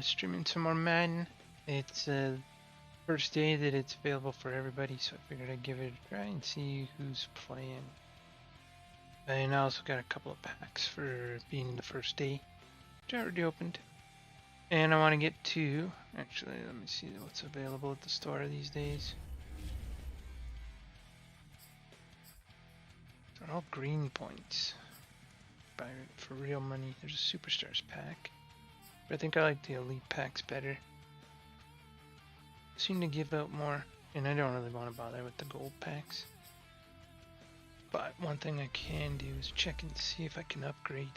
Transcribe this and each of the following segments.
streaming some more Madden. It's first day that it's available for everybody, so I figured I'd give it a try and see who's playing. And I also got a couple of packs for being the first day, which I already opened. And I want to get to, actually, let me see what's available at the store these days. They're all green points. Buy it for real money. There's a Superstars pack. But I think I like the Elite packs better. Seem to give out more, and I don't really want to bother with the gold packs. But one thing I can do is check and see if I can upgrade.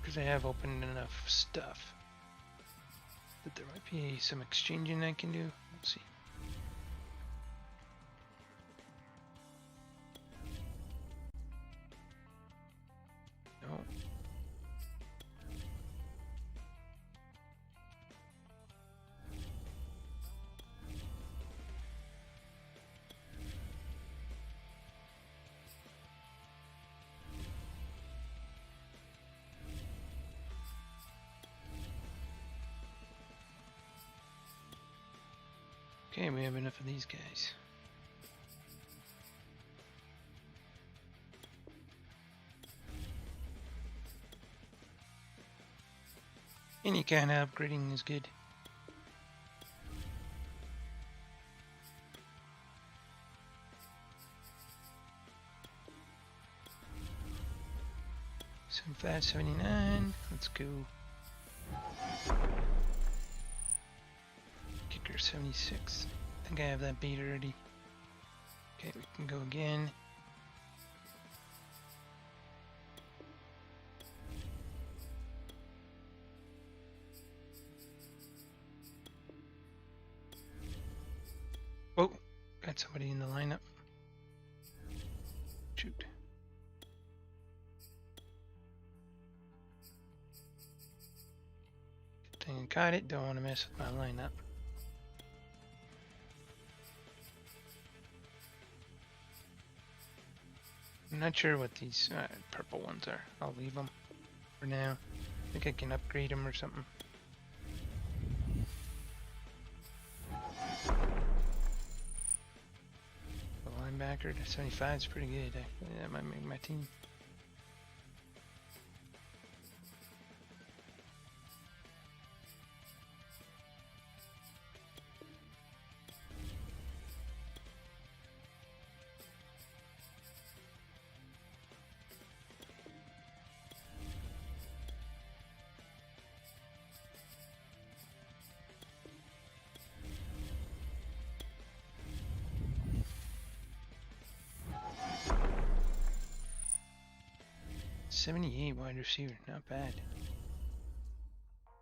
Because I have opened enough stuff that there might be some exchanging I can do. We'll see. No. Okay, we have enough of these guys. Any kind of upgrading is good. $75.79. Let's go. Kicker 76. I think I have that beat already. Okay, we can go again. Oh, got somebody in the lineup. Shoot. Good thing I caught it. Don't want to mess with my lineup. I'm not sure what these purple ones are. I'll leave them for now. I think I can upgrade them or something. The linebacker to 75 is pretty good. Actually, that might make my team. .78 wide receiver, not bad.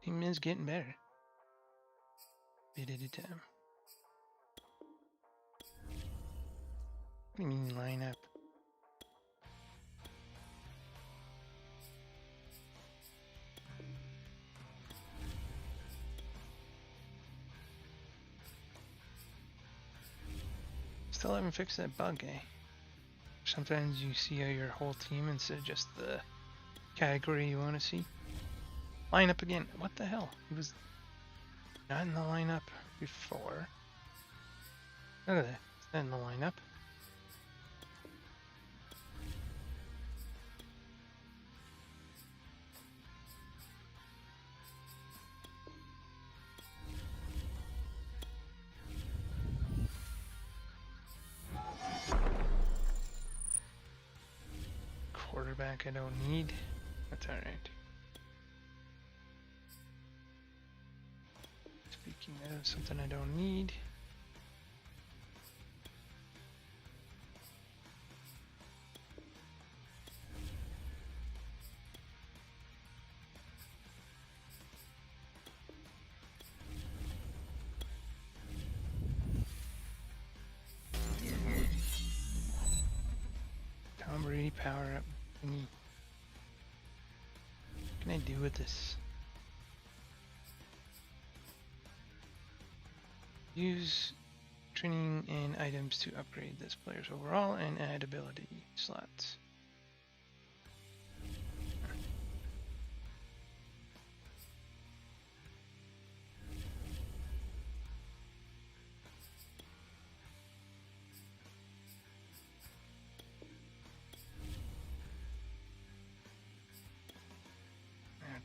Team is getting better. Bit at a time. What do you mean line up? Still haven't fixed that bug, eh? Sometimes you see your whole team instead of just the category you want to see. Line up again. What the hell? He was not in the lineup before. Look at that. He's not in the lineup. Quarterback I don't need. That's alright. Speaking of something I don't need. Tom Brady power up. What can I do with this? Use training and items to upgrade this player's overall and add ability slots.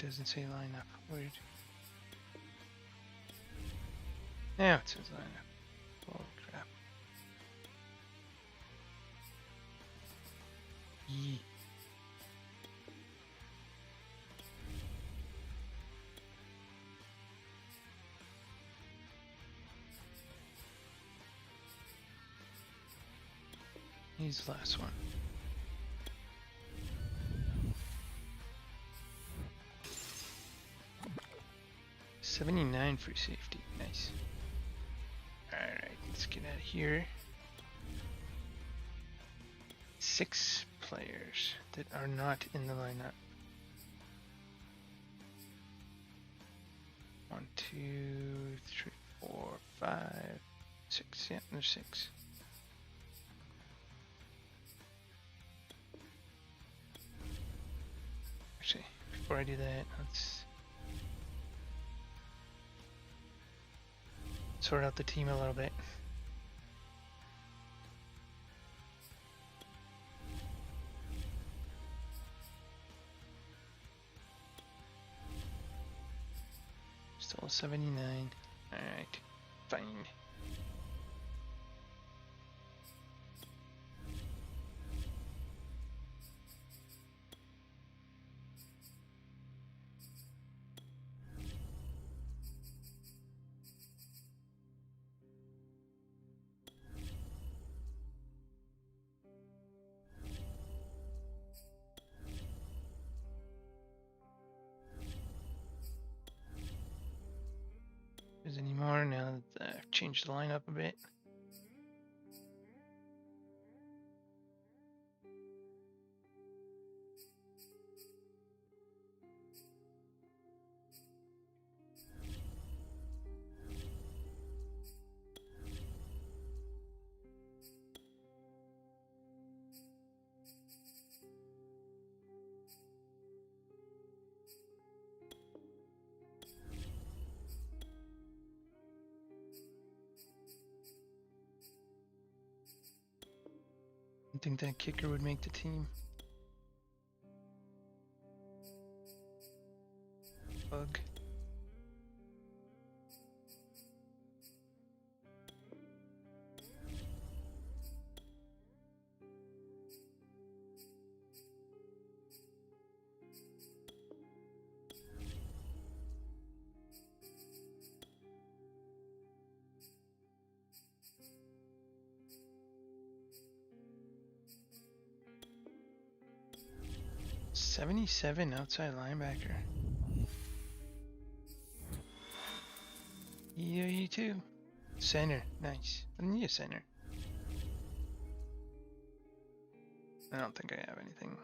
doesn't say lineup. Weird. Now it says lineup. Holy crap. Yee. He's the last one. $79 free safety. Nice. Alright, let's get out of here. 6 players that are not in the lineup. 1, 2, 3, 4, 5, 6. Yeah, there's 6. Actually, before I do that, let's sort out the team a little bit. Still 79. Alright, fine. There's any more now that I've changed the lineup a bit. I think that kicker would make the team. Bug. $77 outside linebacker. Yeah, you too. Center, nice. I need a center. I don't think I have anything.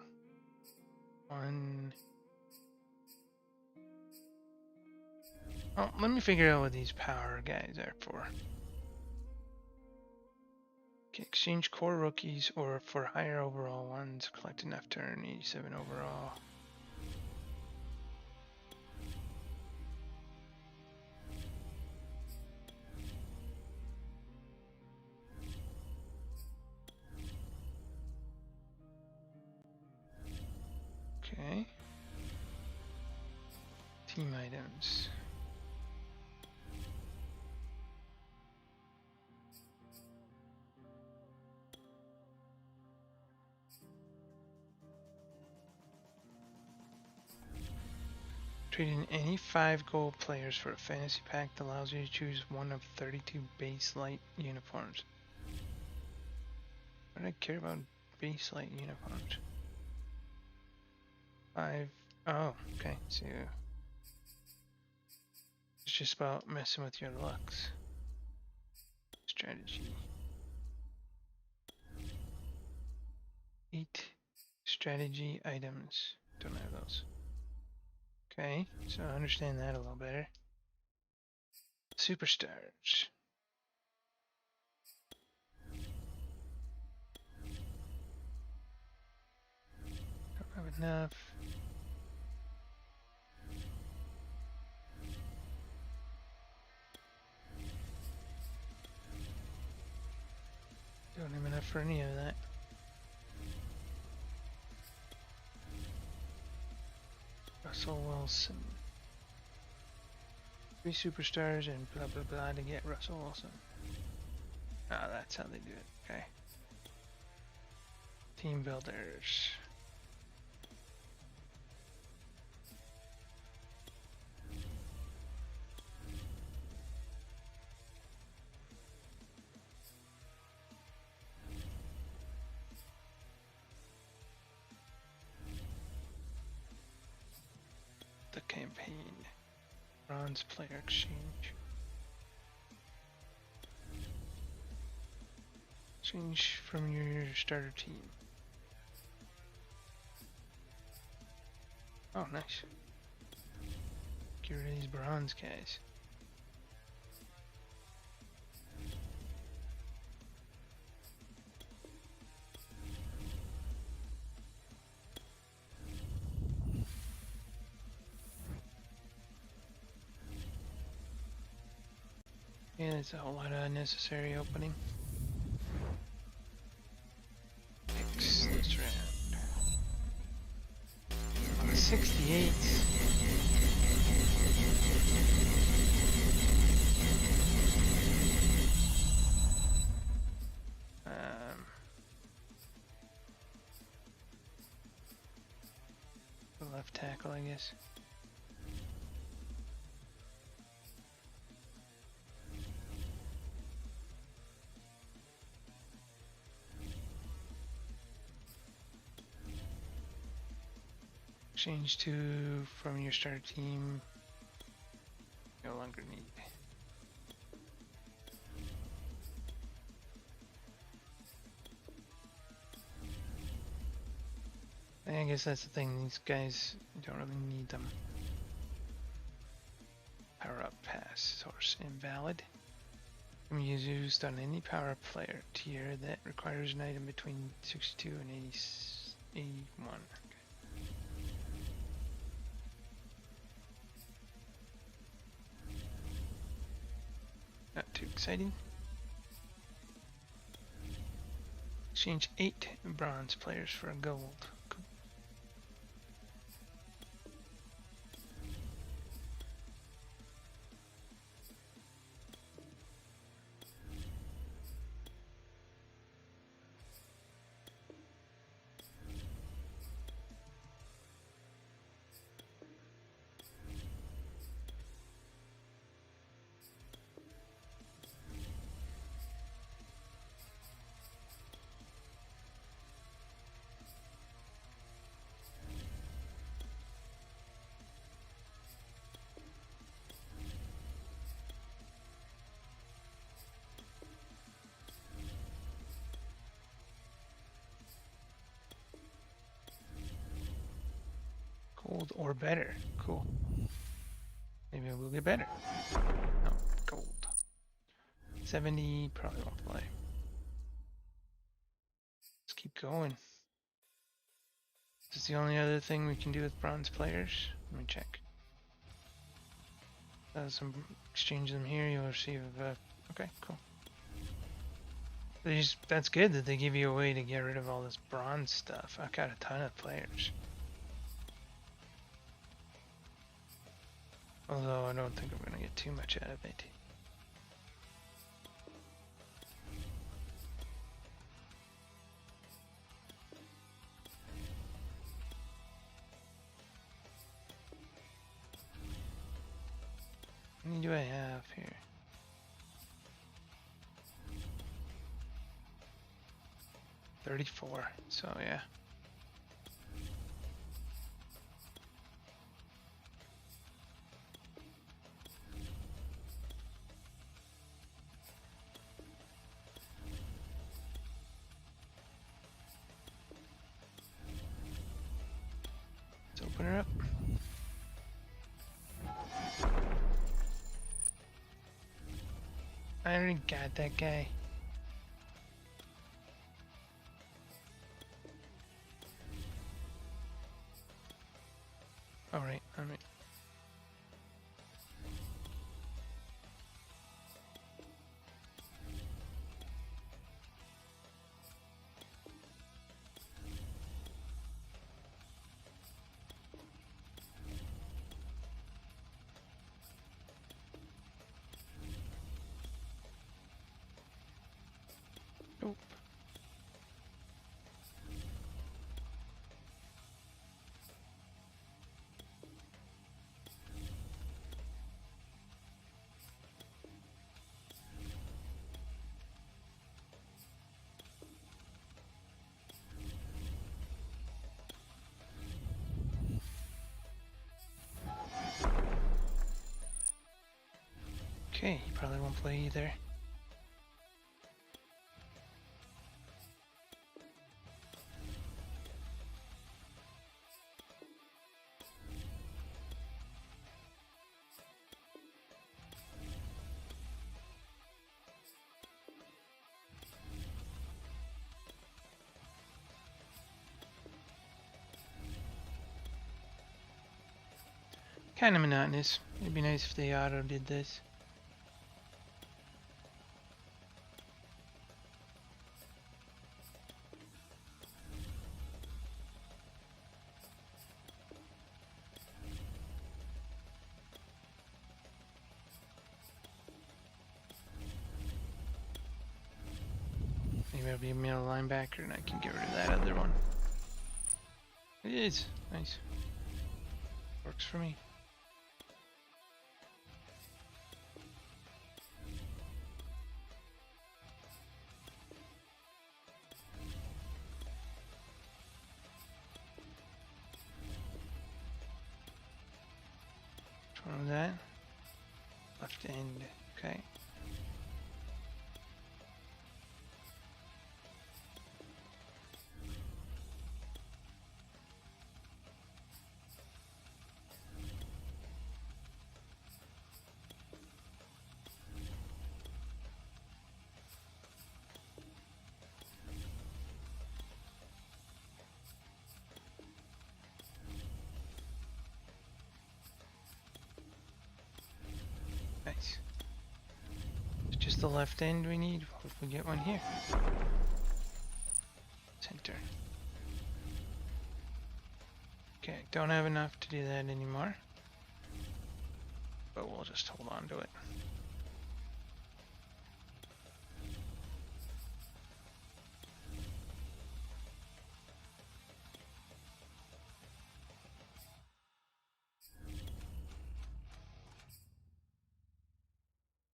Oh, let me figure out what these power guys are for. Okay, exchange core rookies or for higher overall ones. Collect enough turn, 87 overall. Okay. Team items. Trade in any 5 gold players for a fantasy pack that allows you to choose one of 32 base light uniforms. Why do I care about base light uniforms? 5. Oh, okay. So it's just about messing with your looks. Strategy. 8 strategy items. Don't have those. Okay, so I understand that a little better. Superstars. Don't have enough. Don't have enough for any of that. Russell Wilson. 3 superstars and blah blah blah to get Russell Wilson. Ah, that's how they do it. Okay. Team builders. The campaign. Bronze player exchange. Change from your starter team. Oh, nice. Get rid of these bronze guys. Yeah, there's a whole lot of unnecessary opening. Picks this round. 68. The left tackle, I guess. Change to from your starter team. No longer need. I guess that's the thing, these guys don't really need them. Power up pass source invalid. Can be used on any power up player tier that requires an item between 62 and 81. Not too exciting. Exchange 8 bronze players for a gold. Cool. Gold or better. Cool. Maybe I will get better. No, gold. 70 probably won't play. Let's keep going. Is this the only other thing we can do with bronze players? Let me check. Exchange them here. You'll receive. Okay, cool. That's good that they give you a way to get rid of all this bronze stuff. I've got a ton of players. Although I don't think I'm going to get too much out of it. How many do I have here? $34. So yeah. Let's open her up. I already got that guy. Alright. Okay, he probably won't play either. Kind of monotonous. It'd be nice if they auto did this. Maybe I'll be a middle linebacker and I can get rid of that other one. It is. Nice. Works for me. Which one was that? Left end. Okay. Nice. It's just the left end we need. Hope we get one here. Center. Okay, don't have enough to do that anymore. But we'll just hold on to it.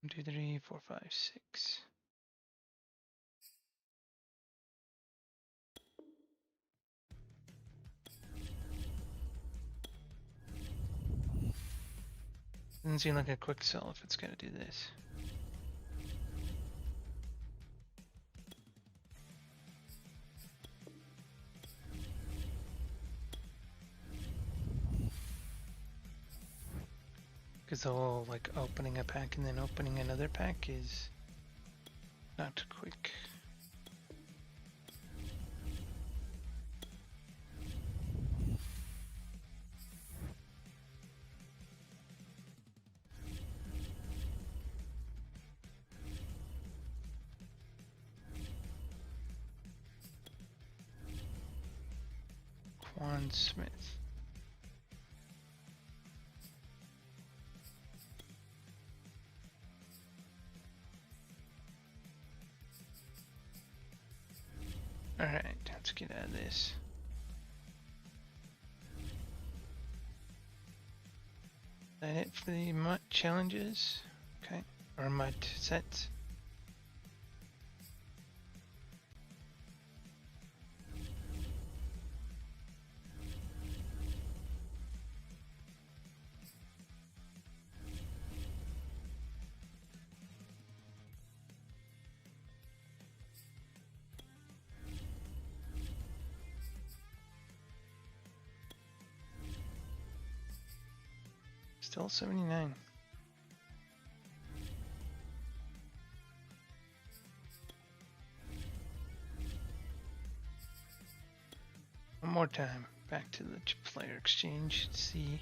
One, two, three, four, five, six. Doesn't seem like a quick sell if it's gonna do this. Because the whole like opening a pack and then opening another pack is not quick. Quan Smith. Alright, let's get out of this. Is that it for the MUT challenges? Okay, or MUT sets. Still 79. One more time, back to the player exchange to see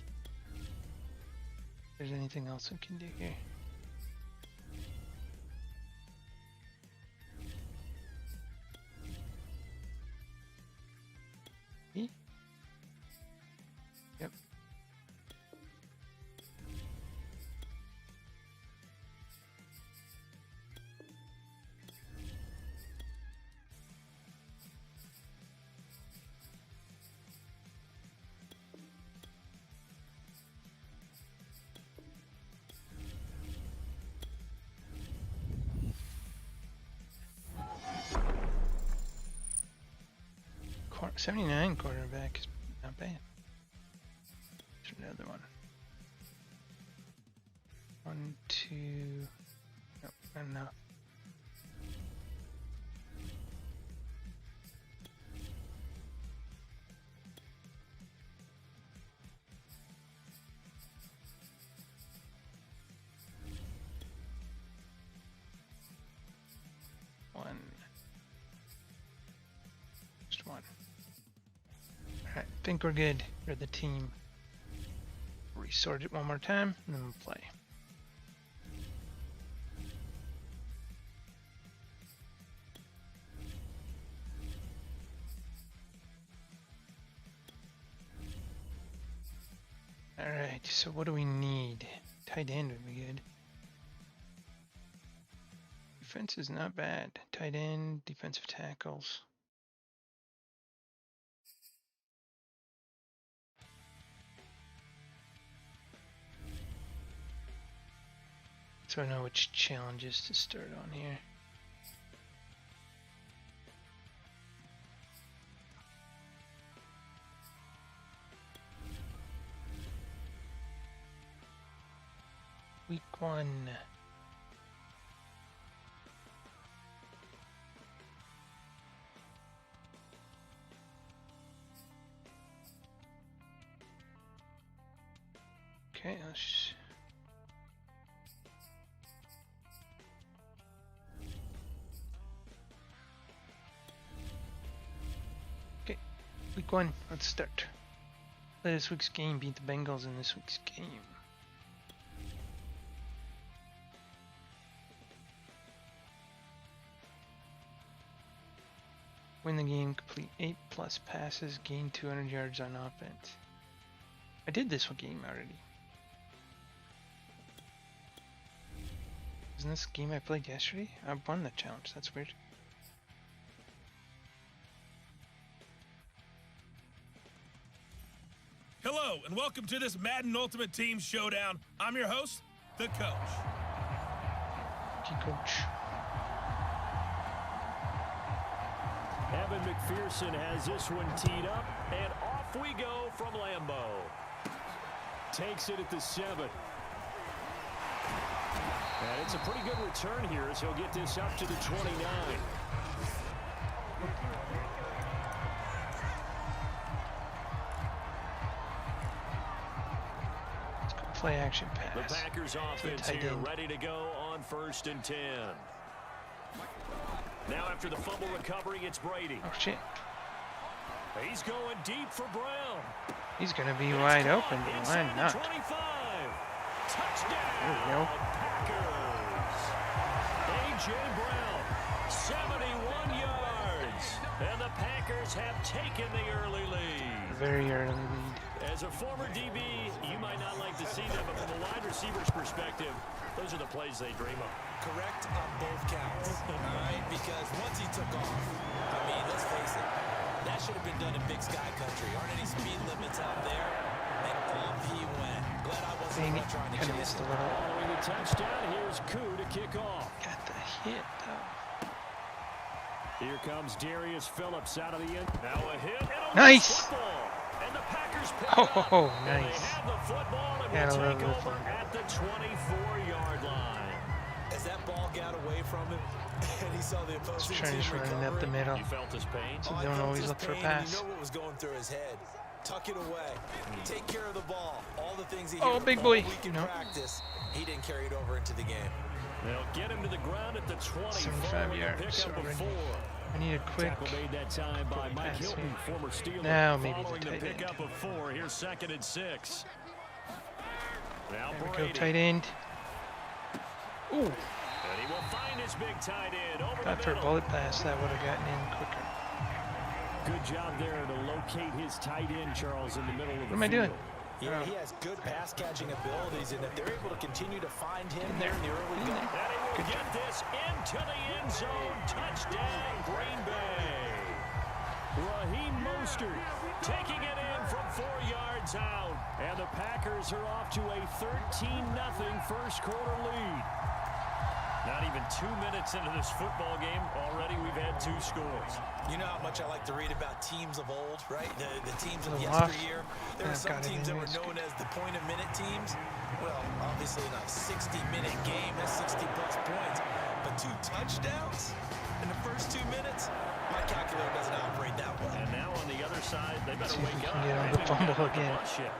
if there's anything else we can do here. E? Yep. Quar 79 quarterback is not bad. There's another one. 1, 2. I don't know. Just one. Alright, I think we're good for the team. Resort it one more time, and then we'll play. Alright, so what do we need? Tight end would be good. Defense is not bad. Tight end, defensive tackles. So I know which challenges to start on here. Week 1. Okay, let's... Okay, week 1, let's start. Play this week's game, beat the Bengals in this week's game. Win the game, complete 8+ passes, gain 200 yards on offense. I did this game already. Isn't this game I played yesterday? I won the challenge, that's weird. Hello, and welcome to this Madden Ultimate Team Showdown. I'm your host, the Coach. Coach. Evan McPherson has this one teed up, and off we go from Lambeau. Takes it at the 7. And it's a pretty good return here as he'll get this up to the 29. Let's go play action pass. The Packers offense here ready to go on 1st and 10. Now after the fumble recovery, it's Brady. Oh shit. He's going deep for Brown. He's gonna be wide open, but why not? 25. Touchdown. There we go. Packers. A.J. Brown, 71 yards. And the Packers have taken the early lead. Very early lead. As a former DB, you might not like to see them, but from a wide receiver's perspective, those are the plays they dream of. Correct on both counts, all right? Because once he took off, I mean, let's face it, that should have been done in Big Sky Country. Aren't any speed limits out there? And off he went. Glad I wasn't trying to chase him. Following the touchdown, here's Koo to kick off. Got the hit, though. Here comes Darius Phillips out of the end. Now a hit and a Nice! football. And the Packers pick Oh, up. nice. And they have the football and Got a will little take over fun. at the 24-yard line. As that ball got away from him, and he saw the opposing team Just running up the middle. You felt his pain? So I don't felt always his look for a pain, pass. You know what was going through his head. Tuck it away. Take care of the ball. All the things he Oh, hears big all boy. week in No. practice, he didn't carry it over into the game. They'll get him to the ground at the 20. 75 yards, Pick so up a we're- 4. I need a quick. Tackle made that time by Mike pass Hilton, here. former Steeler. Now maybe the Following the tight end. pickup of 4. Here's 2nd and 6. Now There we Brady. go, tight end. Ooh, And he will find his big tight end over thought the for a middle. bullet pass that would have gotten in quicker. Good job there to locate his tight end, Charles, in the middle of the What am I doing? Yeah, Oh. he has good pass-catching abilities, and if they're able to continue to find him In there there. in the early In going, there. And he will get this into the end zone. Touchdown, Green Bay. Raheem Mostert taking it in from 4 yards out. And the Packers are off to a 13-0 first quarter lead. Not even 2 minutes into this football game, already we've had 2 scores. You know how much I like to read about teams of old, right? The teams of The yesteryear. There Yeah, were some got it teams that were anyways. known as the point-a-minute teams. Well, obviously in a 60-minute game, that's 60-plus points. But 2 touchdowns in the first 2 minutes? My calculator doesn't operate that well. And now on the other side, they better See if we wake can up. get on They the haven't fumble got the again. bus yet.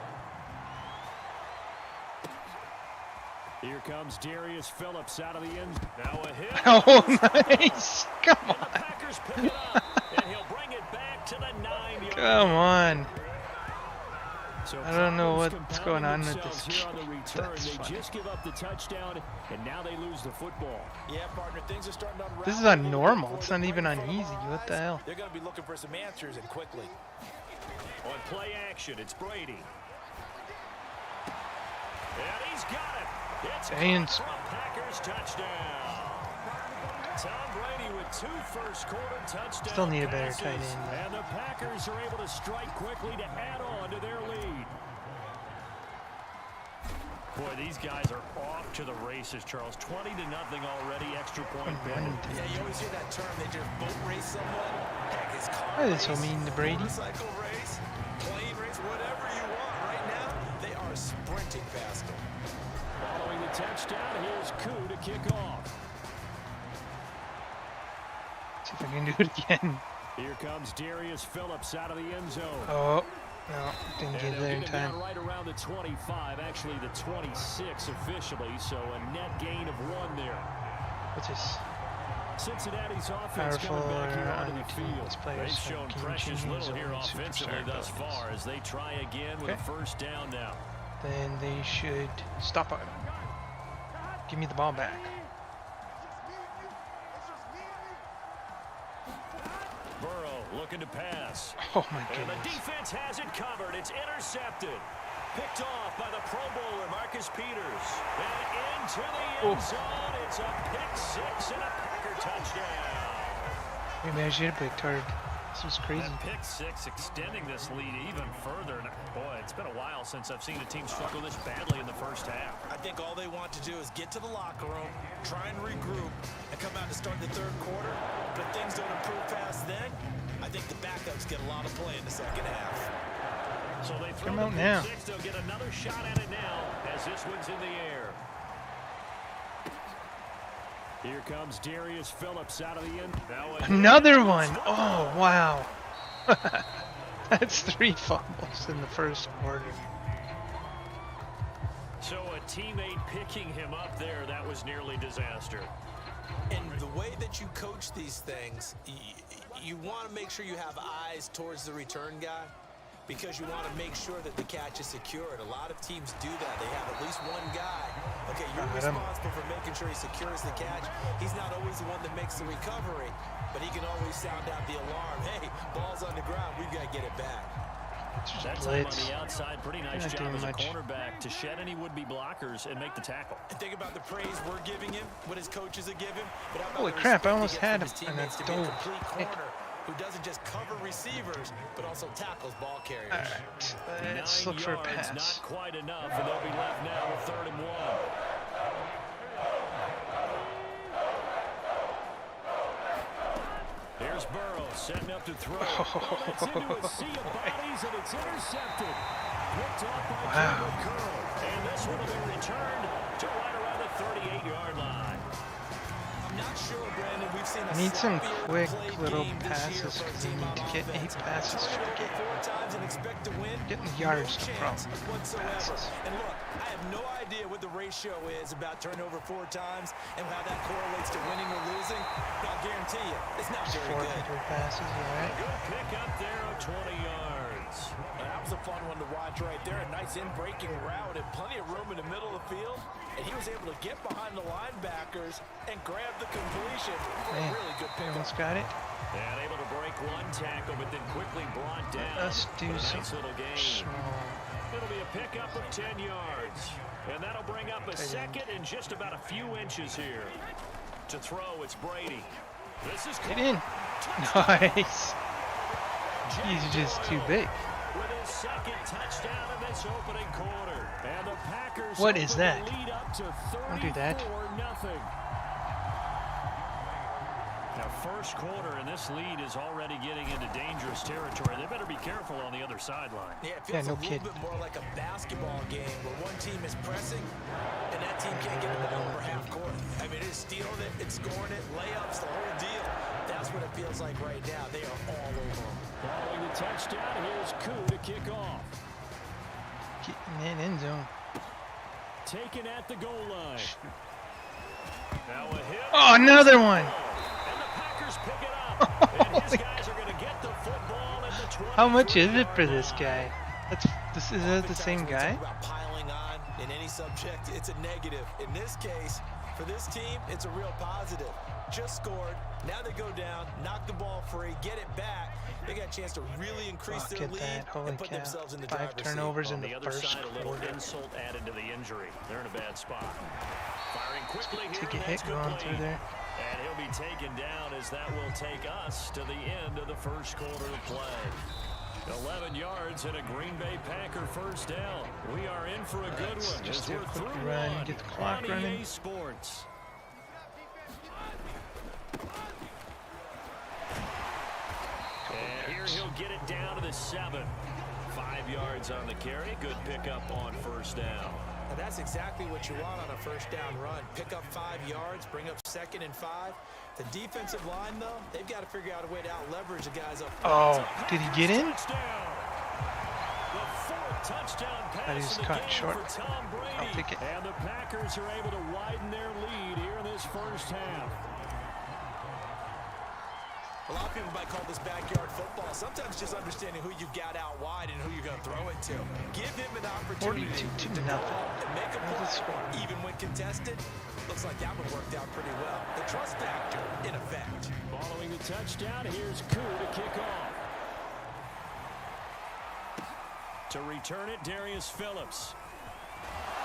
Here comes Darius Phillips out of the end. Now a hit. Oh, nice! Come And the on! Packers pick it up, and he'll bring it back to the 9-yard Come on! So I don't know problems what's going on with compounding this themselves here on the game. return. That's They funny. just give up the touchdown, and now they lose the football. Yeah, partner, things are starting to unravel. This is a on little bit normal. before It's they're not even right on in front of easy. our What the eyes. hell? They're going to be looking for some answers, and quickly. On play action, it's Brady. And he's got it. It's Giants. caught for a Packers touchdown. Tom Brady with 2 first-quarter touchdowns. Still need a better tight end, though. And the Packers are able to strike quickly to add on to their lead. Boy, these guys are off to the races, Charles. 20-0 already, extra point penalty. Yeah, you always hear that term. They just boat race someone. Heck, it's car Why are they so race, mean to Brady? motorcycle race, plane race, whatever you want. Right now, they are sprinting past them. Following the touchdown, here's Koo to kick off. See if I can do it again. Here comes Darius Phillips out of the end zone. Oh, no, didn't And get they'll there in get it down time. right around the 25, actually the 26 officially, so a net gain of 1 there. What's this? Cincinnati's offense Powerful coming back here or onto the underutilized field. players They've from shown Game precious Changing little here Zone offensively Superstar thus abilities. far as they try again with a Okay. first down now. Then they should stop it. Give me the ball back. Burrow looking to pass. Oh my And the goodness. defense has it covered. It's intercepted. Picked off by the Pro Bowler, Marcus Peters. And into the end zone. It's a pick 6 and a Packer touchdown. Maybe I should have picked hard. This was crazy. That pick 6 extending this lead even further. And boy, it's been a while since I've seen a team struggle this badly in the first half. I think all they want to do is get to the locker room, try and regroup, and come out to start the 3rd quarter. But if things don't improve past then, I think the backups get a lot of play in the 2nd half. So they throw Come the out pick now. 6. They'll get another shot at it now as this one's in the air. Here comes Darius Phillips out of the end. Now a Another one. Oh, wow. That's 3 fumbles in the first quarter. So a teammate picking him up there, that was nearly disaster. And the way that you coach these things, you want to make sure you have eyes towards the return guy because you want to make sure that the catch is secured. A lot of teams do that. They have at least one guy. Okay, you're Got him. responsible for making sure he secures the catch. He's not always the one that makes the recovery, but he can always sound out the alarm. Hey, ball's on the ground. We've got to get it back. It's just That time on blitz. the outside, pretty nice Not job doing as a much. cornerback to shed any would-be blockers and make the tackle. And think about the praise we're giving him, what his coaches are giving. But how about Holy the crap, I respect he almost gets had from his him, and I teammates to be a dove. complete Heck. corner who doesn't just cover receivers, but also tackles ball carriers. All right, let's 9 look for a yards, pass. not quite enough, and they'll be left now with 3rd and 1. Here's Burrow setting up to throw. Oh, that's into a sea of bodies, and it's intercepted. Picked off by Wow. Jalen Curl. And this one will be returned to right around the 38-yard line. I'm not sure, Brandon. We've seen a I need some sloppier quick played little game this year passes for a 'cause I team need on to get 8 offense. passes Turn for it the over game. 4 times and expect to win. Getting yards, no no chance problem. whatsoever. Passes. And look, I have no idea what the ratio is about turnover 4 times and how that correlates to winning or losing. But I'll guarantee you, it's not very good. 400 passes, all right. Good pick up there of 20 yards. That was a fun one to watch right there. A nice in-breaking route and plenty of room in the middle of the field. And he was able to get behind the linebackers and grab the completion for a Man, really good they pickup. almost got it. And able to break one tackle, but then quickly brought down. Let's do But a some nice little gain. small. It'll be a pickup of 10 yards. And that'll bring up a second and just about a few inches here. To throw, it's Brady. This is Get in. Nice. He's just too big. with his second touchdown in this opening quarter. And the Packers What is open the that? lead up to Don't do that. 34-0. first quarter, and this lead is already getting into dangerous territory. They better be careful on the other sideline. Yeah, it feels no a little kid. bit more like a basketball game where one team is pressing and that team can't get the ball over half court. I mean, it's stealing it, it's scoring it, layups, the whole deal. That's what it feels like right now. They are all over them. Following the touchdown, here's Koo to kick off. Getting in end zone. Taken at the goal line. Now a hit. Oh, another one. And the Packers pick it up. And his guys are going to get the football at the 20. How much is it for this guy? Is that the same Oftentimes when we guy? talk about piling on in any subject, it's a negative. In this case, for this team, it's a real positive. Just scored. Now they go down, knock the ball free, get it back. They got a chance to really increase Look their at lead that. Holy and put cow. themselves in the 5 driver's seat. turnovers in On the the other first side, a little quarter. insult added to the injury. They're in a bad spot. Firing quickly here. Take a That's hit going complete. through there. And he'll be taken down as that will take us to the end of the first quarter of play. 11 yards and a Green Bay Packer first down. We are in for a good Let's one just as do a we're quick through run, one get the clock on running. EA Sports. And here he'll get it down to the 7. 5 yards on the carry. Good pickup on first down. And that's exactly what you want on a first down run. Pick up 5 yards, bring up 2nd and 5. The defensive line, though, they've got to figure out a way to out-leverage the guys up front. Oh, did he get in? Touchdown. The 4th touchdown That pass is of the cut game short. for Tom Brady. I'll take it. And the Packers are able to widen their lead here in this first half. A lot of people might call this backyard football. Sometimes just understanding who you got out wide and who you're going to throw it to. Give him an opportunity 42 to to nothing. ball and make a What was the play, score? even when contested. Looks like that one worked out pretty well. The trust factor in effect. Following the touchdown, here's Koo to kick off. To return it, Darius Phillips.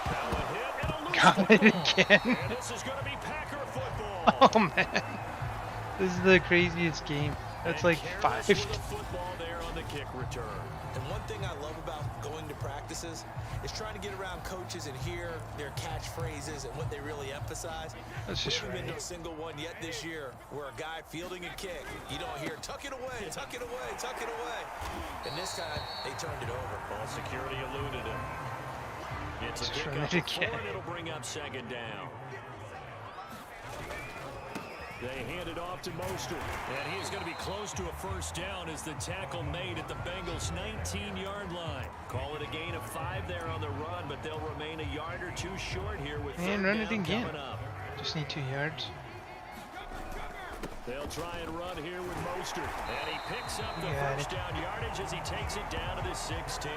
Now a hit and a loose Got it football. again. And this is going to be Packer football. Oh man, this is the craziest game. That's like Careless 5. with the football there on the kick return. And one thing I love about going to practices is trying to get around coaches and hear their catchphrases and what they really emphasize. That's We just haven't been to right. a single one yet this year where a guy fielding a kick, you don't hear, tuck it away, tuck it away, tuck it away. And this time, they turned it over. Ball security eluded him. It's a Just pickup run it of again. 4, and it'll bring up 2nd down. They hand it off to Mostert. And he's going to be close to a first down as the tackle made at the Bengals' 19-yard line. Call it a gain of 5 there on the run, but they'll remain a yard or 2 short here with And 3rd run it down again. coming up. Just need 2 yards. They'll try and run here with Mostert. And he picks up the Got first it. down yardage as he takes it down to the 16.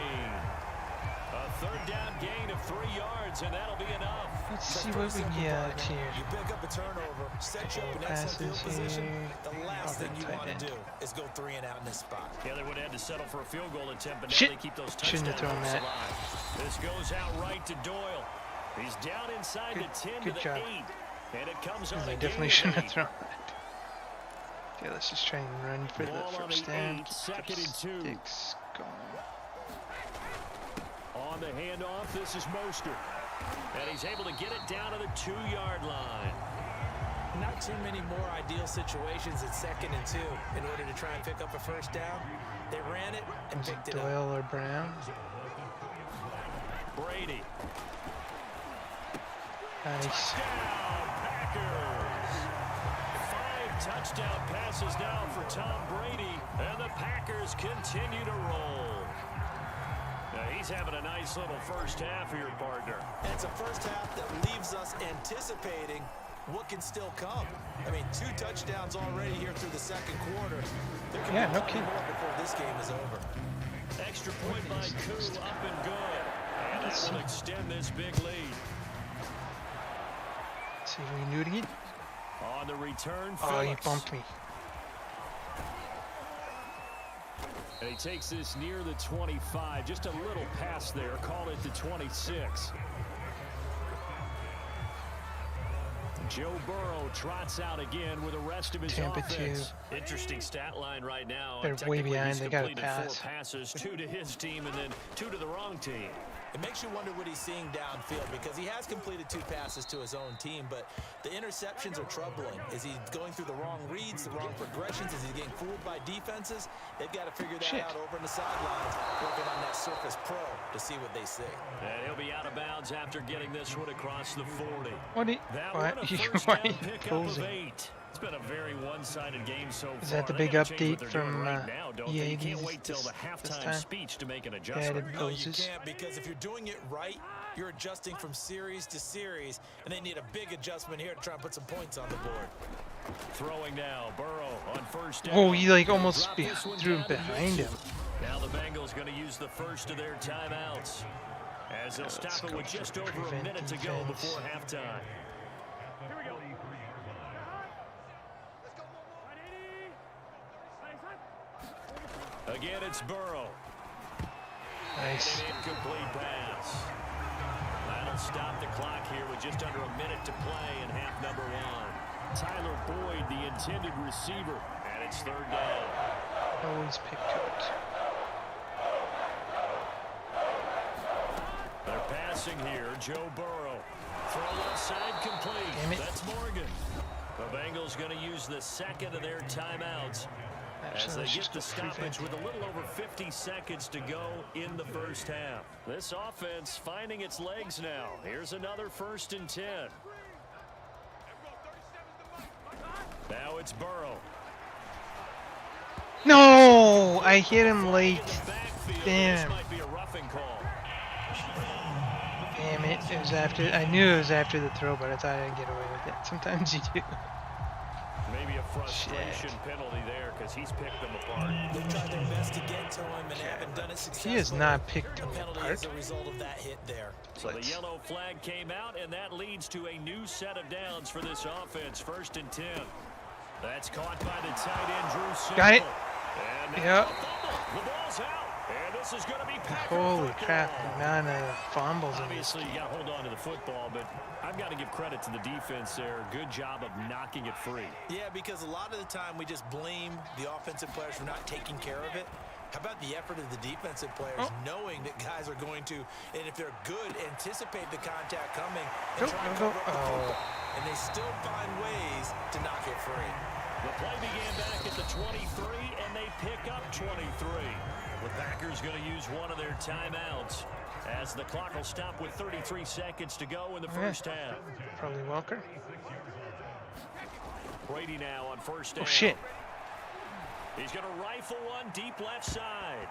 A 3rd down gain of 3 yards, and that'll be enough. Let's It's a see pretty what we simple get play. here. You pick up a turnover, set you up in excellent Passes field position. here. The last thing you Tight want end. to do is go 3 and out in this spot. Yeah, they would have had to settle for a field goal attempt, but now Shit. they keep those Shouldn't touchdown have thrown hopes that. alive. This goes out right to Doyle. He's down inside Good- the 10 good to the job. 8. And it comes on I a definitely gain shouldn't of have 8. thrown that. Okay, let's just try and run for the Ball on first the down. 8, Keep 2nd and 2. sticks going. On the handoff, this is Mostert. And he's able to get it down to the 2-yard line. Not too many more ideal situations at 2nd and 2 in order to try and pick up a first down. They ran it and Is it picked it up. Doyle or Brown? Brady. Nice. Touchdown, Packers. 5 touchdown passes now for Tom Brady. And the Packers continue to roll. Now he's having a nice little first half here, partner. And it's a first half that leaves us anticipating what can still come. I mean, 2 touchdowns already here through the 2nd quarter. There can Yeah, be no plenty kidding. more before this game is over. Extra point by Koo, up and good. And that will extend this big lead. See if we can do it again. On the return, Oh, he Phillips. bumped me. And he takes this near the 25. Just a little pass there. Call it the 26. Joe Burrow trots out again with the rest of his Tampa offense. Interesting stat line right now. They're way Technically, behind. he's They gotta completed 4 pass. passes, 2 to his team and then 2 to the wrong team. It makes you wonder what he's seeing downfield because he has completed 2 passes to his own team, but the interceptions are troubling. Is he going through the wrong reads, the wrong progressions? Is he getting fooled by defenses? They've got to figure that out over on the sidelines, working on that Surface Pro to see what they see. And he'll be out of bounds after getting this one across the 40. What? Why pulls it? 8. It's been a very one-sided game so far. Is that the big update from EA? You can't wait till the halftime speech to make an Added adjustment. No, you poses. can't, because if you're doing it right, you're adjusting from series to series, and they need a big adjustment here to try and put some points on the board. Throwing now, Burrow on first down. Oh, he like almost Drop this one threw down to behind him. Now the Bengals going to use the first of their timeouts as they'll Let's stop it go with for just over a prevent minute to go defense. before halftime. Again, it's Burrow. Nice. An incomplete pass. That'll stop the clock here with just under a minute to play in half number 1. Tyler Boyd, the intended receiver, and it's 3rd down. Always pick it. They're passing here. Joe Burrow. Throw left side complete. Damn it. That's Morgan. The Bengals going to use the second of their timeouts as Actually, they let's get just the go stoppage prevent. with a little over 50 seconds to go in the first half. This offense finding its legs now. Here's another 1st and 10. Now it's Burrow. No, I hit him late. In the backfield, Damn. This might be a roughing call. Damn it! It was after. I knew it was after the throw, but I thought I'd get away with it. Sometimes you do. Maybe a frustration Shit. penalty there because he's picked them apart. They've tried their best to get to him and haven't done it successfully. He has not picked him A penalty apart. as a result of that hit there. So the yellow flag came out, and that leads to a new set of downs for this offense. 1st and 10. That's caught by the tight end, Drew Sample. Got it. And now Yep. a fumble. The ball's out. And this is going to be Packer Holy football. crap! The amount of fumbles in this Obviously, you game. got to hold on to the football, but I've got to give credit to the defense there. Good job of knocking it free. Yeah, because a lot of the time we just blame the offensive players for not taking care of it. How about the effort of the defensive players knowing that guys are going to, and if they're good, anticipate the contact coming and try and cover up the football. And they still find ways to knock it free. The play began back at the 23, and they pick up 23. The Packers going to use one of their timeouts as the clock will stop with 33 seconds to go in the first half. Probably Walker. Brady now on first down. Oh shit! He's going to rifle one deep left side.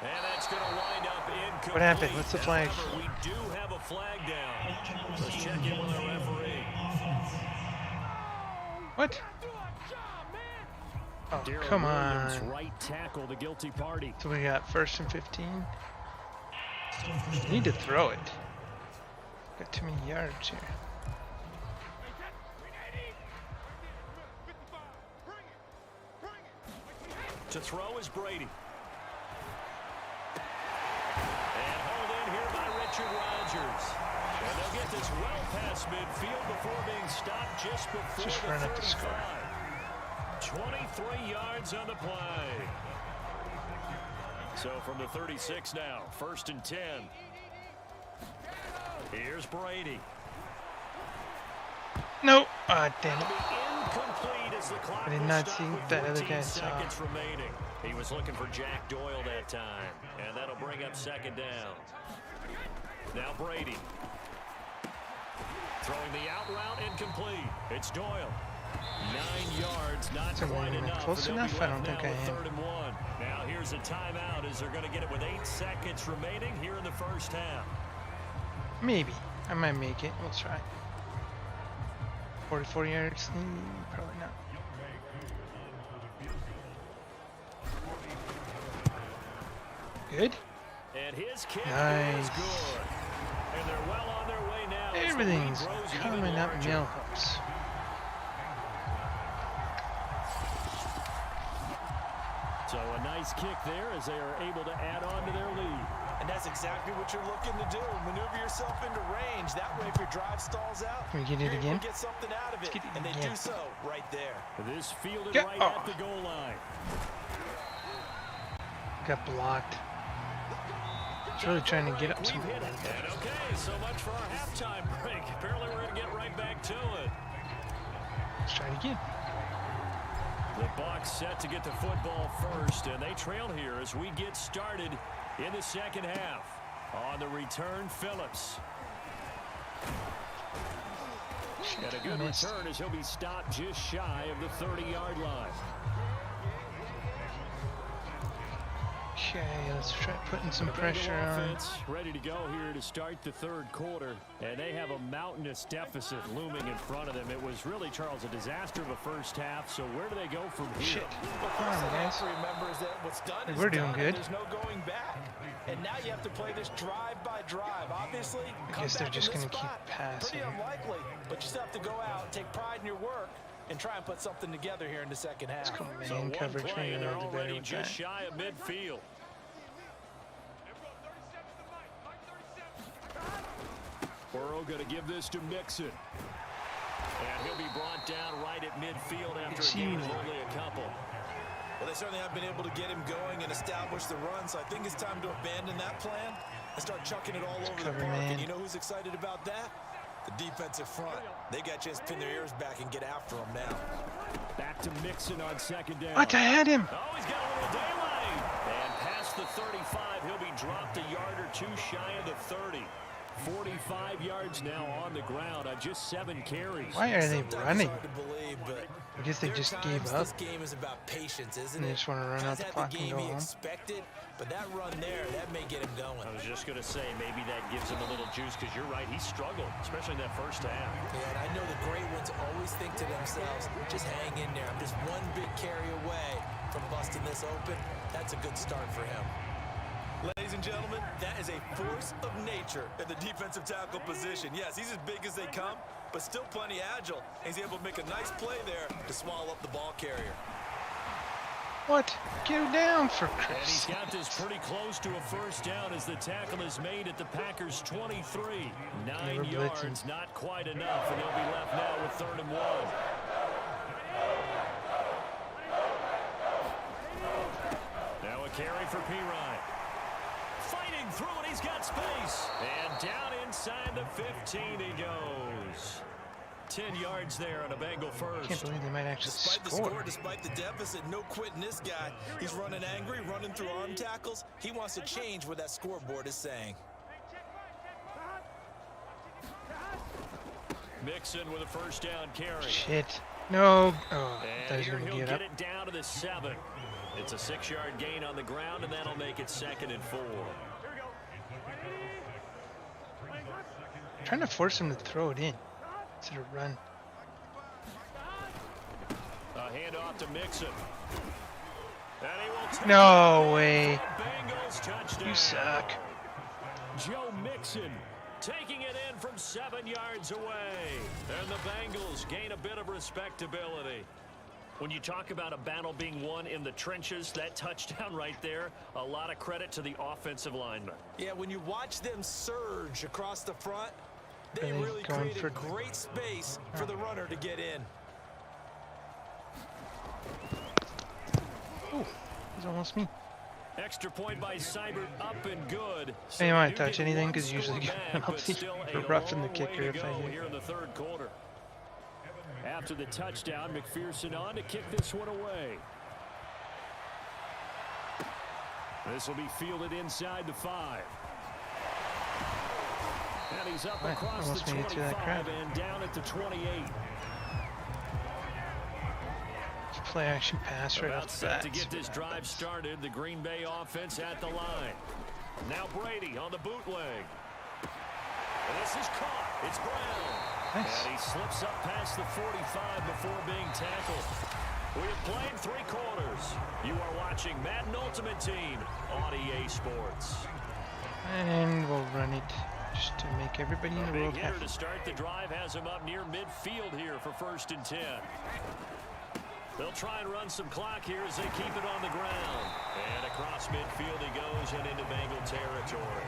And that's going to wind up incomplete. What happened? What's the flag? However, we do have a flag down. Let's check in with our referee. What? Oh, Darrell come Williams, on. right tackle, the guilty party. So we got 1st and 15. Need to throw it. Got too many yards here. To throw is Brady. And hauled in here by Richard Rodgers. And they'll get this well past midfield before being stopped just before Just the run up the score. 35. 23 yards on the play. So from the 36 now, 1st and 10. Here's Brady. No! Ah, damn it. Incomplete as the clock I did will not stop see with that other 14 guy seconds saw. remaining. He was looking for Jack Doyle that time, and that'll bring up 2nd down. Now Brady. Throwing the out route incomplete. It's Doyle. 9 yards, not So quite am I enough. close and they'll be enough? I left don't think now I with am. 3rd and 1. Now here's a timeout as they're going to get it with 8 seconds remaining here in the first half. Maybe. I might make it. We'll try. 44 yards? Probably not. Good. And his kick Nice. is good. And they're well on their way now. as the Everything's lead grows even coming up larger. Millhouse. So a nice kick there as they are able to add on to their lead. And that's exactly what you're looking to do. Maneuver yourself into range. That way, if your drive stalls out, Can we get it you're able again? to get something out of it. Let's get it And they again. do so right there. This fielded Get right off. at the goal line. Got blocked. really trying to get up some We've hit it. And okay, so much for our halftime break. Apparently we're going to get right back to it. Let's try it again. The Bucs set to get the football first, and they trail here as we get started in the second half. On the return, Phillips. And a good return as he'll be stopped just shy of the 30-yard line. Okay, let's try putting some The pressure Bengal on. offense ready to go here to start the third quarter, and they have a mountainous deficit looming in front of them. It was really, Charles, a disaster of a first half, so where do they go from here? Shit. Come on, guys. Remember is that what's done is We're doing done, good. There's no going back. And now you have to play this drive by drive. Obviously, I guess they're just going to keep passing. Pretty unlikely, but you still have to go out, take pride in your work, and try and put something together here in the second half. Let's go So man one coverage. play, Maybe and they're I'll do better already with just that. shy of midfield. Burrow going to give this to Mixon. And he'll be brought down right at midfield after a gain of only a couple. Well, they certainly have been able to get him going and establish the run, so I think it's time to abandon that plan and start chucking it all over the park. Man. And you know who's excited about that? The defensive front. They got to just pin their ears back and get after him now. Back to Mixon on second down. What? I had him. Oh, he's got a little daylight. And past the 35, he'll be dropped a yard or two shy of the 30. 45 yards now on the ground on just 7 carries. Why are they running? It's hard to believe, but I guess they just gave up. This game is about patience, isn't And it? they just want to run out the clock and go home. Expected, but that run there, that may get him going. I was just going to say, maybe that gives him a little juice, because you're right, he struggled, especially in that first half. Yeah, and I know the great ones always think to themselves, just hang in there. I'm just one big carry away from busting this open. That's a good start for him. Ladies and gentlemen, that is a force of nature at the defensive tackle position. Yes, he's as big as they come, but still plenty agile. He's able to make a nice play there to swallow up the ball carrier. What? Get down for And he's Christ's sake. got this pretty close to a first down as the tackle is made at the Packers' 23. 9 yards, not quite enough, and they'll be left now with 3rd and 1. Now a carry for Pirine. Fighting through it, he's got space. And down inside the 15 he goes. 10 yards there on a Bengal first. I can't believe they might actually Despite the score. score, despite the deficit, no quitting this guy. He's running angry, running through arm tackles. He wants to change what that scoreboard is saying. Mixon with a first down carry. Shit. No. Oh, I thought And he here was going he'll to get get up. it down to the 7. It's a 6-yard gain on the ground, and that'll make it 2nd and 4. I'm trying to force him to throw it in instead of run. A handoff to Mixon. And he will take No it. way. Bengals touchdown. You suck. Joe Mixon taking it in from 7 yards away. And the Bengals gain a bit of respectability. When you talk about a battle being won in the trenches, that touchdown right there, a lot of credit to the offensive lineman. Yeah, when you watch them surge across the front, they Are they really going created for- great space for the runner to get in. Ooh, he's almost me. Extra point by Seibert, up and good. I didn't want they to do touch get anything one because usually score get a back, but penalty still for a roughing the long kicker way if to I go hit. here in the 3rd quarter. After the touchdown, McPherson on to kick this one away. This will be fielded inside the 5. And he's up Right, across almost the made it through that 25 crowd. and down at the 28. Play action pass right About off the set bat. to get this drive started. The Green Bay offense at the line. Now Brady on the bootleg. And this is caught. It's Brown. Nice. And he slips up past the 45 before being tackled. We have played 3 quarters. You are watching Madden Ultimate Team on EA Sports. And we'll run it just to make everybody in the Big world hitter happy. to start the drive has him up near midfield here for 1st and 10. They'll try and run some clock here as they keep it on the ground. And across midfield he goes and into Bengal territory.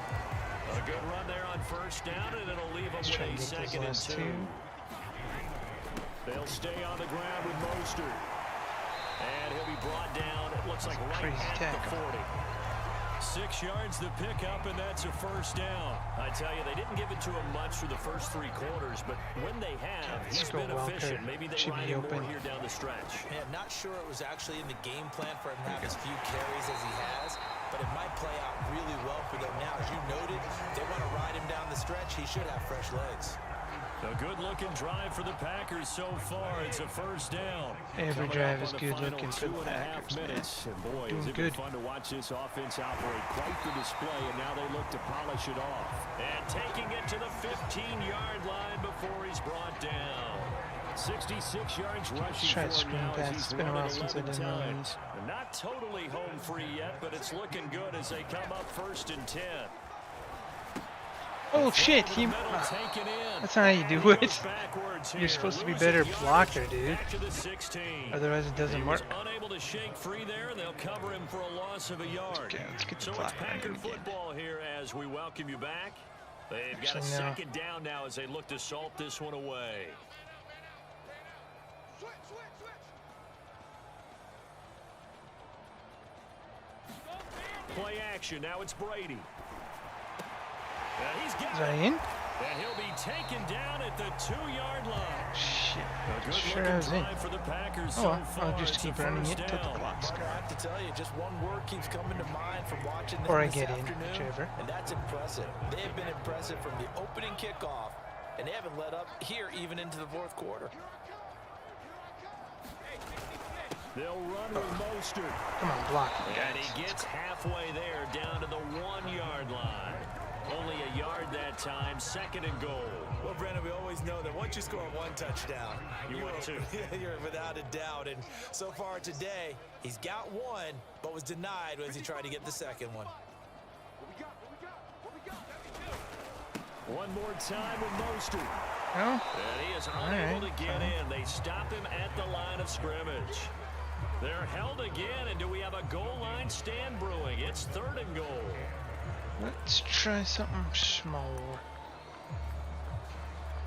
A good run there on 1st down, and it'll leave them Let's try with and a get 2nd those and last 2. two. They'll stay on the ground with Mostert. And he'll be brought down, it looks like right Crazy at tackle. the 40. 6 yards to pick up, and that's a first down. I tell you, they didn't give it to him much for the first 3 quarters, but when they have, he's been efficient. Maybe they ride him more here down the stretch. Yeah, I'm not sure it was actually in the game plan for him to have as few carries as he has, but it might play out really well for them now. As you noted, they want to ride him down the stretch. He should have fresh legs. A good-looking drive for the Packers so far. It's a first down. Every drive is good-looking for the Packers, man. And boy, Doing has it good. been fun to watch this offense operate. Quite the display, and now they look to polish it off. And taking it to the 15-yard line before he's brought down. 66 yards rushing Try to for him screen now pass. as he's It's been a run while it since I 11 did one of times. Not totally home free yet, but it's looking good as they come up 1st and 10. Oh shit, he... That's not how you do it. You're supposed to be better blocker, dude. Otherwise it doesn't work. Unable to shake free there, and they'll cover him for a loss of a yard. Okay, let's get the So clock it's Packer running again. football here as we welcome you back. They've got a Actually, no. second down now as they look to salt this one away. Play action. Now it's Brady. He's got Is that it. in? And he'll be taken down at the 2-yard line. Shit. A good Sure I was in. drive for the Packers Oh so well, far. I'll just It's a keep running first it till the down. clock's Mark, I gone. have to tell you, just one word keeps coming to mind from watching them Or I this get in, afternoon, whichever. and that's impressive. They have been impressive from the opening kickoff, and they haven't let up here even into the 4th quarter. They'll run with Mostert. Come on, block it, And guys. he gets halfway there, down to the 1-yard line. Only a yard that time, 2nd and goal. Well, Brandon, we always know that once you score 1 touchdown, You win 2. You're without a doubt. And so far today, he's got 1, but was denied as he tried to get the 2nd one. One more time with Mostert. No? And he is All unable right, to get fine. in. They stop him at the line of scrimmage. They're held again, and do we have a goal line stand brewing? It's 3rd and goal. Let's try something small.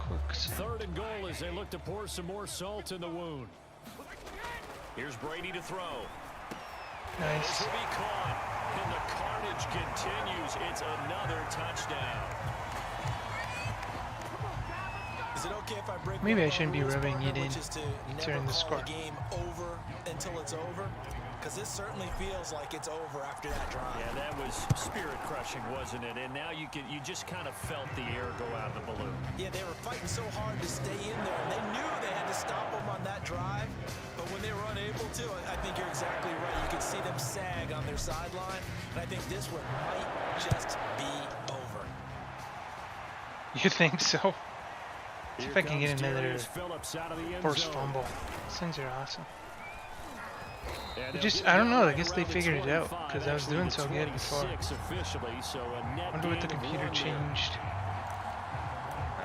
Quick. 3rd and goal as they look to pour some more salt in the wound. Here's Brady to throw. This Nice. will be caught, and the carnage continues. It's another touchdown. Is it okay if I break Maybe one I of our shouldn't be rules, rubbing partner, it in which is to during never the call score. a game over until it's over? Because this certainly feels like it's over after that drive. Yeah, that was spirit crushing, wasn't it? And now you just kind of felt the air go out of the balloon. Yeah, they were fighting so hard to stay in there, and they knew they had to stop them on that drive. But when they were unable to, I think you're exactly right. You could see them sag on their sideline, and I think this one might just be over. You think so? See Here if I can get comes another Darius Phillips out of the end forced zone. fumble. These things are awesome. And It it just, will I don't be know, I right guess they around the figured it out, 25, because I was actually doing the so good before. 26 officially, so a net Wonder what the gain of computer 1 there. changed.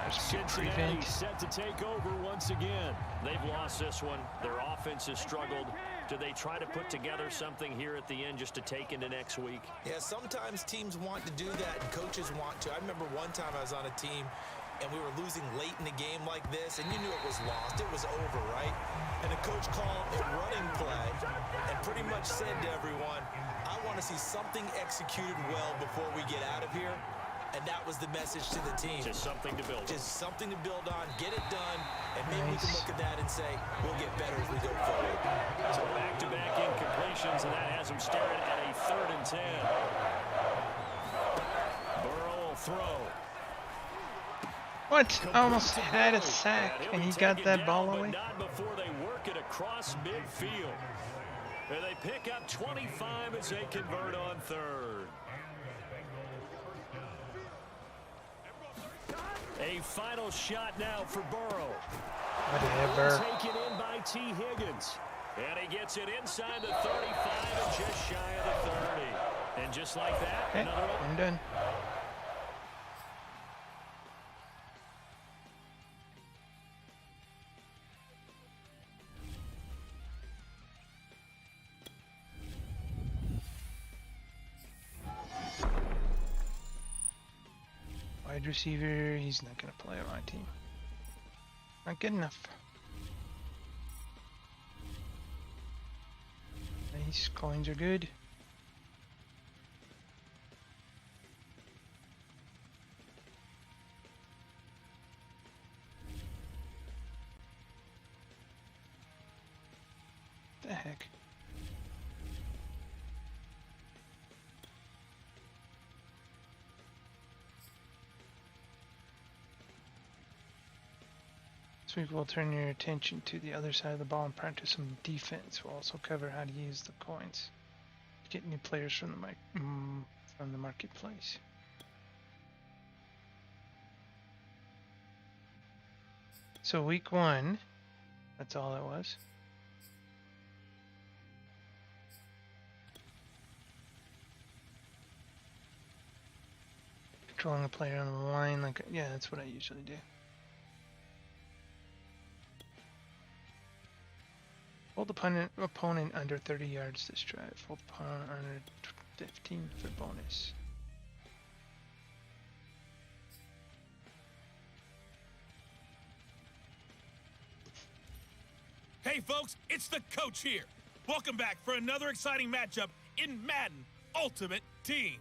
There's a big Cincinnati prevent. set to take over once again. They've lost this one. Their offense has struggled. Do they try to put together something here at the end just to take into next week? Yeah, sometimes teams want to do that, and coaches want to. I remember one time I was on a team, and we were losing late in the game like this, and you knew it was lost. It was over, right? And the coach called a running play and pretty much said to everyone, I want to see something executed well before we get out of here. And that was the message to the team. Just something to build on. Just something to build on, get it done, and maybe we can Nice. look at that and say, we'll get better as we go forward. So back-to-back incompletions, and that has them staring at a 3rd and 10. Burrow will throw. What? I almost Complete to had a Burrow. sack, he'll and be he got taken that down, ball but away. not before they work it across midfield. And they pick up 25 as they convert on 3rd. A final shot now for Burrow. Whatever. Taken in by T. Higgins. And he gets it inside the 35 and just shy of the 30. And just like that, Okay, another one. I'm done. Wide receiver, he's not gonna play on my team. Not good enough. Nice, coins are good. heck? This week we'll turn your attention to the other side of the ball and practice some defense. We'll also cover how to use the coins to get new players from the marketplace. So week 1, that's all it was. Controlling a player on the line, like, yeah, that's what I usually do. Hold opponent under 30 yards this drive. Hold opponent under 15 for bonus. Hey folks, it's the coach here. Welcome back for another exciting matchup in Madden Ultimate Team.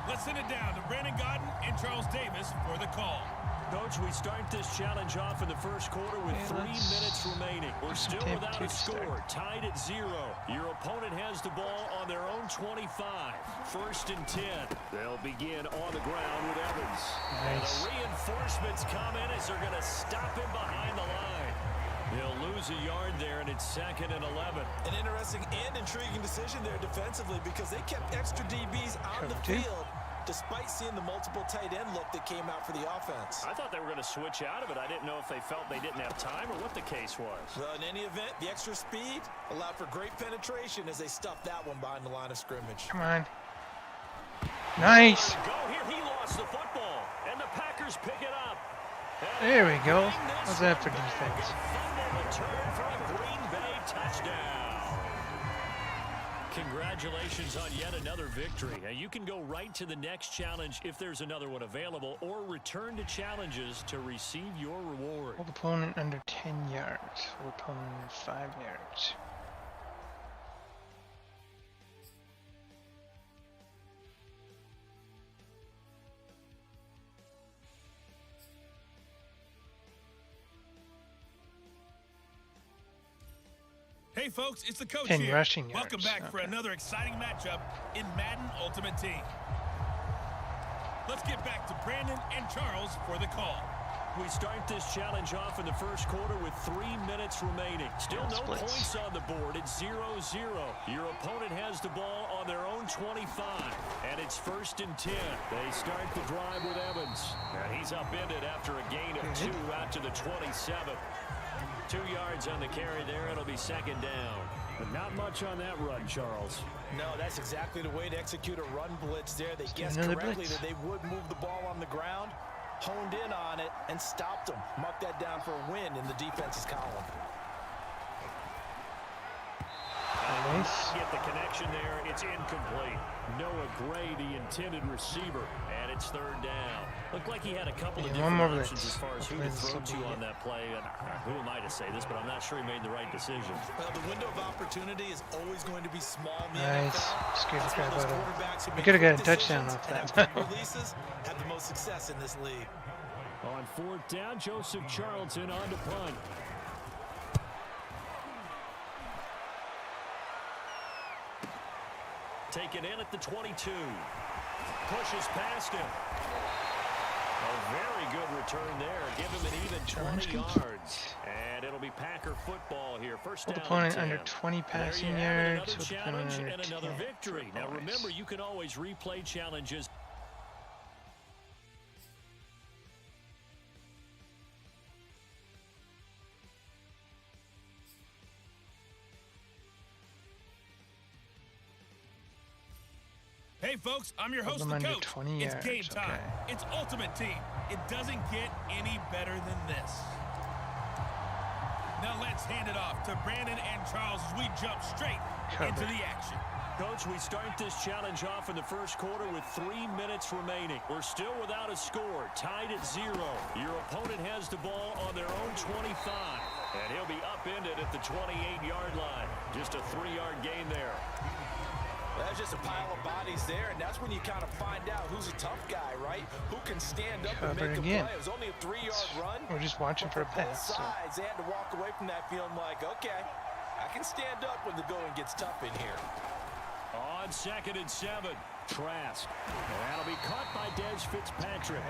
Let's send it down to Brandon Gaudin and Charles Davis for the call. Coach, we start this challenge off in the first quarter with 3 minutes remaining. We're still without a score, tied at 0. Your opponent has the ball on their own 25. 1st and 10. They'll begin on the ground with Evans. Nice. And the reinforcements come in as they're going to stop him behind the line. They'll lose a yard there, and it's 2nd and 11. An interesting and intriguing decision there defensively because they kept extra DBs on the field despite seeing the multiple tight end look that came out for the offense. I thought they were going to switch out of it. I didn't know if they felt they didn't have time or what the case was. Well, in any event, the extra speed allowed for great penetration as they stuffed that one behind the line of scrimmage. Come on. Nice. Go here. He lost the football, and the Packers pick it up. There we go. What's that for defense? Fumble return for a Green Bay touchdown. Congratulations on yet another victory. Now you can go right to the next challenge if there's another one available, or return to challenges to receive your reward. Hold opponent under 10 yards. Hold opponent under 5 yards. Hey folks, it's the coach 10 here. rushing Welcome yards. back for Okay. another exciting matchup in Madden Ultimate Team. Let's get back to Brandon and Charles for the call. We start this challenge off in the first quarter with 3 minutes remaining. Still no Splits. points on the board. It's 0-0. Your opponent has the ball on their own 25, and it's 1st and 10. They start the drive with Evans. And he's upended after a gain of 2 out to the 27. 2 yards on the carry there. It'll be 2nd down. But not much on that run, Charles. No, that's exactly the way to execute a run blitz there. They guessed another correctly blitz. that they would move the ball on the ground, honed in on it, and stopped them. Mark that down for a win in the defense's column. Nice. Get the connection there. It's incomplete. Noah Gray, the intended receiver, and it's 3rd down. Looked like he had a couple of Yeah, different one more options blitz. as far as who to Hopefully throw this will to be on it. that play. And who am I to say this, but I'm not sure he made the right decision. Well, the window of opportunity is always going to be small in the Nice. NFL. Scared the That's why crap those out of him. quarterbacks who We make could have got a quick touchdown decisions off and that. have quick releases have the most success in this league. On 4th down, Joseph Charlton on to punt. Taken in at the 22. Pushes past him. A very good return there. Give him an even Challenge 20 complete. yards. And it'll be Packer football here. First Hold down opponent and 10. under 20 There you passing have it, yards. another Hold challenge opponent and under another 10 victory. for Now bonus. remember, you can always replay challenges. Hey folks, I'm your Hold host, them the under coach. 20 It's game yards, time. okay. It's Ultimate Team. It doesn't get any better than this. Now let's hand it off to Brandon and Charles as we jump straight into the action. Coach, we start this challenge off in the first quarter with 3 minutes remaining. We're still without a score, tied at 0. Your opponent has the ball on their own 25, and he'll be upended at the 28-yard line. Just a 3-yard gain there. That's just a pile of bodies there, and that's when you kind of find out who's a tough guy, right? Who can stand up and Cover make a again. play. It was only a 3-yard run. We're just watching for a Both pass. So. sides, they had to walk away from that feeling like, okay, I can stand up when the going gets tough in here. On 2nd and 7, Trask. And that'll be caught by Dez Fitzpatrick.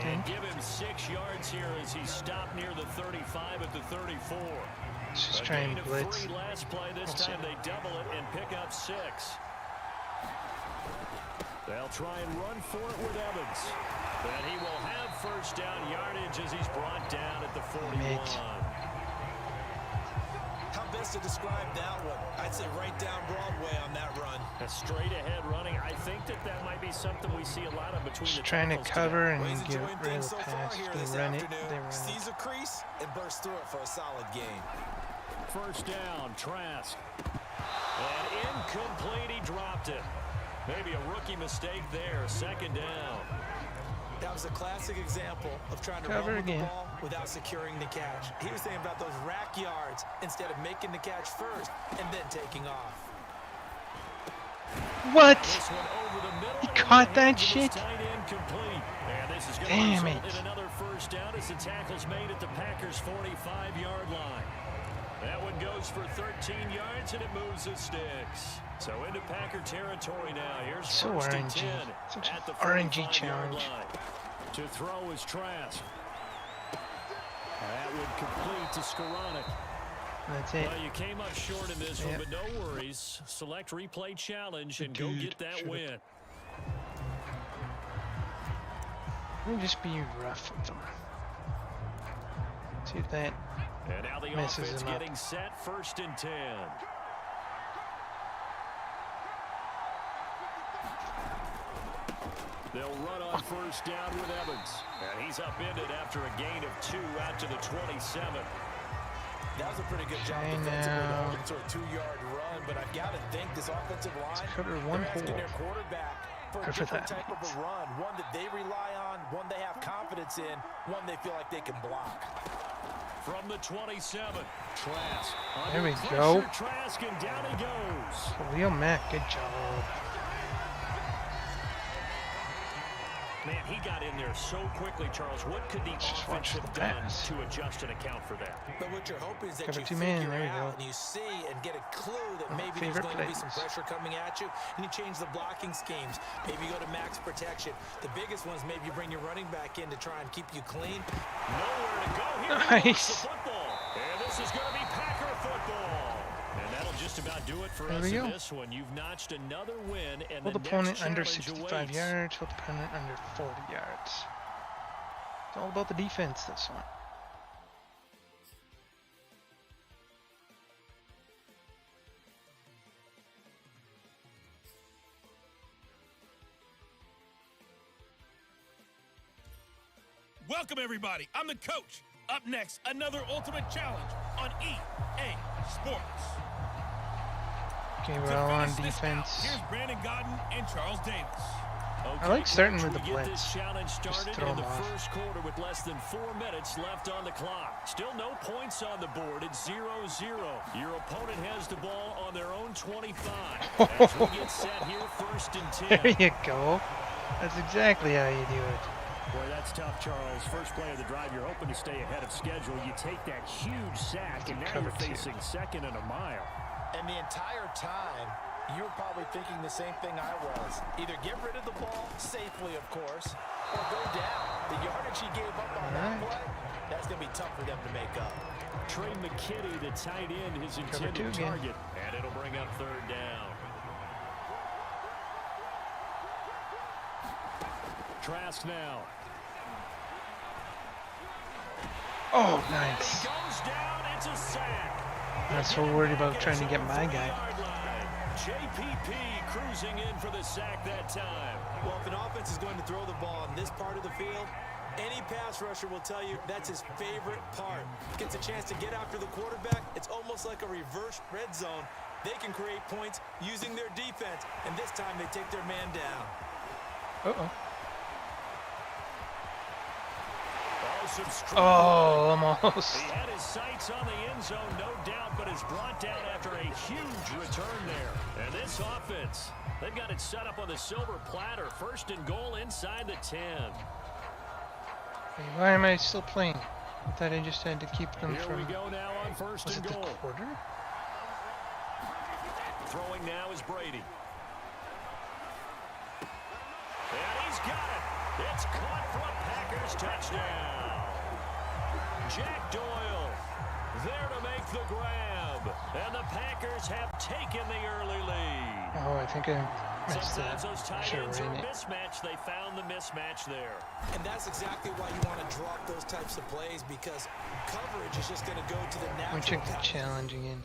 And give him 6 yards here as he stopped near the 35 at the 34. Let's just A try gain and of blitz. 3 last play. This time they double it and pick up 6. They'll try and run for it with Evans. And he will have first down yardage as he's brought down at the 41. How best to describe that one? I'd say right down Broadway on that run. A straight ahead running. I think that might be something we see a lot of between Just the trying to tackles cover today. and Ways get enjoying rid things of so the far pass. here They this run it. afternoon. They run it. Sees a crease and bursts through it for a solid gain. First down, Trask. And incomplete, he dropped it. Maybe a rookie mistake there. 2nd down. That was a classic example of trying to Cover run with again. the ball without securing the catch. He was thinking about those rack yards instead of making the catch first and then taking off. What? This one over the middle. He and caught in the that hands of his shit? tight end complete. And this is going Damn to result it. in another first down as the tackle's made at the Packers' 45-yard line. That one goes for 13 yards, and it moves the sticks. So into Packer territory now. Here's So first and RNG. 10 Such an at the RNG 45-yard challenge. line. To throw is Trask. That would complete to Skoranek. That's it. Well, you came up short in this one, Yep. but no worries. Select replay challenge and go Dude, get that should've- win. Let me just be rough with them. See if that And now the messes offense him up. getting set, 1st and 10. They'll run on first down with Evans. And he's upended after a gain of 2 out to the 27. That was a pretty good job Okay, defensively to now. hold him to a 2-yard run, but I've got to think this offensive line, cover one they're asking hole. their quarterback for a Cover different that. type of a run, one that they rely on, one they have confidence in, one they feel like they can block. From the 27, Trask. There we Under go. pressure, Trask, and down he goes. Leo Mack, good job. Man, he got in there so quickly, Charles. What could the Just offense watch have the done pass. to adjust and account for that? But what you're hoping is that Cover you two man, figure there you out go. and you see and get a clue that My maybe there's favorite going to be some plays. pressure coming at you, and you change the blocking schemes. Maybe you go to max protection. The biggest one is maybe you bring your running back in to try and keep you clean. Nowhere to go here. He wants the Nice. football. And this is going to be Packer football. And that'll just about do it for There us we in go. this one. You've notched another win, and Hold the opponent next under challenge 65 awaits. yards, hold opponent under 40 yards. It's all about the defense, this one. Welcome, everybody. I'm the coach. Up next, another Ultimate Challenge on EA Sports. Okay, To we're all on finish this out, defense. here's Brandon Godden and Charles Davis. Okay, I like starting Coach, with the we get blitz. this challenge started throw in the 'em off. first quarter with less than 4 minutes left on the clock. Still no points on the board. It's 0-0. Your opponent has the ball on their own 25. As we get set here, 1st and 10. There you go. That's exactly how you do it. Boy, that's tough, Charles. First play of the drive, you're hoping to stay ahead of schedule. You take that huge sack, and now Cover you're two. facing 2nd and a mile. And the entire time, you were probably thinking the same thing I was. Either get rid of the ball, safely of course, or go down. The yardage he gave up on that Alright. play, that's going to be tough for them to make up. Trey McKitty, the tight end, his two intended again. target. And it'll bring up 3rd down. Trask now. Oh, He nice. goes down, it's a sack. Not so worried about trying to get my guy. JPP cruising in for the sack that time. Well, if an offense is going to throw the ball in this part of the field, any pass rusher will tell you that's his favorite part. Gets a chance to get after the quarterback. It's almost like a reverse red zone. They can create points using their defense, and this time they take their man down. Uh-oh. Oh, some strong Oh, almost. He had his sights on the end zone, no doubt, but is brought down after a huge return there. And this offense, they've got it set up on the silver platter. 1st and goal inside the 10. Hey, why am I still playing? I thought I just had to keep them Here from... we go now on 1st Was and it the goal. quarter? Throwing now is Brady. And he's got it. It's caught for a Packers touchdown. Jack Doyle there to make the grab. And the Packers have taken the early lead. Oh, I think I missed Sometimes that. those I tight should ends have are a ran it. mismatch. They found the mismatch there. And that's exactly why you want to drop those types of plays, because coverage is just going to go to the Let me natural. check the guy. challenge again.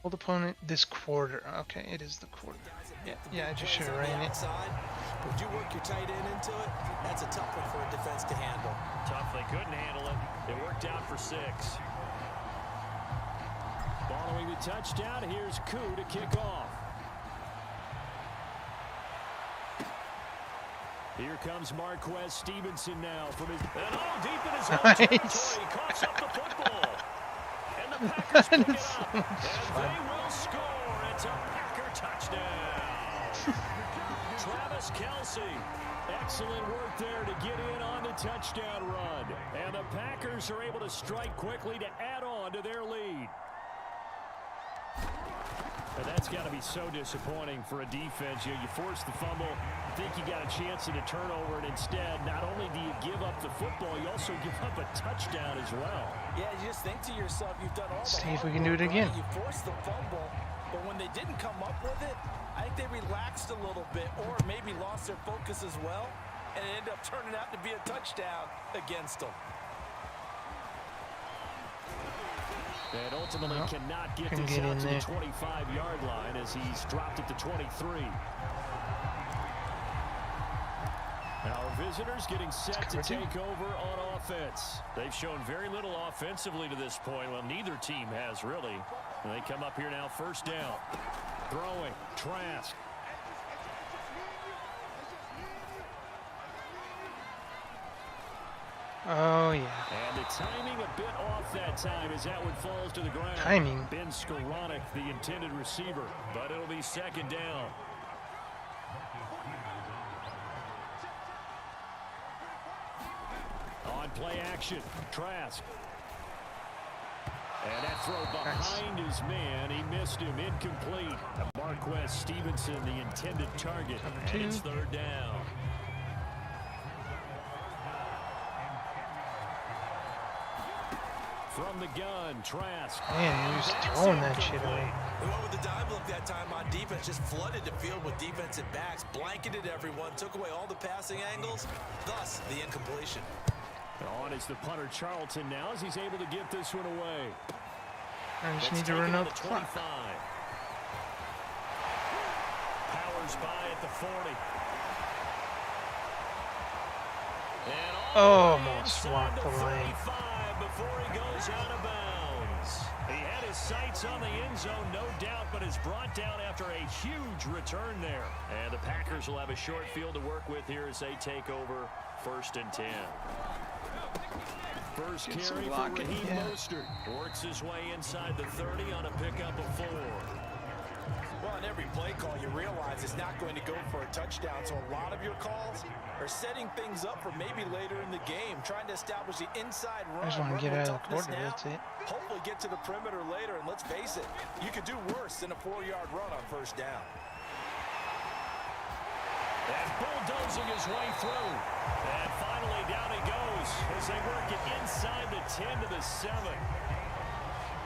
Hold opponent this quarter. Okay, it is the quarter. Yeah, I just should have ran it. Outside, would you work your tight end into it? That's a tough one for a defense to handle. Tough, they couldn't handle it. It worked out for 6. Following the touchdown, here's Koo to kick off. Here comes Marquez Stevenson now from his... And all deep in his own territory. He coughs up the football. And the Packers pick it up. And they will score. It's a Packer touchdown. Travis Kelce. Excellent work there to get in on the touchdown run. And the Packers are able to strike quickly to add on to their lead. And that's got to be so disappointing for a defense. You force the fumble, think you got a chance at a turnover, and instead, not only do you give up the football, you also give up a touchdown as well. Yeah, you just think to yourself, you've done all the See if hard we can do work, it again. right? You forced the fumble, but when they didn't come up with it, I think they relaxed a little bit, or maybe lost their focus as well, and it ended up turning out to be a touchdown against them. And ultimately cannot get couldn't this get out in to there. the 25-yard line as he's dropped it to 23. Our visitors getting set to take over on offense. They've shown very little offensively to this point. Well, neither team has really. And they come up here now, first down. Throwing, Trask. Oh, yeah. And the timing a bit off that time as that one falls to the ground. Timing. Ben Skoranek, the intended receiver, but it'll be second down. On play action, Trask. And that throw behind his man. He missed him, incomplete. Marquez Stevenson, the intended target. And it's third down. From the gun, Trask. Man, you're just throwing that shit away. They went with the dime look that time on defense, just flooded the field with defensive backs, blanketed everyone, took away all the passing angles, thus the incompletion. On is the punter Charlton now as he's able to get this one away. I just Let's need to take run it out to the 25. clock. Powers by at the 40. And Almost inside walked the lane. 35 before he goes out of bounds. He had his sights on the end zone, no doubt, but is brought down after a huge return there. And the Packers will have a short field to work with here as they take over 1st and 10. First Get some carry for blocking, Raheem yeah. Mostert. Works his way inside the 30 on a pickup of 4. Well, on every play call, you realize it's not going to go for a touchdown, so a lot of your calls are setting things up for maybe later in the game, trying to establish the inside run. I just want run to get with out of the toughness quarter, now, that's it. hopefully get to the perimeter later, and let's face it, you could do worse than a 4-yard run on first down. And bulldozing his way through. And finally down he goes as they work it inside the 10 to the 7.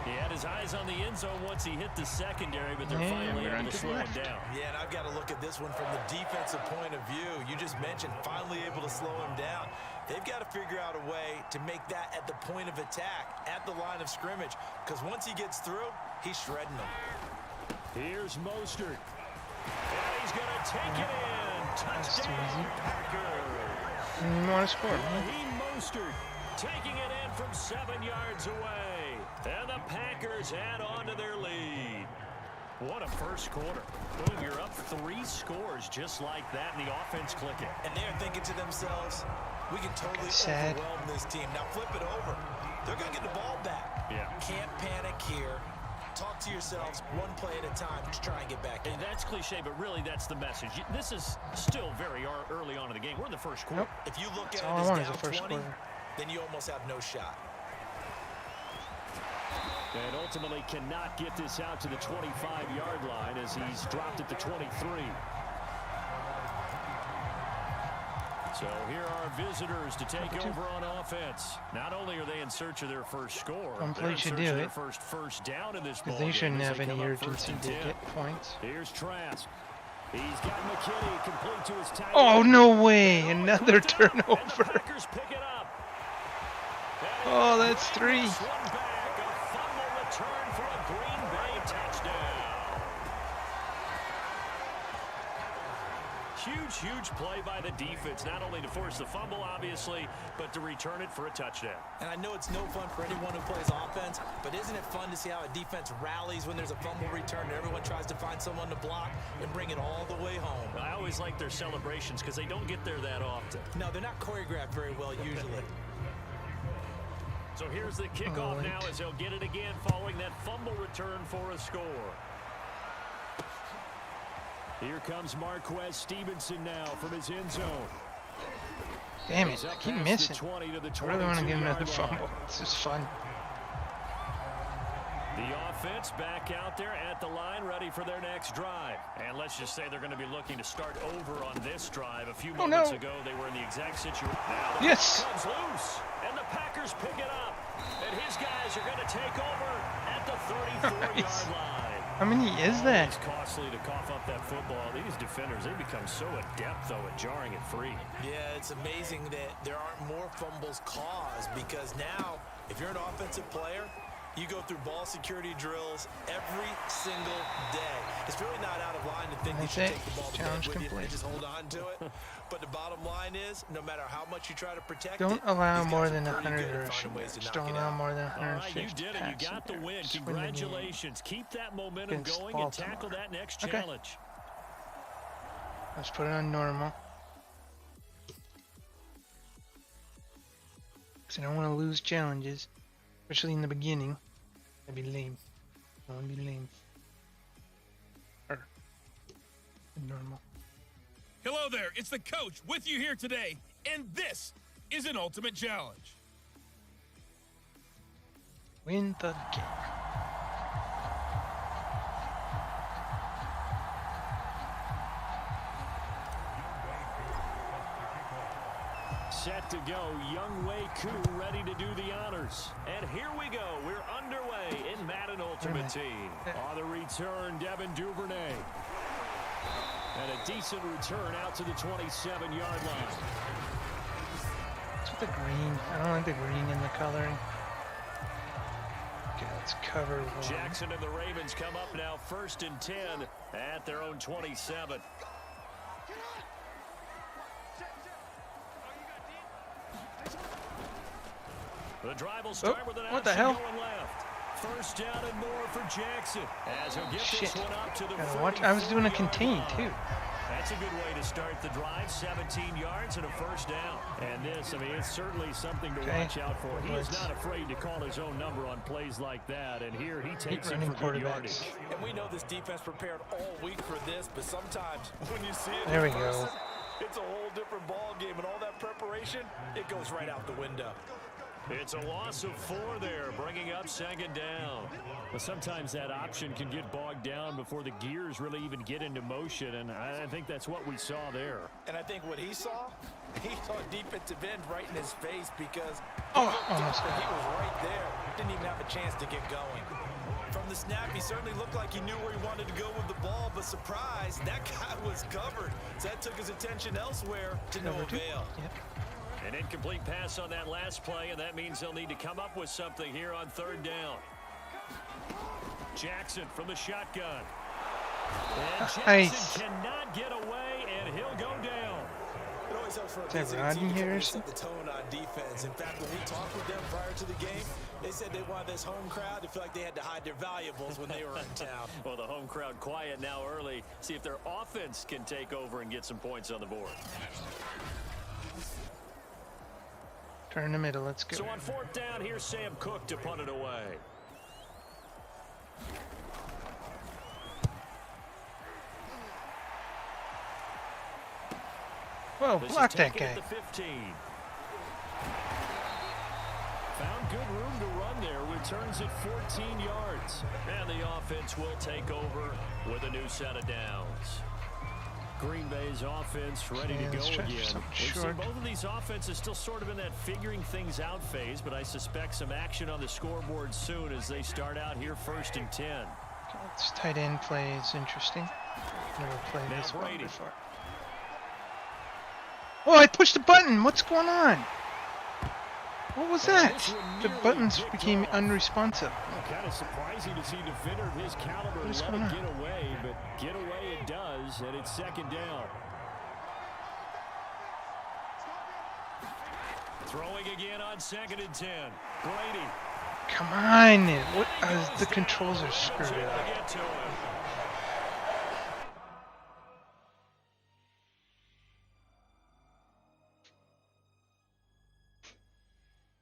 He had his eyes on the end zone once he hit the secondary, but they're finally we're able on to to the slow him left. down. Yeah, and I've got to look at this one from the defensive point of view. You just mentioned finally able to slow him down. They've got to figure out a way to make that at the point of attack, at the line of scrimmage, because once he gets through, he's shredding them. Here's Mostert. And he's going to take it in. That's too Touchdown, easy. Packers. You want to score, huh? Raheem Mostert taking it in from 7 yards away. And the Packers add on to their lead. What a first quarter. Boom, you're up 3 scores just like that, and the offense clicking. And they're thinking to themselves, we can totally Sad. overwhelm this team. Now flip it over. They're going to get the ball back. Yeah. Can't panic here. Talk to yourselves one play at a time. Just try and get back in. And that's cliche, but really that's the message. This is still very early on in the game. We're in the first quarter. Nope. If you look That's at all I it as want is down the first 20, quarter. then you almost have no shot. And ultimately cannot get this out to the 25-yard line as he's dropped at the 23. So here are visitors to take over on offense. Not only are they in search of their first score, they're in search of their first down in this ball Because they shouldn't have any urgency urgency to get points. Here's Trask. He's got McKinney complete to his tight Oh, end. no way. Another turnover. And the Packers pick it up. Oh, that's 3. One back, a fumble return for a Green Bay touchdown. Huge play by the defense, not only to force the fumble, obviously, but to return it for a touchdown. And I know it's no fun for anyone who plays offense, but isn't it fun to see how a defense rallies when there's a fumble return and everyone tries to find someone to block and bring it all the way home? I always like their celebrations because they don't get there that often. No, they're not choreographed very well usually. So here's the kickoff now as they'll get it again following that fumble return for a score. Here comes Marquez Stevenson now from his end zone. Damn it, I keep missing. I really want to get another fumble. Line. This is fun. The offense back out there at the line, ready for their next drive. And let's just say they're going to be looking to start over on this drive. A few moments ago, they were in the exact situation. Now the yes! comes loose, and the Packers pick it up. And his guys are going to take over at the 34-yard line. How many is that? It's costly to cough up that football. These defenders, they become so adept, though, at jarring it free. Yeah, it's amazing that there aren't more fumbles caused because now, if you're an offensive player, you go through ball security drills every single day. It's really not out of line to think you should take the ball to bed with you and just hold on to it. But the bottom line is, no matter how much you try to protect it, don't allow more than 100 rushing yards. Don't allow more than 150 you did it. You got the win. Congratulations. Keep that momentum going and tackle that next challenge. Let's put it on normal. Because I don't want to lose challenges, especially in the beginning. That'd be lame. I want to be lame. Or normal. Hello there, it's the coach with you here today, and this is an ultimate challenge. Win the game. Set to go, Younghoe Koo ready to do the honors. And here we go, we're underway in Madden Ultimate Team. On the return, Devin Duvernay. And a decent return out to the 27-yard line. What's with the green? I don't like the green in the coloring. Okay, let's cover one. Jackson and the Ravens come up now 1st and 10 at their own 27. The drive will start with an what the hell? going left. First down and more for Jackson. As he'll get this one up to the 40. I was doing a contain too. That's a good way to start the drive. 17 yards and a first down. And this, I mean, it's certainly something to watch out for. He is not afraid to call his own number on plays like that. And here he takes it for good yardage. And we know this defense prepared all week for this, but sometimes when you see it there we person, go. It's a whole different ball game, and all that preparation, it goes right out the window. It's a loss of 4 there, bringing up 2nd down. But sometimes that option can get bogged down before the gears really even get into motion, and I think that's what we saw there. And I think what he saw defensive end right in his face because almost he was right there. Didn't even have a chance to get going. From the snap, he certainly looked like he knew where he wanted to go with the ball, but surprise, that guy was covered. So that took his attention elsewhere to no avail. Yep. An incomplete pass on that last play, and that means they'll need to come up with something here on 3rd down. Jackson from the shotgun. And Jackson cannot get away, and he'll go down. It always helps for a visiting team to set the tone on defense. In fact, when we talked with them prior to the game, they said they wanted this home crowd to feel like they had to hide their valuables when they were in town. Well, the home crowd quiet now early. See if their offense can take over and get some points on the board. Turn the middle, let's go. So on 4th down, here's Sam Cook to punt it away. Whoa, block that guy. At the 15. Found good room to run there with returns it 14 yards. And the offense will take over with a new set of downs. Green Bay's offense ready to go again. We've seen both of these offenses still sort of in that figuring things out phase, but I suspect some action on the scoreboard soon as they start out here 1st and 10. This tight end play is interesting. Never played this one before. Oh, I pushed the button. What's going on? What was that? The buttons became unresponsive. Kind of surprising to see a defender of his caliber let it get away, but get away it does, and it's 2nd down. Throwing again on 2nd and 10. Brady. Come on. What? The controls are screwed up.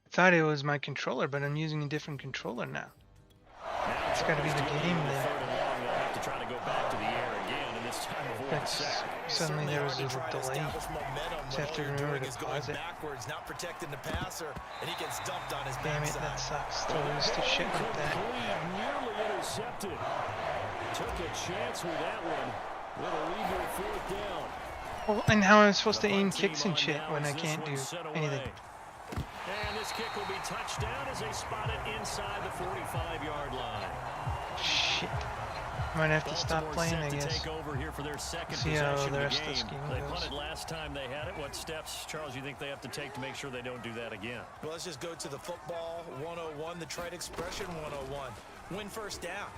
I thought it was my controller, but I'm using a different controller now. It's got to be the game then. Suddenly there was a little delay. Just have to remember to pause it. Not protecting the passer, and he gets dumped on his Damn it, that sucks to lose to shit like that. Nearly intercepted. Took a chance with that one. Little leader 4th down. Well, and how am I supposed to aim kicks and shit when I can't do anything? And this kick will be touched down as they spot it inside the 45-yard line. Shit. Might have to stop playing, I guess. See how the rest of this game goes. They punted last time they had it. What steps, Charles, you think they have to take to make sure they don't do that again? Well, let's just go to the football 101, the trade expression 101. Win 1st down.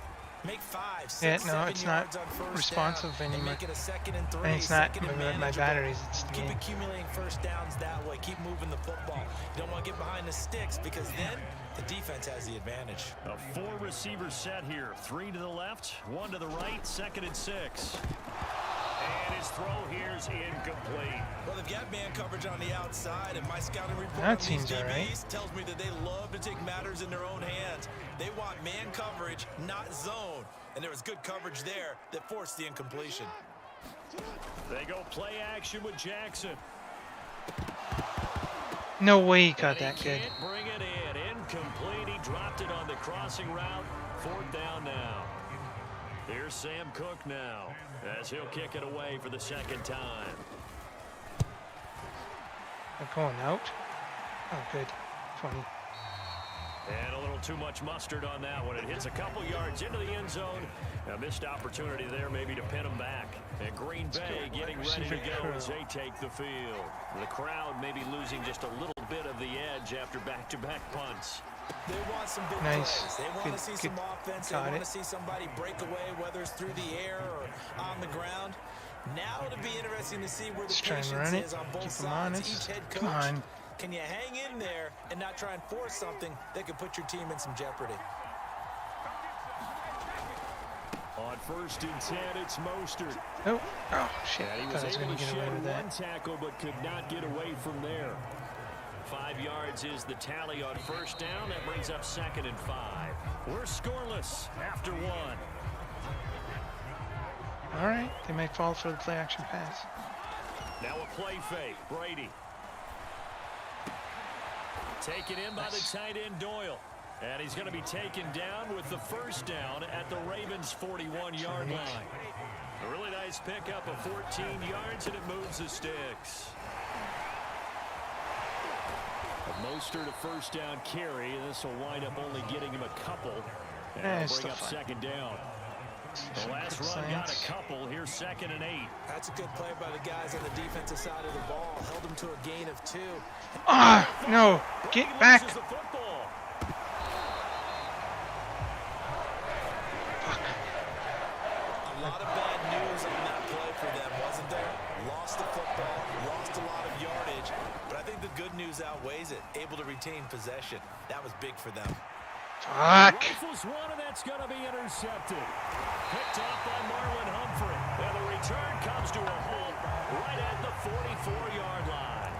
Make 5, 6, no, it's not responsive anymore. And it's not my batteries, it's the game. Keep accumulating 1st downs that way. Keep moving the football. You don't want to get behind the sticks because then the defense has the advantage. A 4-receiver set here. 3 to the left, 1 to the right, 2nd and 6. And his throw here is incomplete. Well, they've got man coverage on the outside, and my scouting report that seems DBs tells me that they love to take matters in their own hands. They want man coverage, not zone. And there was good coverage there that forced the incompletion. They go play action with Jackson. No way he caught that good. Can't bring it in. Incomplete. He dropped it on the crossing route. 4th down now. Here's Sam Cook now as he'll kick it away for the 2nd time. They're going out. Oh, good. 20. And a little too much mustard on that one. It hits a couple yards into the end zone. A missed opportunity there maybe to pin him back. And Green Bay getting ready to go as they take the field. The crowd maybe losing just a little bit of the edge after back-to-back punts. They want some big plays. They want to see some offense. They want to see somebody break away, whether it's through the air or on the ground. Now it'll be interesting to see where the patience is on both sides. Each head coach. Can you hang in there and not try and force something that could put your team in some jeopardy? On 1st and 10, it's Mostert. Oh shit! Yeah, he was able to shed one tackle, but could not get away from there. 5 yards is the tally on 1st down. That brings up 2nd and 5. We're scoreless after 1. All right, they may fall for the play-action pass. Now a play fake. Brady. Taken in by the tight end Doyle. And he's going to be taken down with the 1st down at the Ravens' 41-yard line. A really nice pickup of 14 yards, and it moves the sticks. Mostert a 1st down carry, and this will wind up only getting him a couple. And bring up 2nd down. The last run got a couple. Here's 2nd and 8. That's a good play by the guys on the defensive side of the ball. Held him to a gain of 2. No. Get back. The football. Fuck. A lot of bad news on that play for them, wasn't there? Lost the football, lost a lot of yardage, but I think the good news outweighs it. Able to retain possession. That was big for them. Fuck. Rifles one, and that's going to be intercepted. Picked off by Marlon Humphrey. And the return comes to a halt right at the 44-yard line.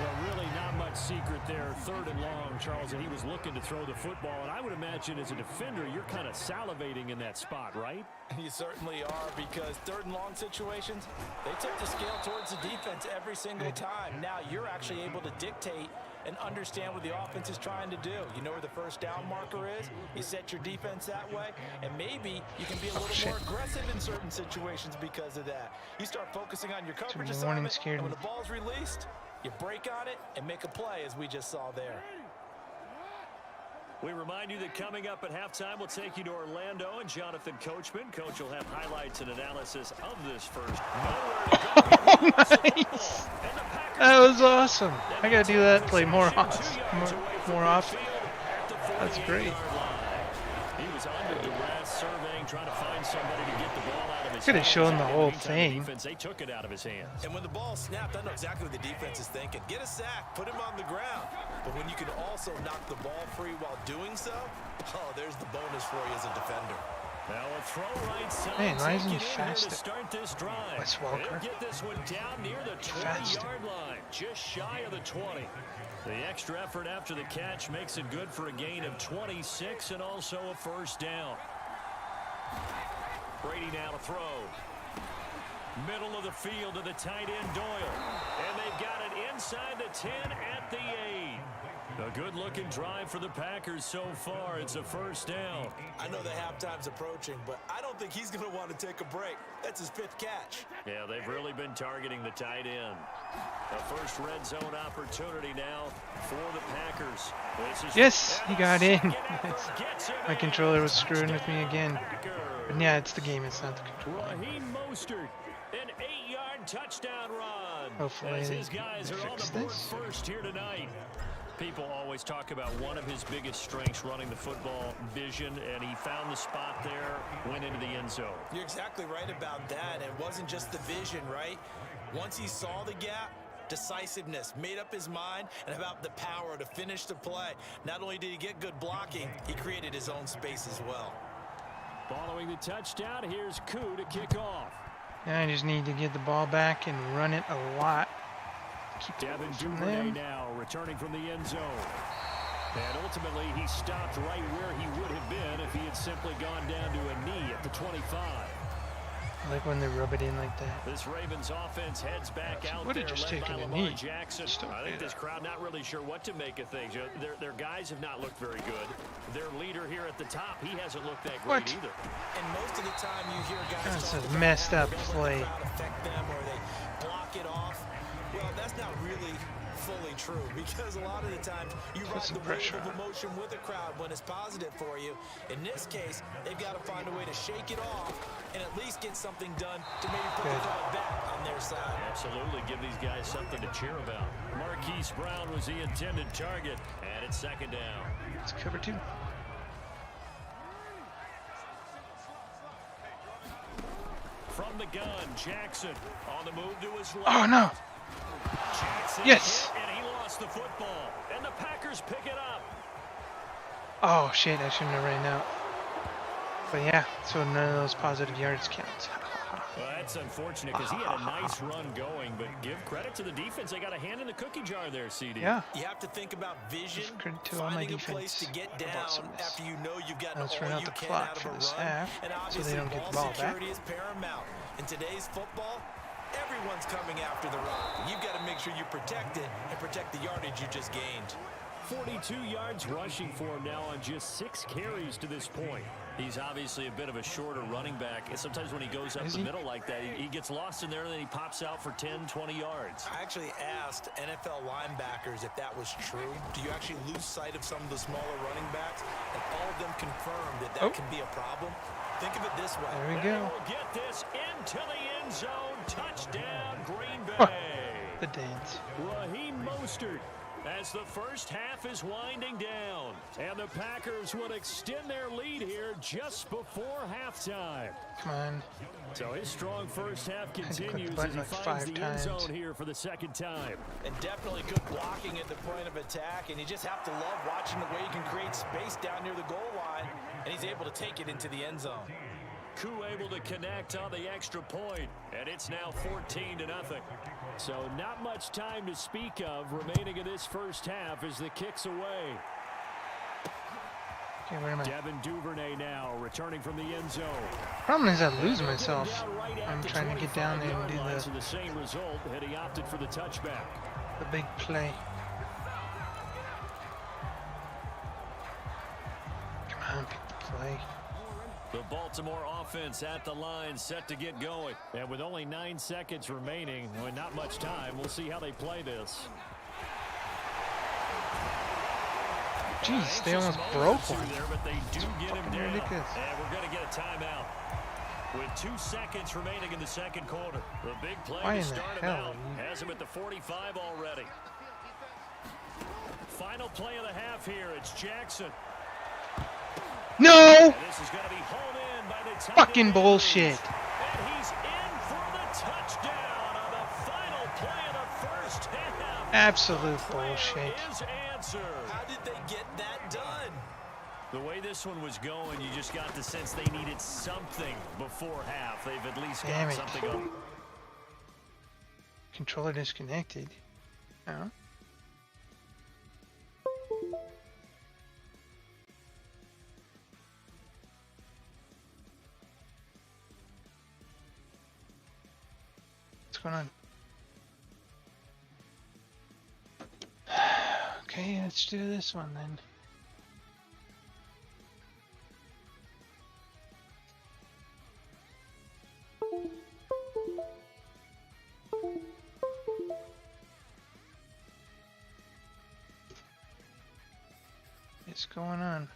Well, really not much secret there. 3rd and long, Charles, and he was looking to throw the football. And I would imagine as a defender, you're kind of salivating in that spot, right? You certainly are, because 3rd and long situations, they tip the scale towards the defense every single time. Now you're actually able to dictate and understand what the offense is trying to do. You know where the first down marker is. You set your defense that way, and maybe you can be a little more aggressive in certain situations because of that. You start focusing on your coverage assignment, and when the ball's released, you break on it and make a play, as we just saw there. We remind you that coming up at halftime, we'll take you to Orlando and Jonathan Coachman. Coach will have highlights and analysis of this first. Oh, nice. That was awesome. I gotta do that play more often. That's great. He was under duress, surveying, trying to find somebody to get the ball out of his Could have shown the whole thing. They took it out of his hands. And when the ball snapped, I know exactly what the defense is thinking. Get a sack, put him on the ground. But when you can also knock the ball free while doing so, oh, there's the bonus for you as a defender. Now a throw right side. Man, why isn't he faster? faster? Start this drive. Wes Welker. Get this one down near the 20-yard line, just shy of the 20. The extra effort after the catch makes it good for a gain of 26 and also a first down. Brady now to throw. Middle of the field to the tight end Doyle. And they've got it inside the 10 at the 8. A good-looking drive for the Packers so far. It's a first down. I know the halftime's approaching, but I don't think he's going to want to take a break. That's his 5th catch. Yeah, they've really been targeting the tight end. A first red zone opportunity now for the Packers. Yes, he got in. My controller was screwing with me again. But yeah, it's the game, it's not the controller. Raheem Mostert, an 8-yard touchdown run. Hopefully as they his guys are on fix the board this. first here tonight. People always talk about one of his biggest strengths running the football, vision, and he found the spot there, went into the end zone. You're exactly right about that. It wasn't just the vision, right? Once he saw the gap, decisiveness, made up his mind, and about the power to finish the play. Not only did he get good blocking, he created his own space as well. Following the touchdown, here's Koo to kick off. I just need to get the ball back and run it a lot. Keep Devin Duvernay now returning from the end zone. And ultimately, he stopped right where he would have been if he had simply gone down to a knee at the 25. I like when they rub it in like that. This Ravens offense heads back out would there, have just led taken by a Lamar knee. Jackson. I think this crowd not really sure what to make of things. Their guys have not looked very good. Their leader here at the top, he hasn't looked that great either. And most of the time you hear guys That's talk a about messed how up they don't play. let the crowd affect them or they block it off. Well, that's not really fully true because a lot of the times you ride the wave of emotion with the crowd when it's positive for you. In this case, they've got to find a way to shake it off and at least get something done to maybe put the crowd back on their side. Absolutely, give these guys something to cheer about. Marquise Brown was the intended target, and it's second down. It's cover 2. From the gun, Jackson on the move to his left. Oh no! Jackson Yes! and he lost the football, and the Packers pick it up. Oh shit, I shouldn't have ran out. But yeah, so none of those positive yards count. Well, that's unfortunate because he had a nice run going, but give credit to the defense. They got a hand in the cookie jar there, CD. Yeah. You have to think about vision, Credit to all my finding a defense. place to get down after you know you've got Let's all run out you the can clock out of for a this run. half, And so obviously they don't get the ball ball back. security is paramount. In today's football, everyone's coming after the rock. You've got to make sure you protect it and protect the yardage you just gained. 42 yards rushing for him now on just 6 carries to this point. He's obviously a bit of a shorter running back, and sometimes when he goes up the middle like that, he gets lost in there, and then he pops out for 10, 20 yards. I actually asked NFL linebackers if that was true. Do you actually lose sight of some of the smaller running backs? And all of them confirmed that that can be a problem. Think of it this way. There we go. We'll get this into the end zone. Touchdown, Green Bay. The dance. Raheem Mostert as the first half is winding down. And the Packers will extend their lead here just before halftime. Come on. So his strong first half continues button as he like finds 5 the end times. zone here for the second time. And definitely good blocking at the point of attack. And you just have to love watching the way he can create space down near the goal line. And he's able to take it into the end zone. Koo able to connect on the extra point, and it's now 14-0. So not much time to speak of remaining in this first half as the kick's away. Okay, where am I? Devin Duvernay now returning from the end zone. Problem is I lose myself. I'm trying to get down there and do the same result, and he opted for the touchback. the big play. play. The Baltimore offense at the line, set to get going. And with only 9 seconds remaining, and not much time, we'll see how they play this. Jeez, they almost broke one. There, but they do get him down. Ridiculous. And we're going to get a timeout. With 2 seconds remaining in the second quarter. The big play Why to in the start him hell out. Has him at the 45 already. Final play of the half here. It's Jackson. No! And this is going to be hauled in by the tight Fucking end. bullshit. And he's in for the touchdown on the final play of the first half. Absolute Prayer bullshit. is answered. How did they get that done? The way this one was going, you just got the sense they needed something before half. They've at least Damn got it. something up. Controller disconnected. Oh. What's going on? Okay, let's do this one then. What's going on?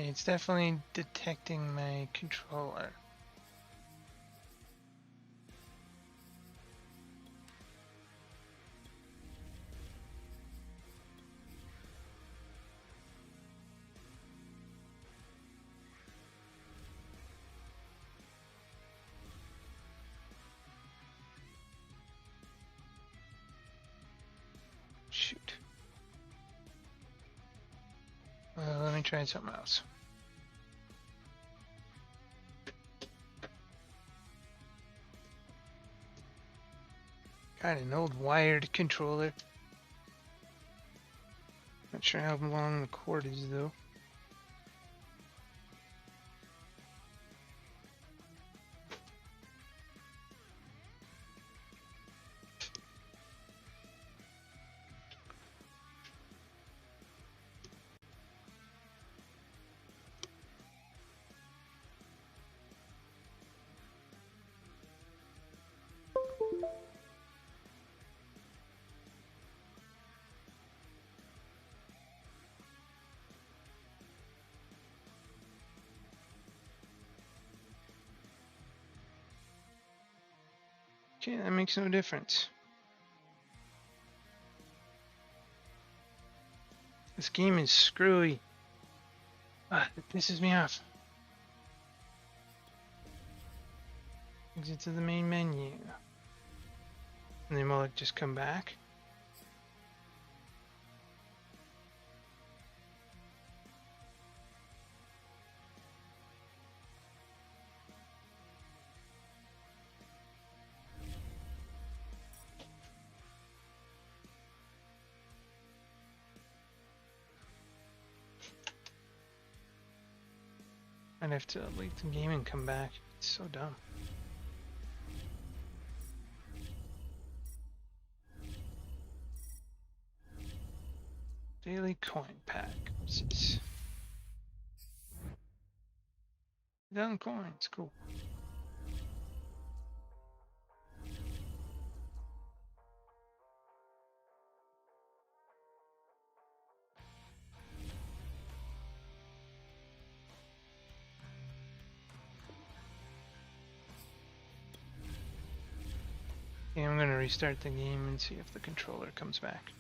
It's definitely detecting my controller. Shoot. Well, let me try something else. Got an old wired controller. Not sure how long the cord is though. Okay, that makes no difference. This game is screwy. It pisses me off. Exit to the main menu. And then will it just come back? I'd have to leave the game and come back. It's so dumb. Daily coin pack. What's this? 1,000 coins. Cool. Okay, I'm gonna restart the game and see if the controller comes back.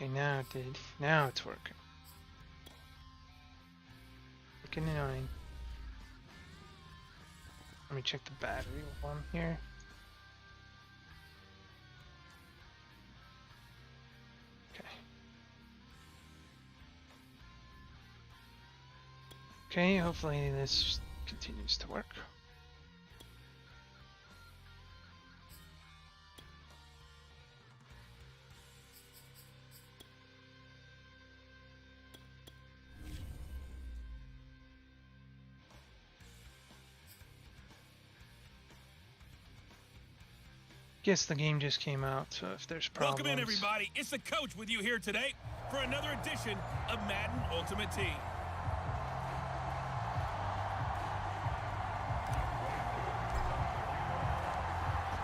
Okay, now it did. Now it's working. Freaking annoying. Let me check the battery while I'm here. Okay. Okay, hopefully this continues to work. Guess the game just came out, so if there's problems... Welcome in, everybody. It's the coach with you here today for another edition of Madden Ultimate Team.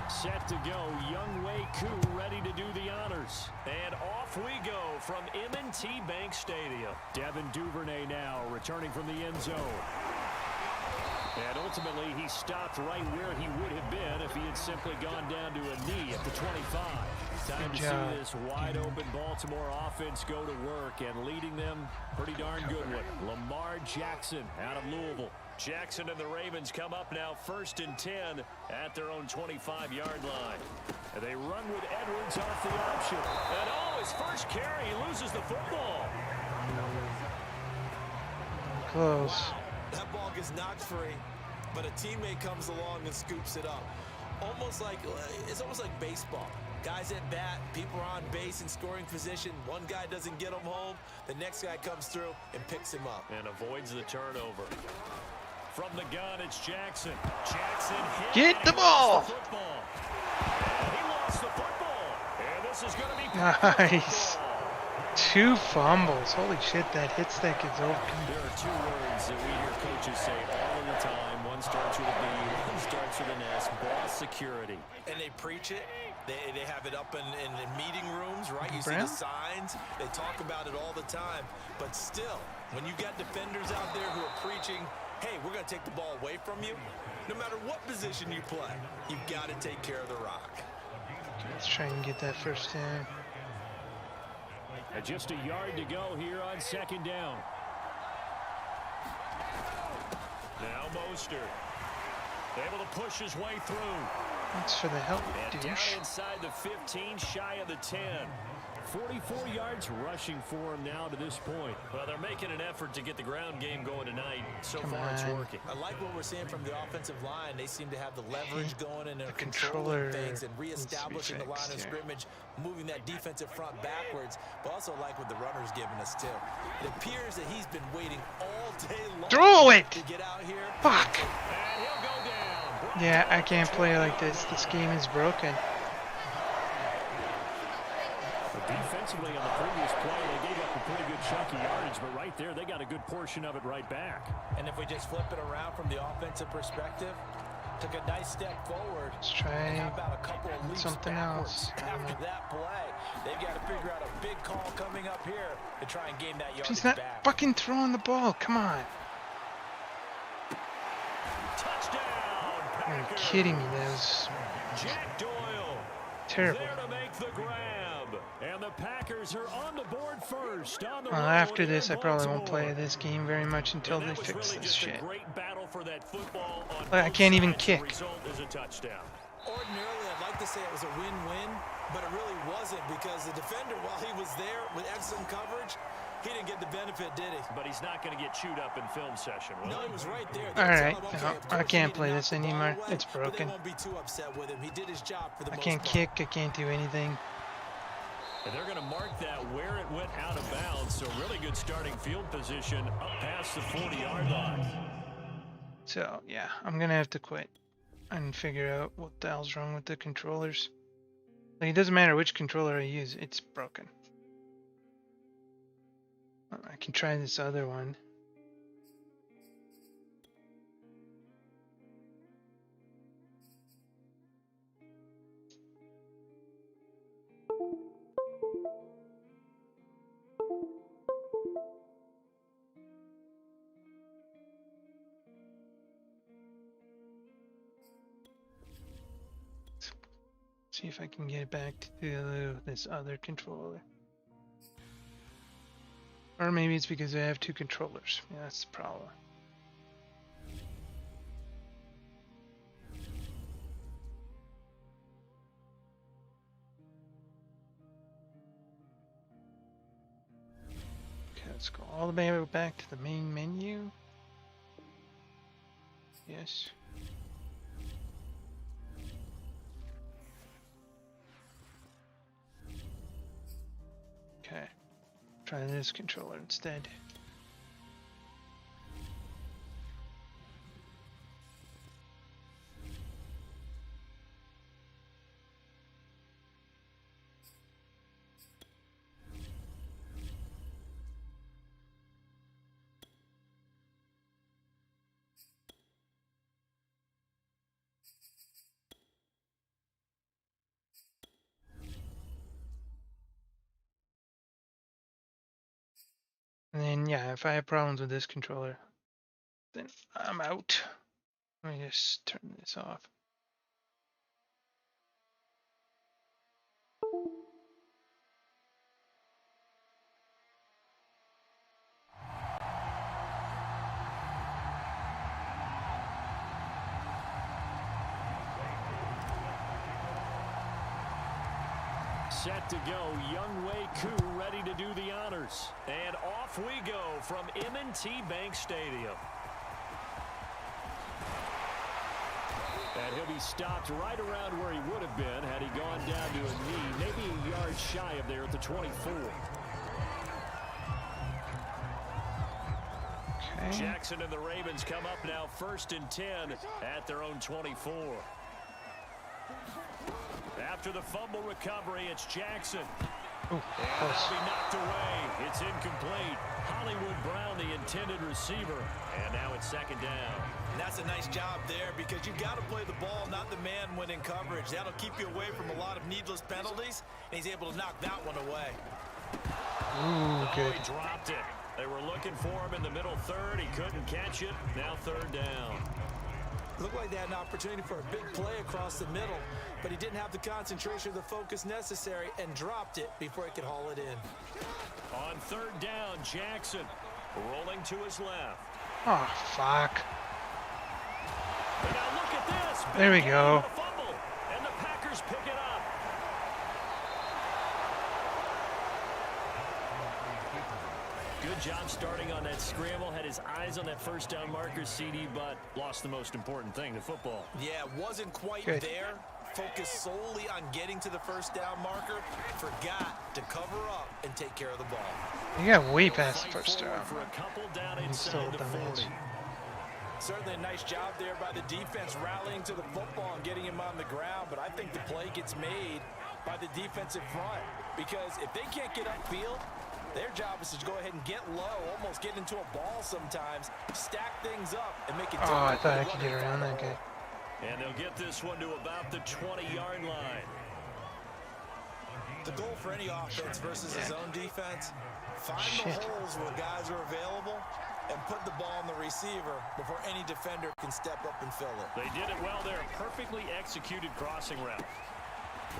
Set to go, Young Wei Koo ready to do the honors. And off we go from M&T Bank Stadium. Devin Duvernay now returning from the end zone. And ultimately, he stopped right where he would have been if he had simply gone down to a knee at the 25. Time to see this wide-open Baltimore offense go to work, and leading them, pretty darn good one. Lamar Jackson out of Louisville. Jackson and the Ravens come up now 1st and 10 at their own 25-yard line. And they run with Edwards off the option. And oh, his first carry, he loses the football. Close. Wow. That ball gets knocked free, but a teammate comes along and scoops it up. It's almost like baseball. Guys at bat, people are on base in scoring position. One guy doesn't get him home, the next guy comes through and picks him up. And avoids the turnover. From the gun, it's Jackson. Jackson hit. Get the ball! He lost the football. And this is going to be Nice. 2 fumbles. Holy shit, that hit stick is open. There are 2 words that we hear coaches say all of the time. One starts with a B, one starts with an S. Ball security. And they preach it. They have it up in the meeting rooms, right? You see the signs. They talk about it all the time. But still, when you got defenders out there who are preaching, hey, we're going to take the ball away from you, no matter what position you play, you've got to take care of the rock. Let's try and get that first down. And just a yard to go here on 2nd down. Now Mostert. Able to push his way through. Thanks for the help, And down douche. inside the 15, shy of the 10. 44 yards rushing for him now to this point. Well, they're making an effort to get the ground game going tonight. So far, it's working. I like what we're seeing from the offensive line. They seem to have the leverage going and they're controller controlling things and reestablishing the line of scrimmage, moving that defensive front backwards, but also like what the runner's giving us, too. It appears that he's been waiting all day long Throw it! to get out here. Fuck! And he'll go down. Yeah, I can't play like this. This game is broken. Defensively on the previous play, they gave up a pretty good chunk of yardage, but right there, they got a good portion of it right back. And if we just flip it around from the offensive perspective, took a nice step forward. Let's try And how about a couple of leaps something backwards else. after that play? They've got to figure out a big call coming up here to try and gain that yardage He's not back. fucking throwing the ball. Come on. Touchdown, Are you Packers. kidding me? That was Jack Doyle terrible. there to make the grab. And the Packers are on the board first. On the Well, road after this, in I probably won't Baltimore. play this game very much until And they that was fix really this just shit. A great battle for that football on I both can't even sides. kick. The result is a touchdown. Ordinarily, I'd like to say it was a win-win, but it really wasn't because the defender, while he was there with excellent coverage, he didn't get the benefit, did he? But he's not going to get chewed up in film session, will No, he? he was right there. All right, Tell him, no, okay, of I course can't you play need to this knock the ball anymore. away, It's but they broken. won't be too upset with him. He did his job for the I most can't part. kick. I can't do anything. And they're going to mark that where it went out of bounds. So really good starting field position up past the 40-yard line. So, yeah, I'm going to have to quit and figure out what the hell's wrong with the controllers. Like, it doesn't matter which controller I use. It's broken. I can try this other one. See if I can get it back to this other controller. Or maybe it's because I have two controllers. Yeah, that's the problem. Okay, let's go all the way back to the main menu. Yes. Okay. Try this controller instead. And then, yeah, if I have problems with this controller, then I'm out. Let me just turn this off. Set to go, Younghoe Koo ready to do the honors. And off we go from M&T Bank Stadium. And he'll be stopped right around where he would have been had he gone down to a knee, maybe a yard shy of there at the 24. Okay. Jackson and the Ravens come up now 1st and 10 at their own 24. After the fumble recovery, it's Jackson. Ooh, And that'll be knocked away. It's incomplete. Hollywood Brown, the intended receiver. And now it's 2nd down. And that's a nice job there because you've got to play the ball, not the man when in coverage. That'll keep you away from a lot of needless penalties, and he's able to knock that one away. Ooh, good. He dropped it. They were looking for him in the middle third. He couldn't catch it. Now 3rd down. Looked like they had an opportunity for a big play across the middle, but he didn't have the concentration or the focus necessary and dropped it before he could haul it in. On 3rd down, Jackson rolling to his left. Oh, fuck. And now look at this. There we Big go. game, the fumble, and the Packers pick it up. Good job starting on that scramble. Had his eyes on that 1st down marker, CD, but lost the most important thing, the football. Yeah, wasn't quite Good. there. Focused solely on getting to the 1st down marker. Forgot to cover up and take care of the ball. You got way past the Fight 1st forward down. for a couple down He's still inside a the 40. dumbass. Certainly a nice job there by the defense rallying to the football and getting him on the ground, but I think the play gets made by the defensive front because if they can't get upfield, their job is to go ahead and get low, almost get into a ball sometimes, stack things up, and make it Oh, I difficult thought I to could run get it around down. that guy. And they'll get this one to about the 20-yard line. The goal for any offense versus his own defense, find the Shit. holes where guys are available and put the ball on the receiver before any defender can step up and fill it. They did it well there. Perfectly executed crossing route.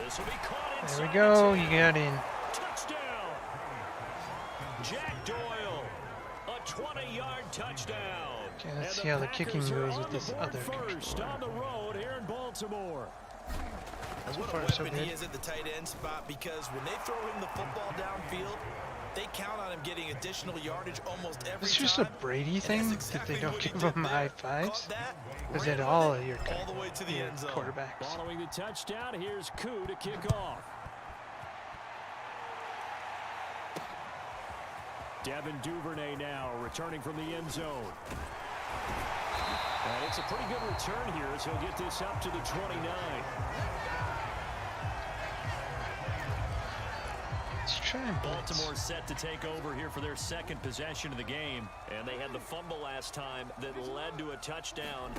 This will be caught inside. There we go. the You 10. got in. Touchdown. Jack Doyle. A 20-yard touchdown. Okay, let's And see how the Packers kicking are goes on with the this board other first controller. on the road here in Baltimore. And So what far, a so weapon he good. is at the tight end spot because when they throw him the football downfield, they count on him getting additional yardage almost every It's just time. a Brady And that's thing exactly that they don't what he give did him there. high fives. Caught that, Is ran it with all it of your all the way to the end zone. quarterbacks? Following the touchdown, here's Koo to kick off. Devin Duvernay now returning from the end zone. And it's a pretty good return here as he'll get this up to the 29. Let's try and blitz. Baltimore set to take over here for their 2nd possession of the game. And they had the fumble last time that led to a touchdown.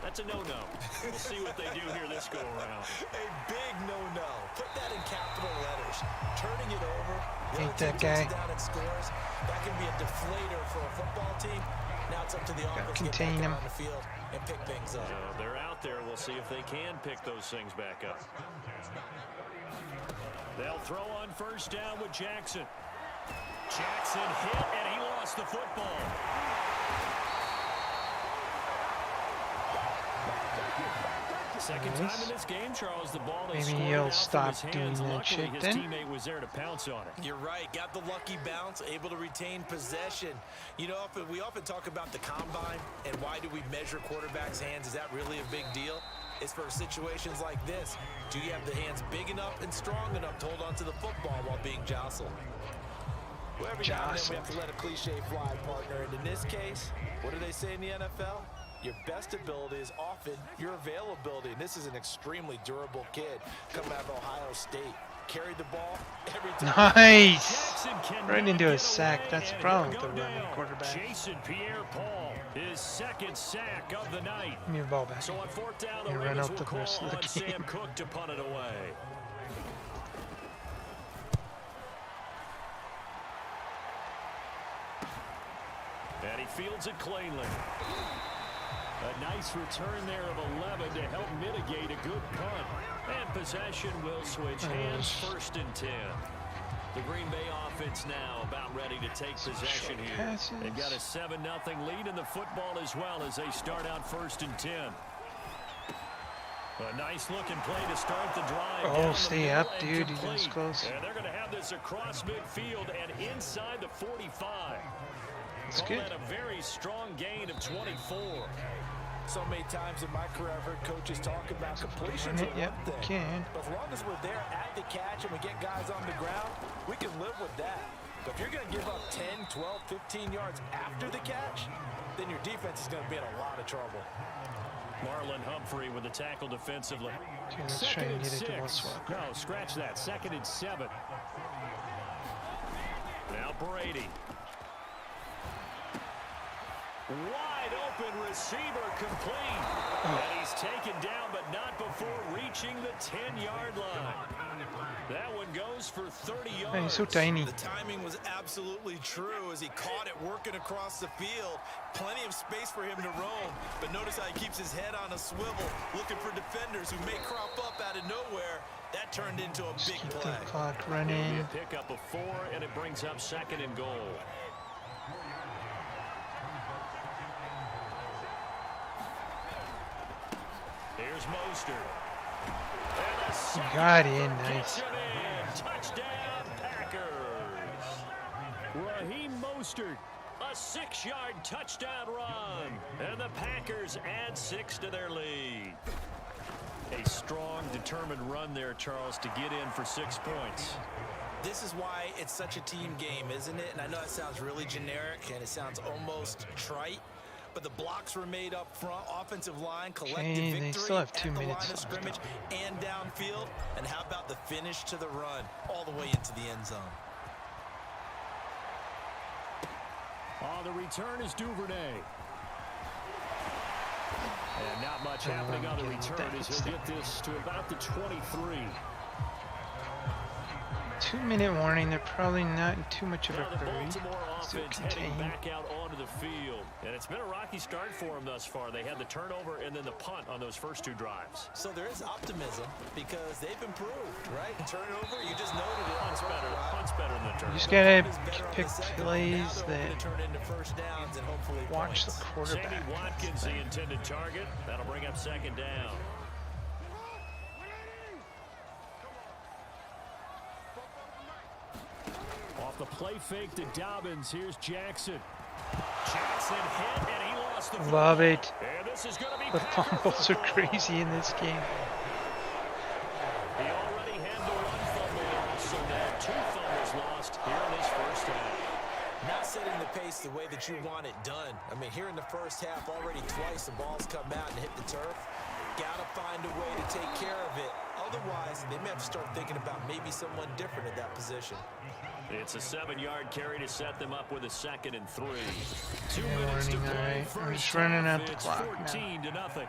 That's a no-no. We'll see what they do here this go-around. A big no-no. Put that in capital letters. Turning it over. The Ain't other that team guy. takes it down and scores. That can be a deflator for a football team. Now it's up to the offense to get contain back him. out on the field and pick things up. They're out there. We'll see if they can pick those things back up. They'll throw on 1st down with Jackson. Jackson hit, and he lost the football. Second time in this game, Charles, the ball is Maybe scored he'll out stop from his doing hands. that Luckily, shit his then. teammate was there to pounce on it. You're right. Got the lucky bounce, able to retain possession. You know, we often talk about the combine and why do we measure quarterbacks' hands. Is that really a big deal? It's for situations like this. Do you have the hands big enough and strong enough to hold onto the football while being jostled? Well, every now and then we have to let a cliche fly, partner. And in this case, what do they say in the NFL? Your best ability is often your availability. And this is an extremely durable kid coming out of Ohio State. Carried the ball every time. Nice! Right into a sack. That's the problem with the running quarterback. Jason Pierre-Paul, his second sack of the night. Give me the ball back. So on fourth down, the You run Ravens out will the call rest of the on Sam game. Cook to punt it away. And he fields it cleanly. A nice return there of 11 to help mitigate a good punt. And possession will switch hands, 1st and 10. The Green Bay offense now about ready to take possession here. They've got a 7-0 lead in the football as well as they start out 1st and 10. A nice looking play to start the drive. Oh, stay up, dude. He's Complete. close. And they're going to have this across midfield and inside the 45. That's Call good. that a very strong gain of 24. So many times in my career, I've heard coaches talk about completions are Yep, one thing. can. But as long as we're there at the catch and we get guys on the ground, we can live with that. But if you're going to give up 10, 12, 15 yards after the catch, then your defense is going to be in a lot of trouble. Marlon Humphrey with the tackle defensively. Okay, let's try and get it to one 6. swap. No, scratch that. 2nd and 7. Now Brady. Wide open receiver complete. And he's taken down, but not before reaching the 10-yard line. That one goes for 30 yards. Man, he's so tiny. The timing was absolutely true as he caught it working across the field. Plenty of space for him to roam. But notice how he keeps his head on a swivel, looking for defenders who may crop up out of nowhere. That turned into a big Keep the play. clock It'll be running. a pickup of 4, and it brings up 2nd and goal. Here's Mostert. And a second Got in, for nice. Kitchen in. Touchdown, Packers. Raheem Mostert, a 6-yard touchdown run. And the Packers add 6 to their lead. A strong, determined run there, Charles, to get in for 6 points. This is why it's such a team game, isn't it? And I know that sounds really generic and it sounds almost trite, but the blocks were made up front, offensive line, collective Okay, they victory still have 2 at the minutes line of left. scrimmage and downfield. And how about the finish to the run all the way into the end zone? On the return is Duvernay. And not much happening on the return as he'll get this to about the 23. 2-minute warning. They're probably not in too much of a Now the hurry. Baltimore Still offense heading contained. back out onto the field. And it's been a rocky start for them thus far. They had the turnover and then the punt on those first 2 drives. So there is optimism because they've improved, right? Turnover, you just noted it. Punt's better. Punt's better than the You turnover. just gotta Punt is better on the pick second. plays Now they're that hoping to turn into first downs and hopefully watch the points. quarterback. Sammy Watkins, the intended target. That'll bring up 2nd down. Off the play fake to Dobbins. Here's Jackson. Jackson hit, and he lost the Love football. it. And this is going to be The Packer fumbles are football. crazy in this game. He already had the 1 fumble lost, so now 2 fumbles lost here in this first half. Not setting the pace the way that you want it done. I mean, here in the first half, already twice the ball's come out and hit the turf. Gotta find a way to take care of it. Otherwise, they may have to start thinking about maybe someone different at that position. It's a 7-yard carry to set them up with a 2nd and 3. 2 Yeah, minutes to warning, play. alright. I'm First just running half, out the it's clock now. 14-0.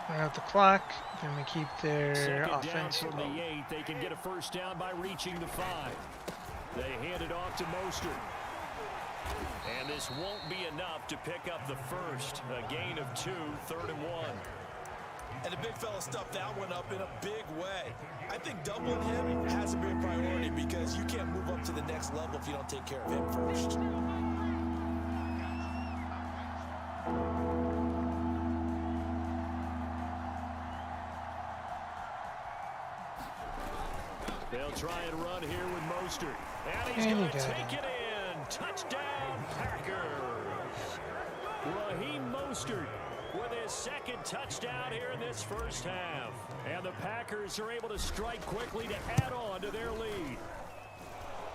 Run out the clock. Then we keep their Second down offense from low. the 8. They can get a first down by reaching the 5. They hand it off to Mostert. And this won't be enough to pick up the first. A gain of 2, 3rd and 1. And the big fella stuffed that one up in a big way. I think doubling him has to be a priority because you can't move up to the next level if you don't take care of him first. They'll try and run here with Mostert. And he's going to take it in. Touchdown, Packers. Raheem Mostert with his second touchdown here in this first half. And the Packers are able to strike quickly to add on to their lead.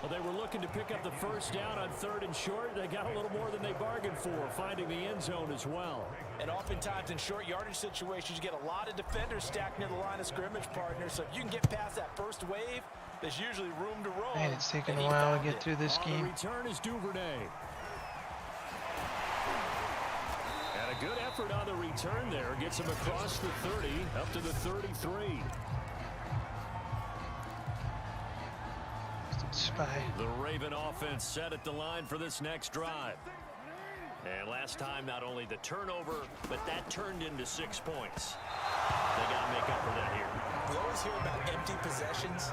Well, they were looking to pick up the first down on 3rd and short. They got a little more than they bargained for, finding the end zone as well. And oftentimes in short yardage situations, you get a lot of defenders stacked near the line of scrimmage, partner. So if you can get past that first wave, there's usually room to roll. Man, it's taken a while to get through this game. The return is Duvernay. And a good effort on the return there. Gets him across the 30, up to the 33. Spy. The Raven offense set at the line for this next drive. And last time, not only the turnover, but that turned into 6 points. They got to make up for that here. We always hear about empty possessions,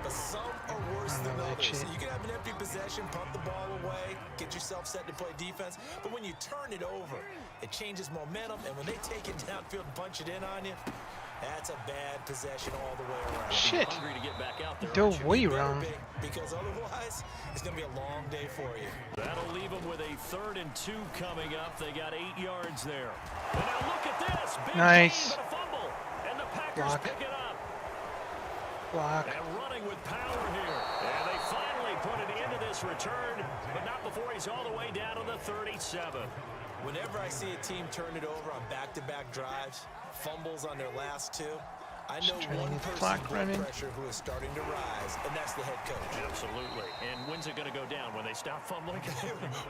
but some are worse than others. So you can have an empty possession, pump the ball away, get yourself set to play defense. But when you turn it over, it changes momentum. And when they take it downfield and punch it in on you, that's a bad possession all the way around. Shit. Hungry to get back out there, Go aren't you? way wrong. Because otherwise, it's going to be a long day for you. That'll leave them with a 3rd and 2 coming up. They got 8 yards there. And now look at this. Big Nice. game, but a fumble. And the Packers Block. pick it up. Block. And running with power here. And they finally put an end to this return, but not before he's all the way down to the 37. Whenever I see a team turn it over on back-to-back drives, fumbles on their last 2, I know one person's blood pressure who is starting to rise, and that's the head coach. Absolutely. And when's it going to go down? When they stop fumbling?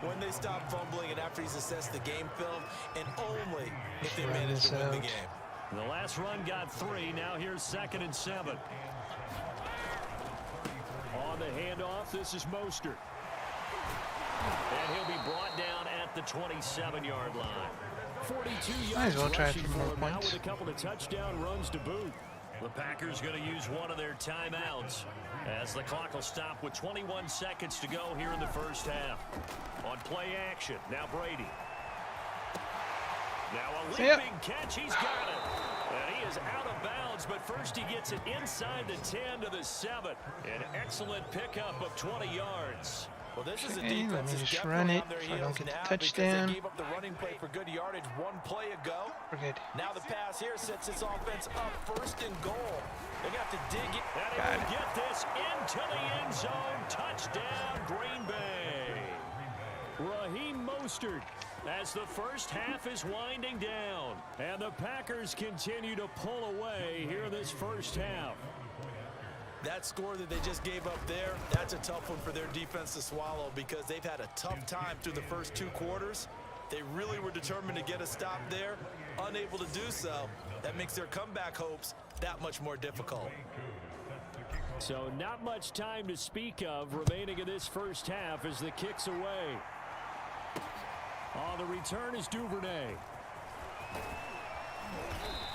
When they stop fumbling and after he's assessed the game film, and only if they manage to win the game. The last run got 3. Now here's 2nd and 7. On the handoff, this is Mostert. And he'll be brought down at the 27-yard line. 42 yards Might as well try rushing for more for him now points. with a couple of touchdown runs to boot. The Packers going to use one of their timeouts as the clock will stop with 21 seconds to go here in the first half. On play action, now Brady. Now a leaping catch, he's got it. And he is out of bounds, but first he gets it inside the 10 to the 7. An excellent pickup of 20 yards. Well, this is a Okay, let defense me that's just definitely run it on their so I don't heels get the now touchdown. because they gave up the running play for good yardage 1 play ago. We're good. Now the pass here sets this offense up 1st and goal. They're going to have to dig it. And he will get this into the end zone. Touchdown, Green Bay. Raheem Mostert as the first half is winding down. And the Packers continue to pull away here in this first half. That score that they just gave up there, that's a tough one for their defense to swallow because they've had a tough time through the first 2 quarters. They really were determined to get a stop there, unable to do so. That makes their comeback hopes that much more difficult. So not much time to speak of remaining in this first half as the kick's away. On the return is Duvernay.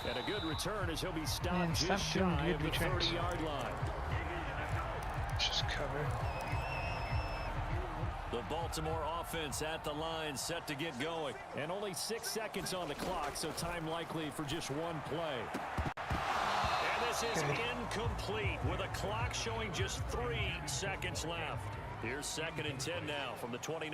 And a good return as he'll be stopped just shy of the 30-yard line. Just cover. The Baltimore offense at the line set to get going. And only 6 seconds on the clock, so time likely for just 1 play. And this is incomplete with a clock showing just 3 seconds left. Here's 2nd and 10 now from the 29.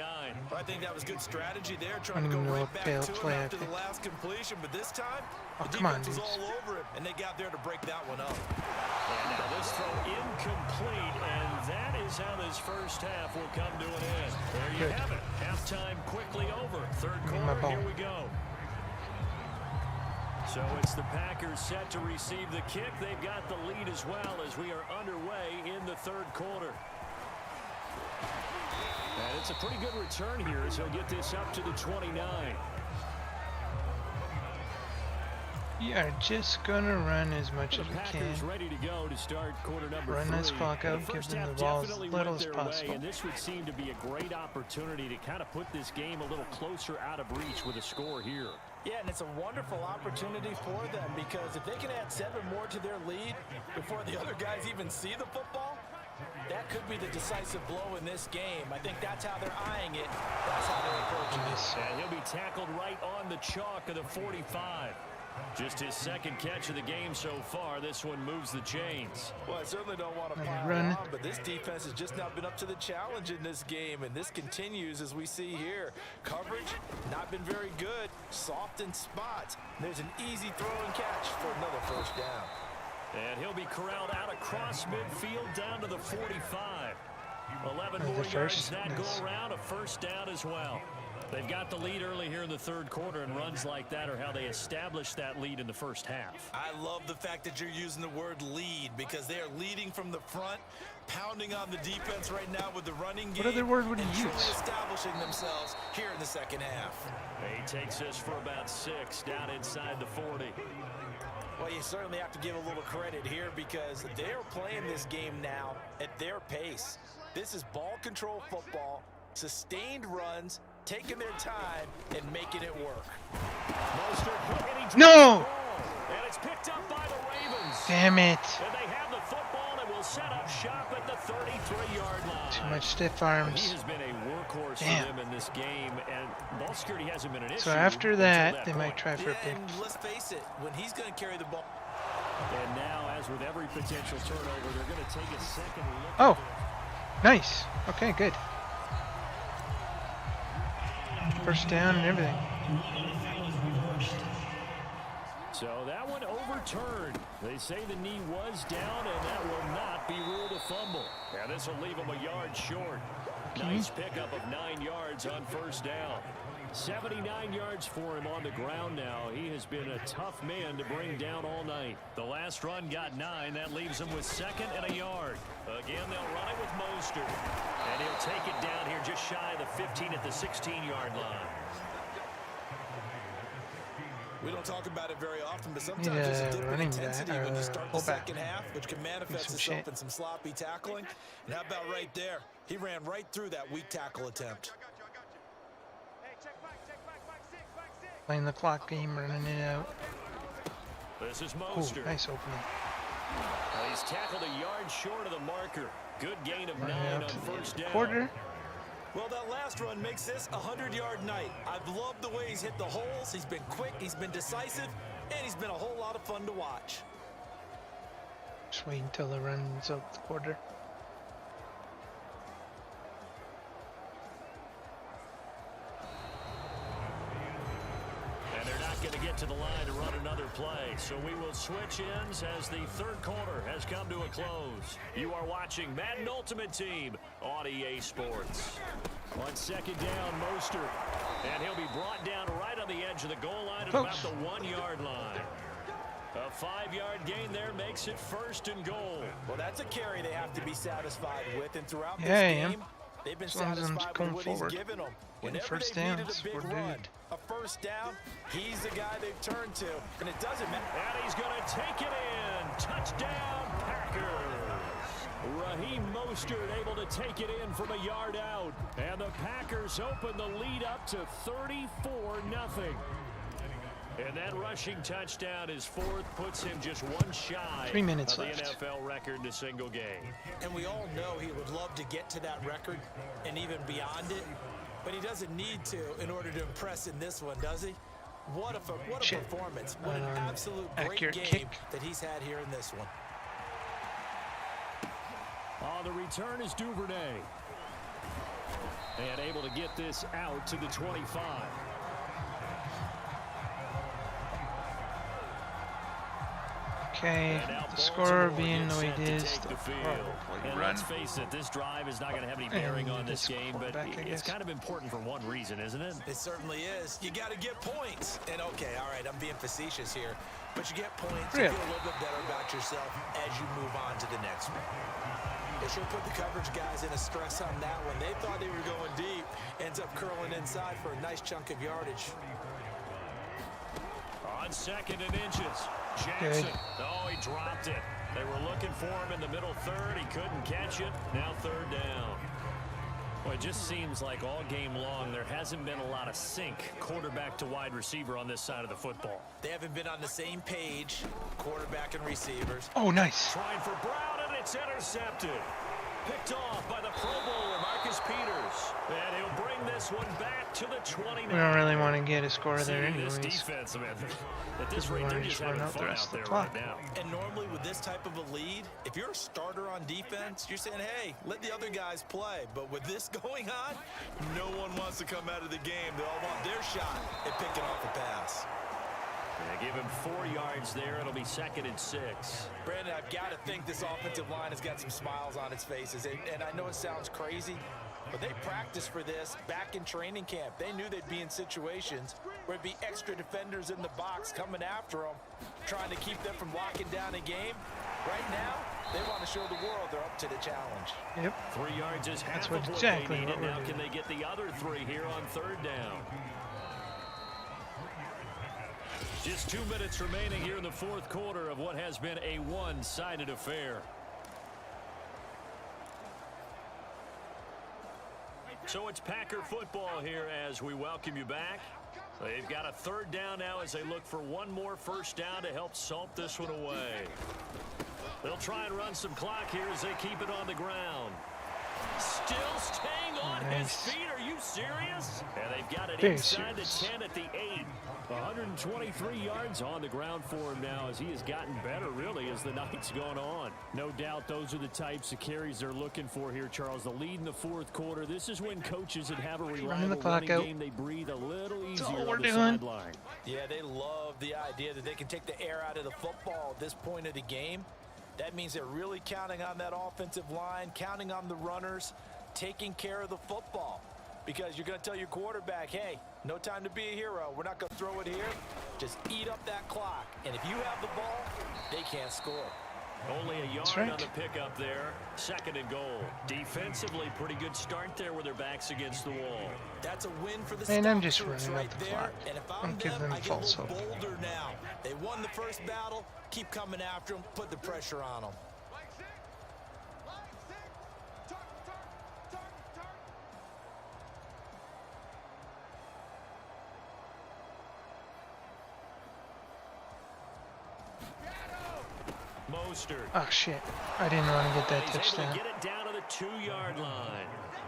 I think that was good strategy there, trying to go right back to him after the last completion. But this time, the defense was all over it, and they got there to break that one up. And now this throw incomplete, and that is how this first half will come to an end. There you have it. Halftime quickly over. 3rd quarter, here we go. So it's the Packers set to receive the kick. They've got the lead as well as we are underway in the 3rd quarter. And it's a pretty good return here as he'll get this up to the 29. We are just gonna run as much The as we Packers can. ready to go to start quarter number Run 3. this clock out, The give first them half the ball as definitely little went as their way, possible. and this would seem to be a great opportunity to kind of put this game a little closer out of reach with a score here. Yeah, and it's a wonderful opportunity for them because if they can add 7 more to their lead before the other guys even see the football, that could be the decisive blow in this game. I think that's how they're eyeing it. That's how they're approaching it. And he'll be tackled right on the chalk of the 45. Just his second catch of the game so far. This one moves the chains. Well, I certainly don't want to pile Run. on, but this defense has just not been up to the challenge in this game, and this continues as we see here. Coverage, not been very good. Soft in spots. There's an easy throw and catch for another first down. And he'll be corralled out across midfield down to the 45. 11 Another more yards first. that Nice. go around, a first down as well. They've got the lead early here in the third quarter, and runs like that are how they establish that lead in the first half. I love the fact that you're using the word lead because they are leading from the front, pounding on the defense right now with the running game. What other word would and you truly use? establishing themselves here in the second half. He takes us for about 6 down inside the 40. Well, you certainly have to give a little credit here because they're playing this game now at their pace. This is ball control football, sustained runs, taking their time and making it work. Mostert, and he No! drops the ball. And it's picked up by the Ravens. Damn it! And they have the football and will set up shop at the 33-yard line. Too much stiff He arms. has been a workhorse Damn. for them in this game, and ball security hasn't been an issue. So after until that, they point. might try for a pick. And let's face it, when he's going to carry the ball. And now, as with every potential turnover, they're going to take a second look. Oh, nice. Okay, good. First down and everything. So that one overturned. They say the knee was down, and that will not be ruled a fumble. And this will leave him a yard short. Nice pickup of 9 yards on first down. 79 yards for him on the ground now. He has been a tough man to bring down all night. The last run got 9. That leaves him with 2nd and a yard. Again, they'll run it with Mostert. And he'll take it down here just shy of the 15 at the 16-yard line. We don't talk about it very often, but sometimes Need there's a a dip in running intensity back, when you or start the fullback. second half, which can manifest some itself shit. in some sloppy tackling. And how about right there? He ran right through that weak tackle attempt. Playing the clock game, running it out. This is Oh, Mostert. nice opening. He's tackled a yard short of the marker. Good gain of Running 9 out on to the first down. quarter. Well, that last run makes this a 100-yard night. I've loved the way he's hit the holes. He's been quick, he's been decisive, and he's been a whole lot of fun to watch. Just wait until it runs out the quarter. And they're not going to get to the line to run another play. So we will switch ends as the third quarter has come to a close. You are watching Madden Ultimate Team on EA Sports. On second down, Mostert. And he'll be brought down right on the edge of the goal line at about Folks. the 1-yard line. A 5-yard gain there makes it 1st and goal. Well, that's a carry they have to be satisfied with, and throughout Yeah, I this am. game, they've been As long as I'm satisfied going with what forward. he's given them. Getting Whenever first they've needed downs, a big we're run, good. a first down, he's the guy they've turned to, and it doesn't matter. And he's going to take it in. Touchdown, Packers. Raheem Mostert able to take it in from a yard out. And the Packers open the lead up to 34-0. And that rushing touchdown, his 4th, puts him just 1 shy 3 minutes of the left. NFL record in a single game. And we all know he would love to get to that record and even beyond it, but he doesn't need to in order to impress in this one, does he? What a Shit. performance. What an absolute great Accurate game kick. that he's had here in this one. On the return is Duvernay. And able to get this out to the 25. Okay, And now the score Baltimore being the gets way set it to is, take they'll the field. probably And run. let's face it, this drive is not going to have any bearing And on this this game, but quarterback, I it's guess. kind of important for one reason, isn't it? It certainly is. You got to get points. And okay, all right, I'm being facetious here, but you get points to Really? feel a little bit better about yourself as you move on to the next one. They sure put the coverage guys in a stress on that one. They thought they were going deep. Ends up curling inside for a nice chunk of yardage. On On 2nd and inches. Jackson. Oh, he dropped it. They were looking for him in the middle third. He couldn't catch it. Now 3rd down. Well, it just seems like all game long there hasn't been a lot of sync quarterback to wide receiver on this side of the football. They haven't been on the same page, quarterback and receivers. Oh, nice. Trying for Brown, and it's intercepted. Picked off by the Pro Bowler, Marcus Peters. And he'll bring this one back to the 29. We don't really want to get a score there anyways. This defense, man, at this We rate, want they're to just just run having out the fun rest out of there the right clock. now. And normally with this type of a lead, if you're a starter on defense, you're saying, hey, let the other guys play. But with this going on, no one wants to come out of the game. They all want their shot at picking off a pass. They give him 4 yards there. It'll be 2nd and 6. Brandon, I've got to think this offensive line has got some smiles on its faces. And I know it sounds crazy, but they practiced for this back in training camp. They knew they'd be in situations where it'd be extra defenders in the box coming after them, trying to keep them from locking down a game. Right now, they want to show the world they're up to the challenge. Yep. 3 yards is half That's of what exactly they needed. what we're Now doing. can they get the other 3 here on 3rd down? Just 2 minutes remaining here in the 4th quarter of what has been a one-sided affair. So it's Packer football here as we welcome you back. They've got a 3rd down now as they look for one more first down to help salt this one away. They'll try and run some clock here as they keep it on the ground. Still staying on his feet. Are you serious? And they've got it inside the 10 at the 8. 123 yards on the ground for him now as he has gotten better, really, as the night's gone on. No doubt those are the types of carries they're looking for here, Charles. The lead in the 4th quarter. This is when coaches that have a reliable running game, they breathe a little easier on the sideline. Yeah, they love the idea that they can take the air out of the football at this point of the game. That means they're really counting on that offensive line, counting on the runners, taking care of the football. Because you're going to tell your quarterback, hey, no time to be a hero. We're not going to throw it here. Just eat up that clock. And if you have the ball, they can't score. Only a yard on the pickup there. 2nd and goal. Defensively, pretty good start there with their backs against the wall. That's a win for the And I'm just Stockers running right out the there. clock. And if I'm I'm giving them, them I get a false little hope. bolder now. They won the first battle. Keep coming after them. Put the pressure on them. Mostert. Oh shit! I didn't want to get that He's able touchdown. to get it down to the 2-yard line.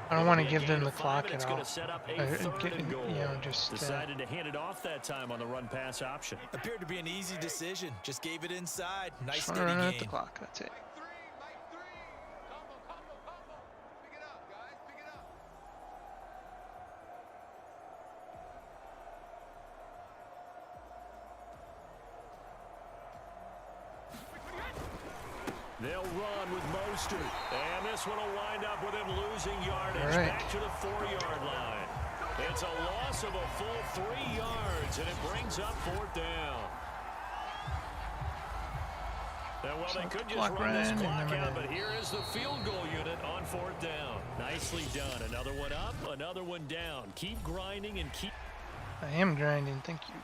I don't want to It'll be a give gain them the of 5, clock and at it's all. going to set up a 3rd and goal. You know, just decided to hand it off that time on the run pass option. Appeared to be an easy decision. Just gave it inside. Nice just steady run out game. the clock. That's it. They'll run with Mostert. And this one will wind up with him losing yardage back to the 4-yard line. It's a loss of a full 3 yards, and it brings up 4th down. Now, well, they could just run this clock out, but here is the field goal unit on 4th down. Nicely done. Another one up, another one down. Keep grinding and keep... I am grinding. Thank you.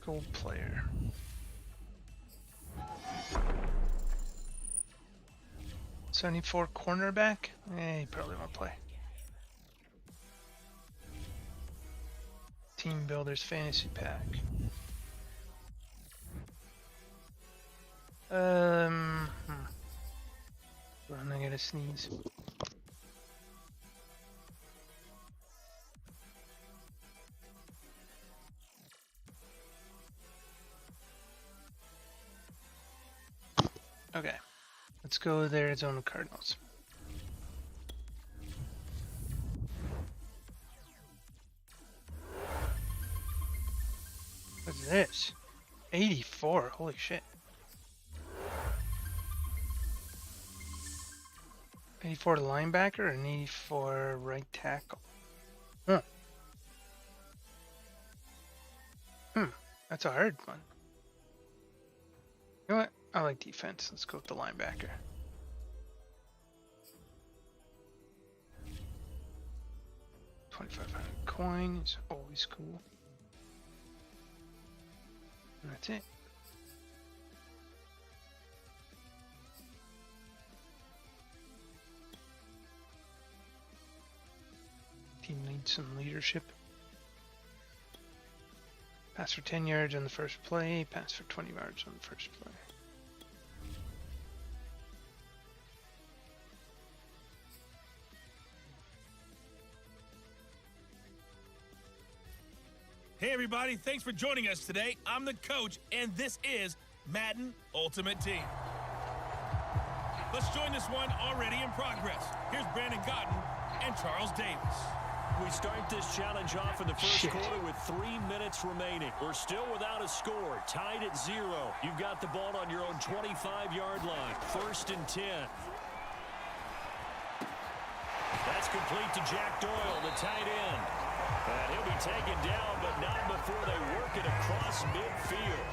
Gold player. $74 cornerback? He probably won't play. Team Builders Fantasy Pack. Run, I gotta sneeze. Okay, let's go there. Arizona Cardinals. What's this? 84. Holy shit. 84 linebacker and 84 right tackle. Huh. That's a hard one. You know what? I like defense. Let's go with the linebacker. 2,500 coin is always cool. And that's it. Team needs some leadership. Pass for 10 yards on the first play, pass for 20 yards on the first play. Hey everybody, thanks for joining us today. I'm the coach, and this is Madden Ultimate Team. Let's join this one already in progress. Here's Brandon Gaudin and Charles Davis. We start this challenge off in the first quarter with 3 minutes remaining. We're still without a score, tied at 0. You've got the ball on your own 25-yard line, 1st and 10. That's complete to Jack Doyle, the tight end. And he'll be taken down, but not before they work it across midfield.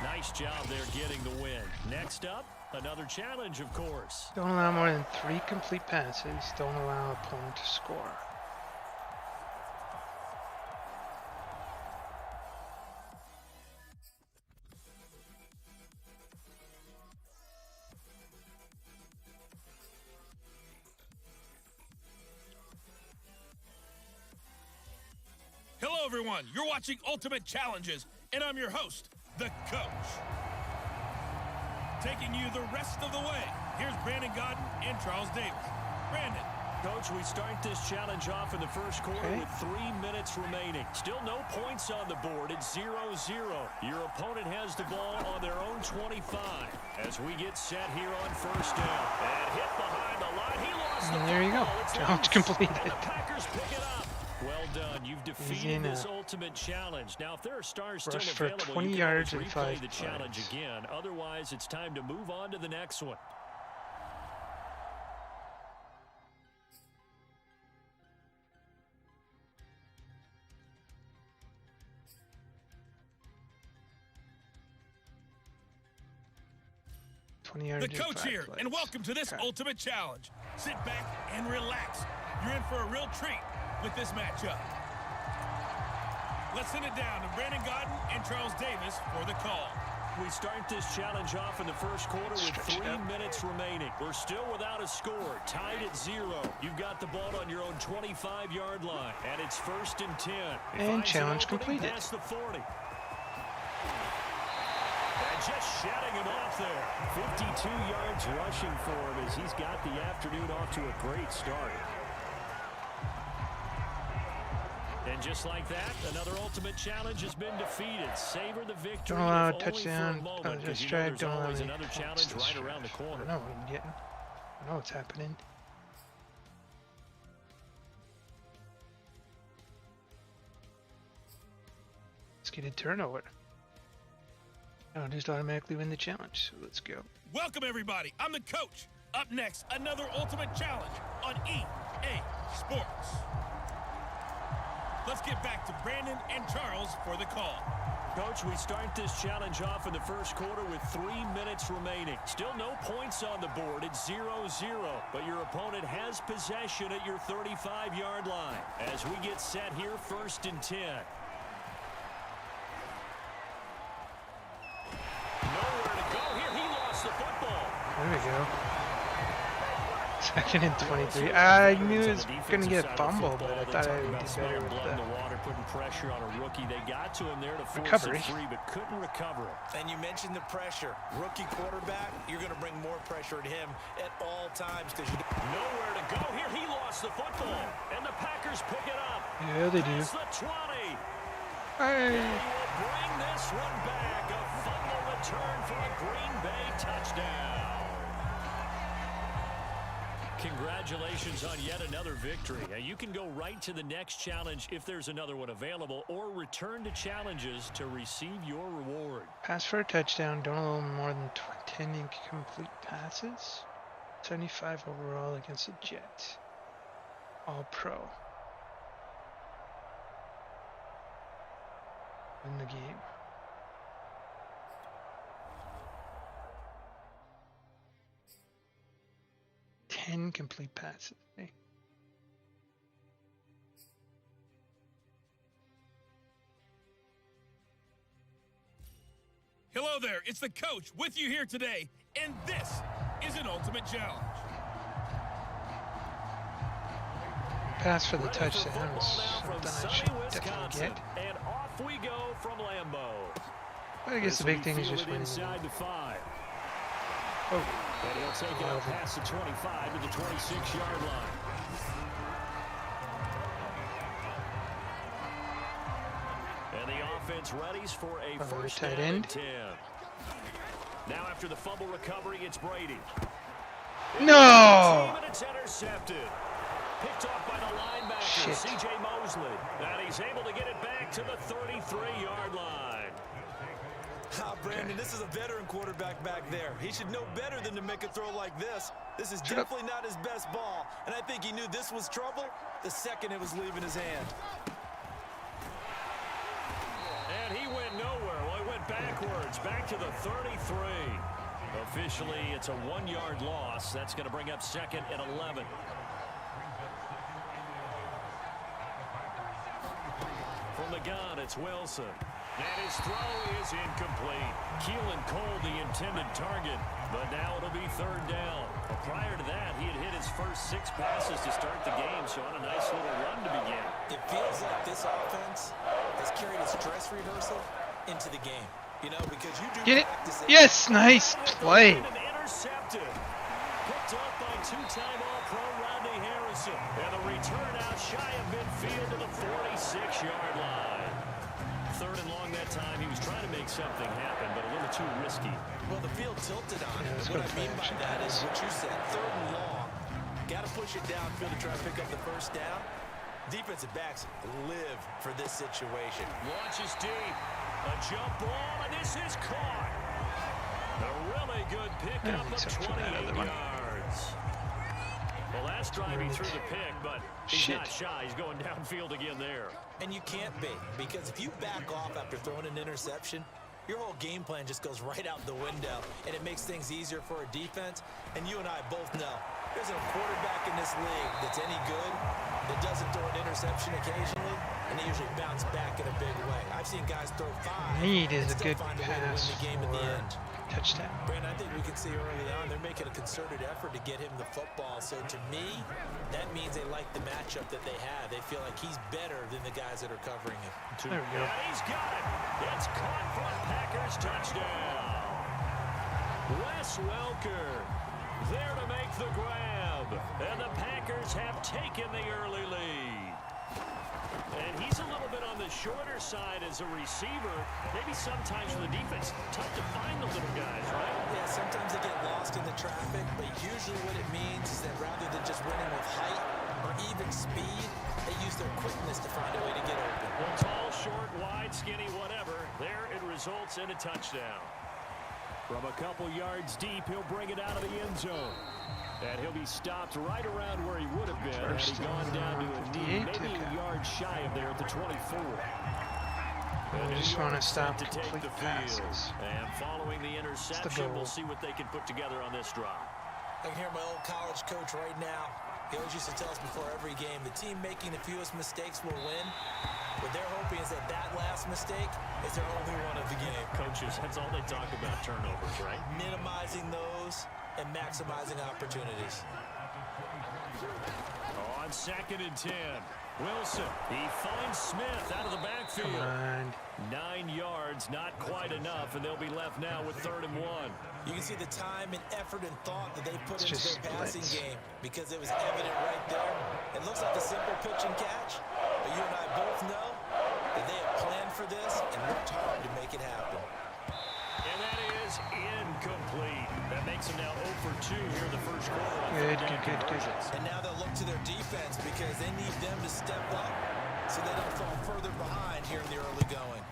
Nice job there getting the win. Next up, another challenge, of course. Don't allow more than 3 complete passes. Don't allow opponent to score. Hello everyone, you're watching Ultimate Challenges, and I'm your host, the coach. Taking you the rest of the way, here's Brandon Gaudin and Charles Davis. Brandon. Coach, we start this challenge off in the first quarter with 3 minutes remaining. Still no points on the board. It's 0-0. Your opponent has the ball on their own 25 as we get set here on first down. And hit behind the line. He lost the there you go. Challenge completed. And the Packers pick it up. Well done. You've defeated this ultimate challenge. Now, if there are stars still available, for 20 you can yards always and replay 5 the challenge plays. again. Otherwise, it's time to move on to the next one. The coach here, and welcome to this Ultimate Challenge. Sit back and relax. You're in for a real treat with this matchup. Let's send it down to Brandon Gaudin and Charles Davis for the call. We start this challenge off in the first quarter with 3 minutes remaining. We're still without a score, tied at 0. You've got the ball on your own 25-yard line, and it's 1st and 10. And challenge completed. Past the 40. And just shutting him off there. 52 yards rushing for him as he's got the afternoon off to a great start. And just like that, another ultimate challenge has been defeated. Savor the victory. Don't allow a touchdown. Just drive. Don't allow another challenge right around the corner. I know what I'm getting. I know what's happening. Let's get a turnover. I'll just automatically win the challenge. So let's go. Welcome everybody. I'm the coach. Up next, another ultimate challenge on EA Sports. Let's get back to Brandon and Charles for the call. Coach, we start this challenge off in the first quarter with 3 minutes remaining. Still no points on the board. It's 0-0, but your opponent has possession at your 35-yard line. As we get set here, 1st and 10. Nowhere to go here. He lost the football. There we go. 2nd and 23. I knew it was going to get fumbled, but I thought I would do better with the water, putting pressure on a rookie. They got to him there to force recovery. it free, but couldn't recover it. And you mentioned the pressure. Rookie quarterback, you're going to bring more pressure at him at all times because you nowhere to go here. He lost the football, and the Packers pick it up. Yeah, they do. Past the 20. Hey. They will bring this one back. A fumble return for a Green Bay touchdown. Congratulations on yet another victory. Now you can go right to the next challenge if there's another one available, or return to challenges to receive your reward. Pass for a touchdown. Don't allow more than 10 incomplete passes. 75 overall against the Jets. All pro. Win the game. Complete passes. Hello there, it's the coach with you here today, and this is an Ultimate Challenge. Pass for the Ready for touchdown is football now from something I sunny should definitely Wisconsin. get. And off we go from Lambeau. But I guess the This will big be thing is just fielded winning. inside the 5. Oh, And he'll take it out past the 25 to the 26-yard line. And the offense readies for a first tight down end. and 10. Now after the fumble recovery, it's Brady. no! And it's intercepted. Picked off by the linebacker, Shit. C.J. Mosley. And he's able to get it back to the 33-yard line. Brandon, this is a veteran quarterback back there. He should know better than to make a throw like this. This is Shut up. definitely not his best ball. And I think he knew this was trouble the second it was leaving his hand. And he went nowhere. Well, he went backwards, back to the 33. Officially, it's a 1-yard loss. That's going to bring up 2nd and 11. From the gun, it's Wilson. And his throw is incomplete. Keelan Cole, the intended target. But now it'll be 3rd down. Well, prior to that, he had hit his first 6 passes to start the game, so on a nice little run to begin. It feels like this offense has carried its dress rehearsal into the game. You know, because you do Get it? practice Yes, nice play. And intercepted. Picked up by 2-time All-Pro Rodney Harrison. And the return out shy of midfield to the 46-yard line. 3rd and long that time. He was trying to make something happen, but a little too risky. Well, the field tilted on Yeah, it. let's What go I mean by play that action is pass. what you said, 3rd and long. Got to push it downfield to try to pick up the first down. Defensive backs live for this situation. Launches deep. A jump ball, and this is caught. A really good pickup of except for that 28 other one. yards. Well, last drive he threw the pick, but he's Shit. not shy. He's going downfield again there. And you can't be, because if you back off after throwing an interception, your whole game plan just goes right out the window, and it makes things easier for a defense. And you and I both know there's a quarterback in this league that's any good that doesn't throw an interception occasionally, and they usually bounce back in a big way. I've seen guys throw 5 Need and is a still good find a way to win pass the game in the for end. touchdown. Brandon, I think we can see early on they're making a concerted effort to get him the football. So to me, that means they like the matchup that they have. They feel like he's better than the guys that are covering him. There we go. And he's got it. It's caught for a Packers touchdown. Wes Welker there to make the grab. And the Packers have taken the early lead. And he's a little bit on the shorter side as a receiver. Maybe sometimes for the defense, tough to find the little guys, right? Yeah, sometimes they get lost in the traffic, but usually what it means is that rather than just winning with height or even speed, they use their quickness to find a way to get open. Well, tall, short, wide, skinny, whatever. There it results in a touchdown. From a couple yards deep, he'll bring it out of the end zone. And he'll be stopped right around where he would have been had he gone down to a knee, 58, maybe okay. a yard shy of there at the 24. We just want to stop to take complete the field. passes. And following the interception, goal. we'll see what they can put together on this drive. I can hear my old college coach right now. He always used to tell us before every game, the team making the fewest mistakes will win. What they're hoping is that that last mistake is their only one of the game. Coaches, that's all they talk about, turnovers, right? Minimizing those and maximizing opportunities. On 2nd and 10. Wilson, he finds Smith out of the backfield. Come on. 9 yards, not quite enough, and they'll be left now with 3rd and 1. You can see the time and effort and thought that they put It's into just their passing splits. game because it was evident right there. It looks like a simple pitch and catch, but you and I both know that they have planned for this and worked hard to make it happen. And that is incomplete. That makes them now 0 for 2 here in the first quarter. on Good, third down good, good. conversions. And now they'll look to their defense because they need them to step up so they don't fall further behind here in the early going.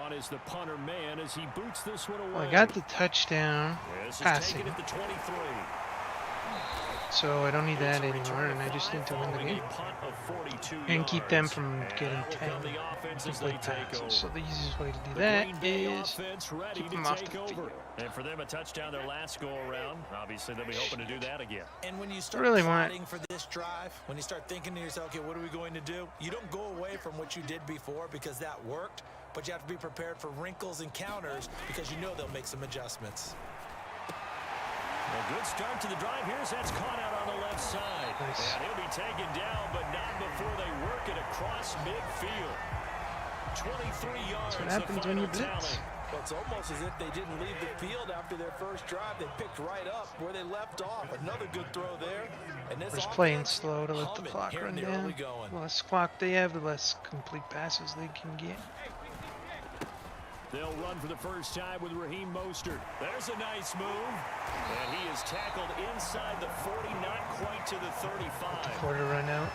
On is the punter man as he boots this one away. Well, I got the touchdown This is passing, taken at the 23. so I don't need that It's a anymore, return and I of just 5 need to win the following game. a punt of 42 And keep them yards. from And getting out will 10 come the offense as they complete take passes. over. So the easiest way to do The that Green Bay is offense ready keep to them off take the over. field. And for them, a touchdown their last go around. Obviously, they'll be hoping to do that again. And when you start really want- plotting for this drive, when you start thinking to yourself, okay, what are we going to do? You don't go away from what you did before because that worked, but you have to be prepared for wrinkles and counters because you know they'll make some adjustments. A good start to the drive. Here's that's caught out on the left side. Nice. And he'll be taken down, but not before they work it across midfield. 23 yards. That's what happens when you blitz. Well, it's almost as if they didn't leave the field after their first drive. They picked right up where they left off. Another good throw there. And this We're just playing offense slow to let the humming clock here run in the early down. going. The less clock they have, the less complete passes they can get. They'll run for the first time with Raheem Mostert. There's a nice move. And he is tackled inside the 40, not quite to the 35. Quarter run out.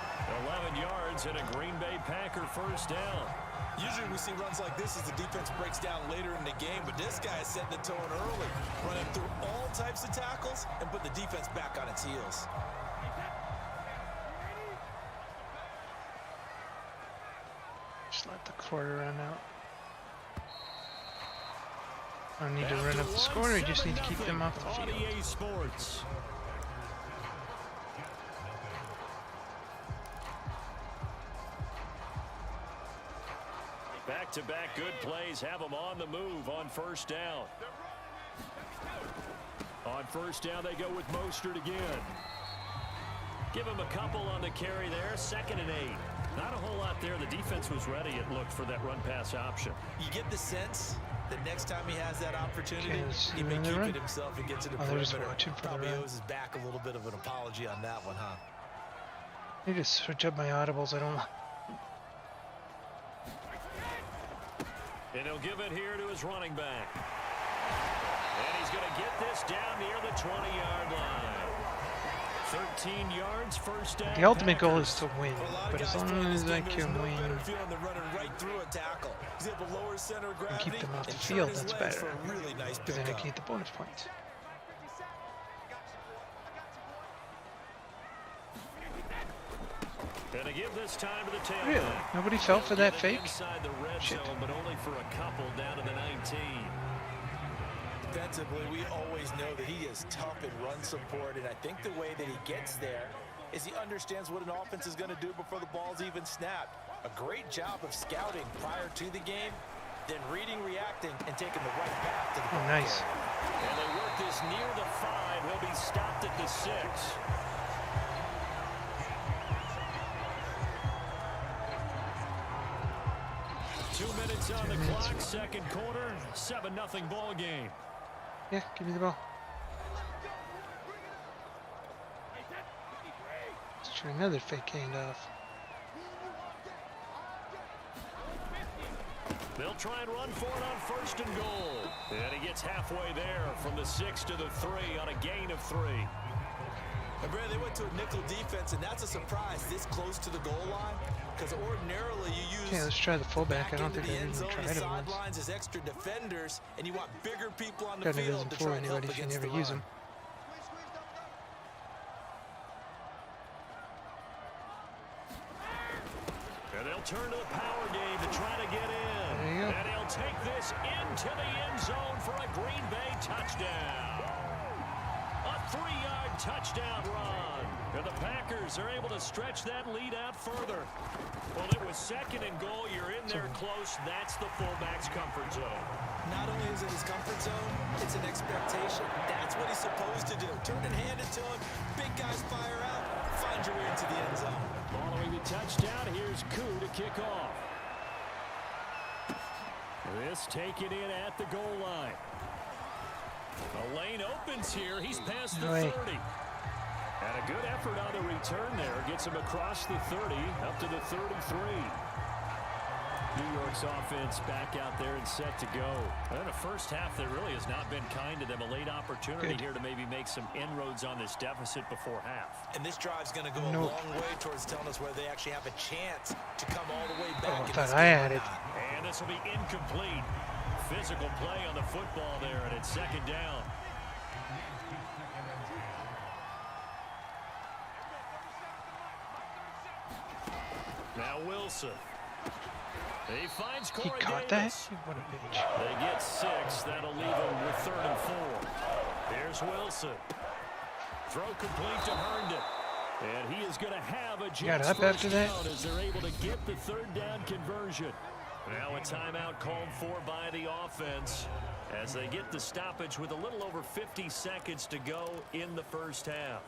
11 yards and a Green Bay Packer first down. Usually we see runs like this as the defense breaks down later in the game, but this guy is setting the tone early, running through all types of tackles and put the defense back on its heels. Just let the quarter run out. I don't need to run up the score, I just need to keep them off the on field. EA Sports. Back-to-back good plays have them on the move on first down. On first down, they go with Mostert again. Give him a couple on the carry there. 2nd and 8. Not a whole lot there. The defense was ready, it looked, for that run-pass option. You get the sense that next time he has that opportunity, Okay, he may let's keep run. it himself and get to the Oh, they're just perimeter. watching for the Probably run. owes his back a little bit of an apology on that one, huh? I need to switch up my audibles. I don't. And he'll give it here to his running back. And he's going to get this down near the 20-yard line. 13 yards, first down. The ultimate goal Packers. is to win, For a lot of but as guys long playing as this I game, there's can no win better feeling than running right through a tackle. He's able to lower his center of and gravity keep them off the and turn field, his that's legs better. for a really nice Because then I pickup. can get the bonus points. And to give this time to the tailback. Really? Nobody fell for that Get it fake? Inside the red Shit. zone, but only for a couple down to the 19. Defensively, we always know that he is tough in run support, and I think the way that he gets there is he understands what an offense is going to do before the ball's even snapped. A great job of scouting prior to the game, then reading, reacting, and taking the right path to the Oh, ball nice. carrier. And they work this near the 5. He'll be stopped at the 6. Two minutes on the clock, second quarter, 7-0 ball game. Yeah, give me the ball. Let's try another fake handoff. They'll try and run for it on 1st and goal. And he gets halfway there from the 6 to the 3 on a gain of 3. And Brad, they went to a nickel defense, and that's a surprise this close to the goal line, because ordinarily you use Okay, let's try the fullback. I don't think the I've end even zone, tried the it once. sidelines as extra defenders, and you want bigger people on the Kind of field doesn't to fool try and help anybody if you against never the use run. them. And they'll turn to the power game to try to get in. There you go. And he'll take this into the end zone for a Green Bay touchdown. A 3-yard touchdown run. And the Packers are able to stretch that lead out further. Well, it was 2nd and goal. You're in there close. That's the fullback's comfort zone. Not only is it his comfort zone, it's an expectation. That's what he's supposed to do. Turn and hand it to him. Big guys fire out. Find your way into the end zone. Following the touchdown, here's Koo to kick off. This taken in at the goal line. The lane opens here. He's past the 30. And a good effort on the return there. Gets him across the 30, up to the 33. New York's offense back out there and set to go. And a first half that really has not been kind to them. A late opportunity here to maybe make some inroads on this deficit before half. And this drive's going to go a long way towards telling us whether they actually have a chance to come all the way back in this game or not. And this will be incomplete. Physical play on the football there, and it's 2nd down. Now Wilson. He finds Corey He caught Davis. that? What a bitch. They get 6. That'll leave him with 3rd and 4. Here's Wilson. Throw complete to Herndon. And he is going to have a chance up after that? down as they're able to get the 3rd down conversion. Now a timeout called for by the offense as they get the stoppage with a little over 50 seconds to go in the first half.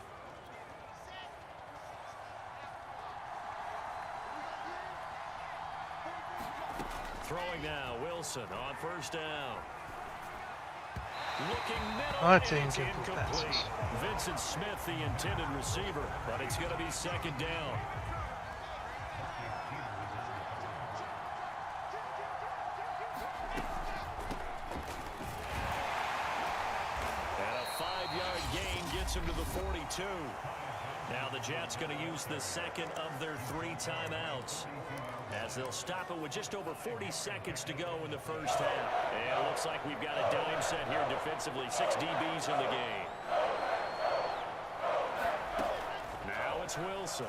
Throwing now, Wilson on first down. Looking middle, Oh, that's and it's incomplete incomplete. passes. Vincent Smith, the intended receiver, but it's going to be second down. And a 5-yard gain gets him to the 42. Now the Jets going to use the second of their 3 timeouts, as they'll stop it with just over 40 seconds to go in the first half. And it looks like we've got a dime set here defensively. 6 DBs in the game. Now it's Wilson.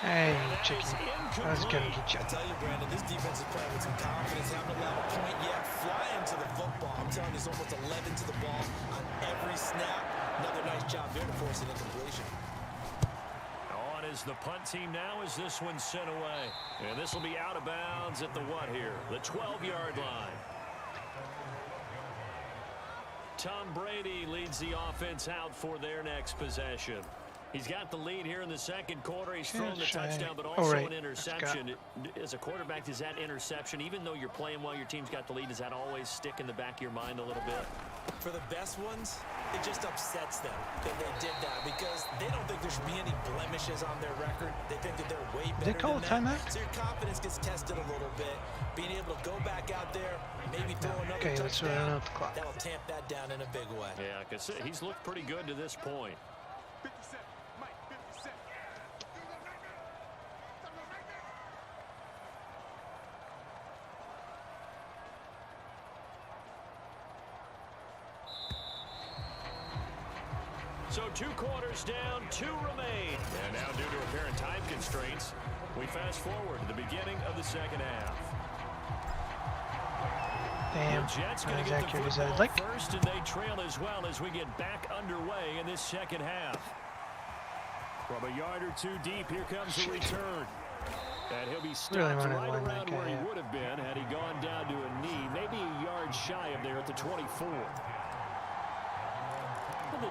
Hey, And that chicken. is I was gonna incomplete. get you. I tell you, Brandon, this defense is playing with some confidence, haven't allowed a point yet, flying to the football. I'm telling you, it's almost 11 to the ball on every snap. Another nice job there to force an incompletion. On is the punt team now as this one's sent away. And this will be out of bounds at the what here? The 12-yard line. Tom Brady leads the offense out for their next possession. He's got the lead here in the second quarter. He's thrown the touchdown, but also an interception. As a quarterback, does that interception, even though you're playing well, your team's got the lead, does that always stick in the back of your mind a little bit? For the best ones, it just upsets them that they did that because they don't think there should be any blemishes on their record. They think that they're way better They call than a that. timeout? So your confidence gets tested a little bit. Being able to go back out there, maybe throw another Okay, let's run touchdown, out the clock. that'll tamp that down in a big way. Yeah, because he's looked pretty good to this point. So 2 quarters down, 2 remain. And now due to apparent time constraints, we fast forward to the beginning of the second half. Damn, The Jets not going as to get the accurate as I'd football like. first, and they trail as well as we get back underway in this second half. From a yard or 2 deep, here comes the return. And he'll be stopped Really wanted right to line that around guy where he up. would have been had he gone down to a knee, maybe a yard shy of there at the 24.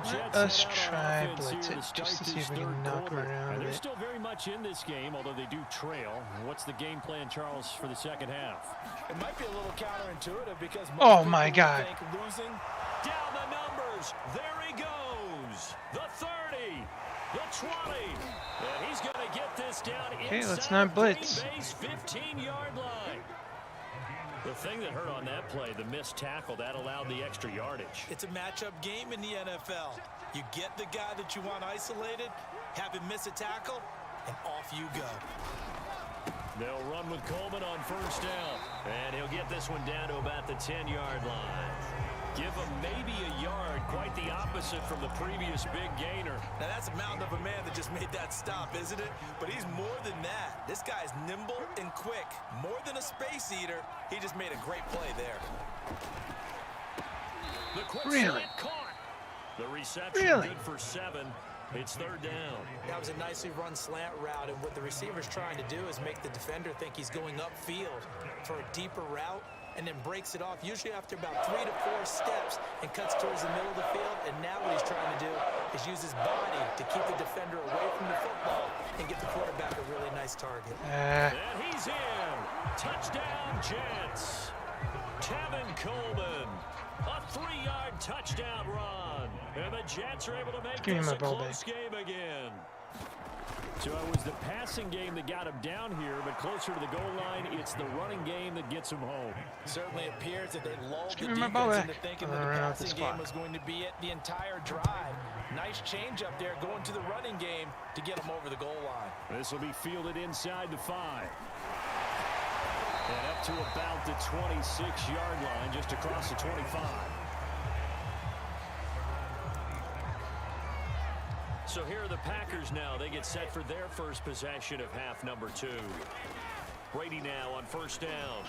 Let us try blitz it, just to see if we can knock him around a And they're bit. still very much in this game, although they do trail. What's the game plan, Charles, for the second half? It might be a little counterintuitive because most Oh people my would God. think losing. Down the numbers. There he goes. The 30. The 20. And he's going to get this down Okay, let's inside not blitz. Green Bay's 15-yard line. The thing that hurt on that play, the missed tackle, that allowed the extra yardage. It's a matchup game in the NFL. You get the guy that you want isolated, have him miss a tackle, and off you go. They'll run with Coleman on first down. And he'll get this one down to about the 10-yard line. Give him maybe a yard, quite the opposite from the previous big gainer. Now that's a mountain of a man that just made that stop, isn't it? But he's more than that. This guy's nimble and quick. More than a space eater, he just made a great play there. The quick Really? slant caught. The reception Really? good for 7. It's third down. That was a nicely run slant route, and what the receiver's trying to do is make the defender think he's going upfield for a deeper route, and then breaks it off, usually after about 3 to 4 steps, and cuts towards the middle of the field. And now what he's trying to do is use his body to keep the defender away from the football and get the quarterback a really nice target. And he's in. Touchdown, Jets. Tevin Coleman. A 3-yard touchdown run. And the Jets are able to make Give me this my a ball close game again. So it was the passing game that got him down here, but closer to the goal line, it's the running game that gets him home. Certainly appears that they lulled the give me my ball defense back. into thinking I'm that the gonna run out this passing game clock. was going to be it the entire drive. Nice change up there going to the running game to get him over the goal line. This will be fielded inside the 5. And up to about the 26-yard line, just across the 25. So here are the Packers now. They get set for their first possession of half number 2. Brady now on first down.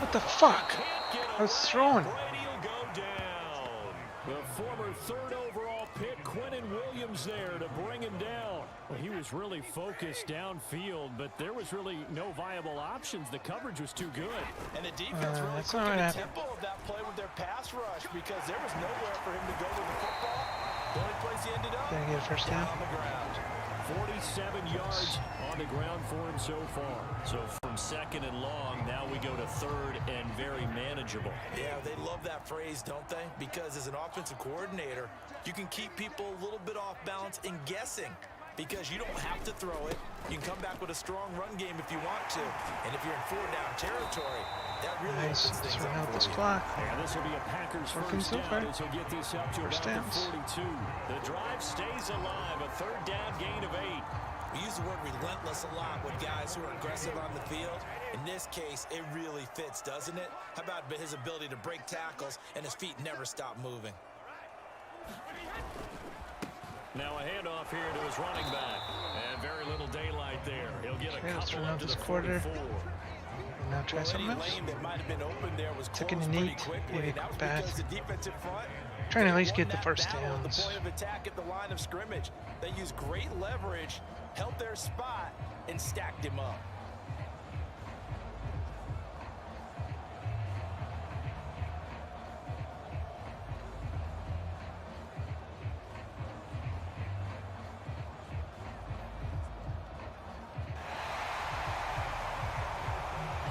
What the fuck? Can't get I was away. throwing. Brady will go down. The former 3rd overall pick, Quinnen Williams, there to bring him down. Well, he was really focused downfield, but there was really no viable options. The coverage was too good. And the defense really that's quickened not the what tempo of that play with their pass rush because there was nowhere for him to go with the football. The only place he ended up, Gonna get a first down. on the ground. 47 yards on the ground for him so far. So from 2nd and long, now we go to 3rd and very manageable. Yeah, they love that phrase, don't they? Because as an offensive coordinator, you can keep people a little bit off balance and guessing because you don't have to throw it. You can come back with a strong run game if you want to. And if you're in 4-down territory, that really Nice. opens Let's things run up out for this you. clock. And this will be a Packers Working first so down far. as he'll get this up to First about downs. the 42. The drive stays alive, a 3rd down gain of 8. We use the word relentless a lot with guys who are aggressive on the field. In this case, it really fits, doesn't it? How about his ability to break tackles and his feet never stop moving? Now a handoff here to his running back. And very little daylight there. He'll get a Okay, let's couple run up out to this the quarter. 44. And now try Well, something any else. lane that might have been open there was closed 2nd and pretty 8. quickly. Maybe a That was quick pass. because the defensive front Trying to at least won get the that first battle at downs. the point of attack at the line of scrimmage. They used great leverage, held their spot, and stacked him up.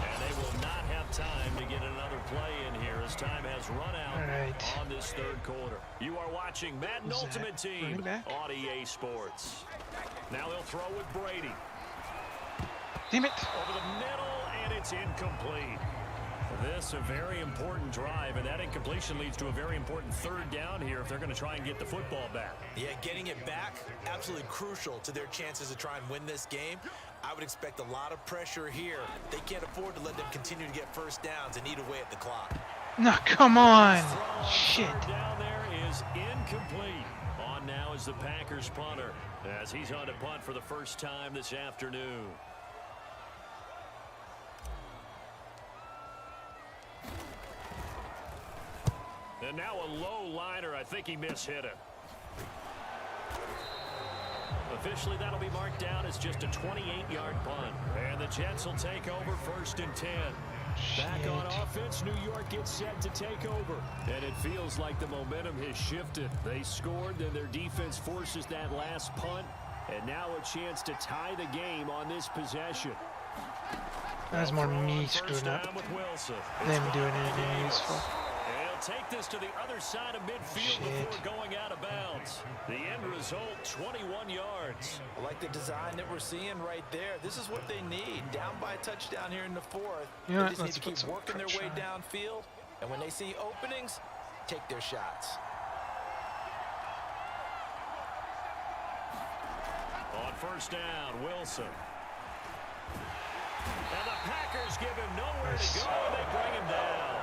And they will not have time to get another play in here as time has run out Alright. on this 3rd quarter. You are watching Madden Who's that? Ultimate Team Running back? on EA Sports. Now he'll throw with Brady. Damn it. Over the middle, and it's incomplete. This a very important drive, and that incompletion leads to a very important 3rd down here if they're going to try and get the football back. Yeah, getting it back, absolutely crucial to their chances to try and win this game. I would expect a lot of pressure here. They can't afford to let them continue to get first downs and eat away at the clock. No, come on. Throw Shit. 3rd down there is incomplete. On now is the Packers punter as he's on to punt for the first time this afternoon. And now a low liner. I think he mishit it. Officially, that'll be marked down as just a 28-yard punt. And the Jets will take over 1st and 10. Back on offense, New York gets set to take over. And it feels like the momentum has shifted. They scored, then their defense forces that last punt. And now a chance to tie the game on this possession. That was more me First screwing up down with Wilson. than doing anything useful. And he'll take this to the other side of midfield before going out of bounds. The end result, 21 yards. I like the design that we're seeing right there. This is what they need. Down by a touchdown here in the 4th. You know They what? just need Let's to put keep some working their way pressure on. downfield. And when they see openings, take their shots. On first down, Wilson. And the Packers give him nowhere to go, and they bring him down.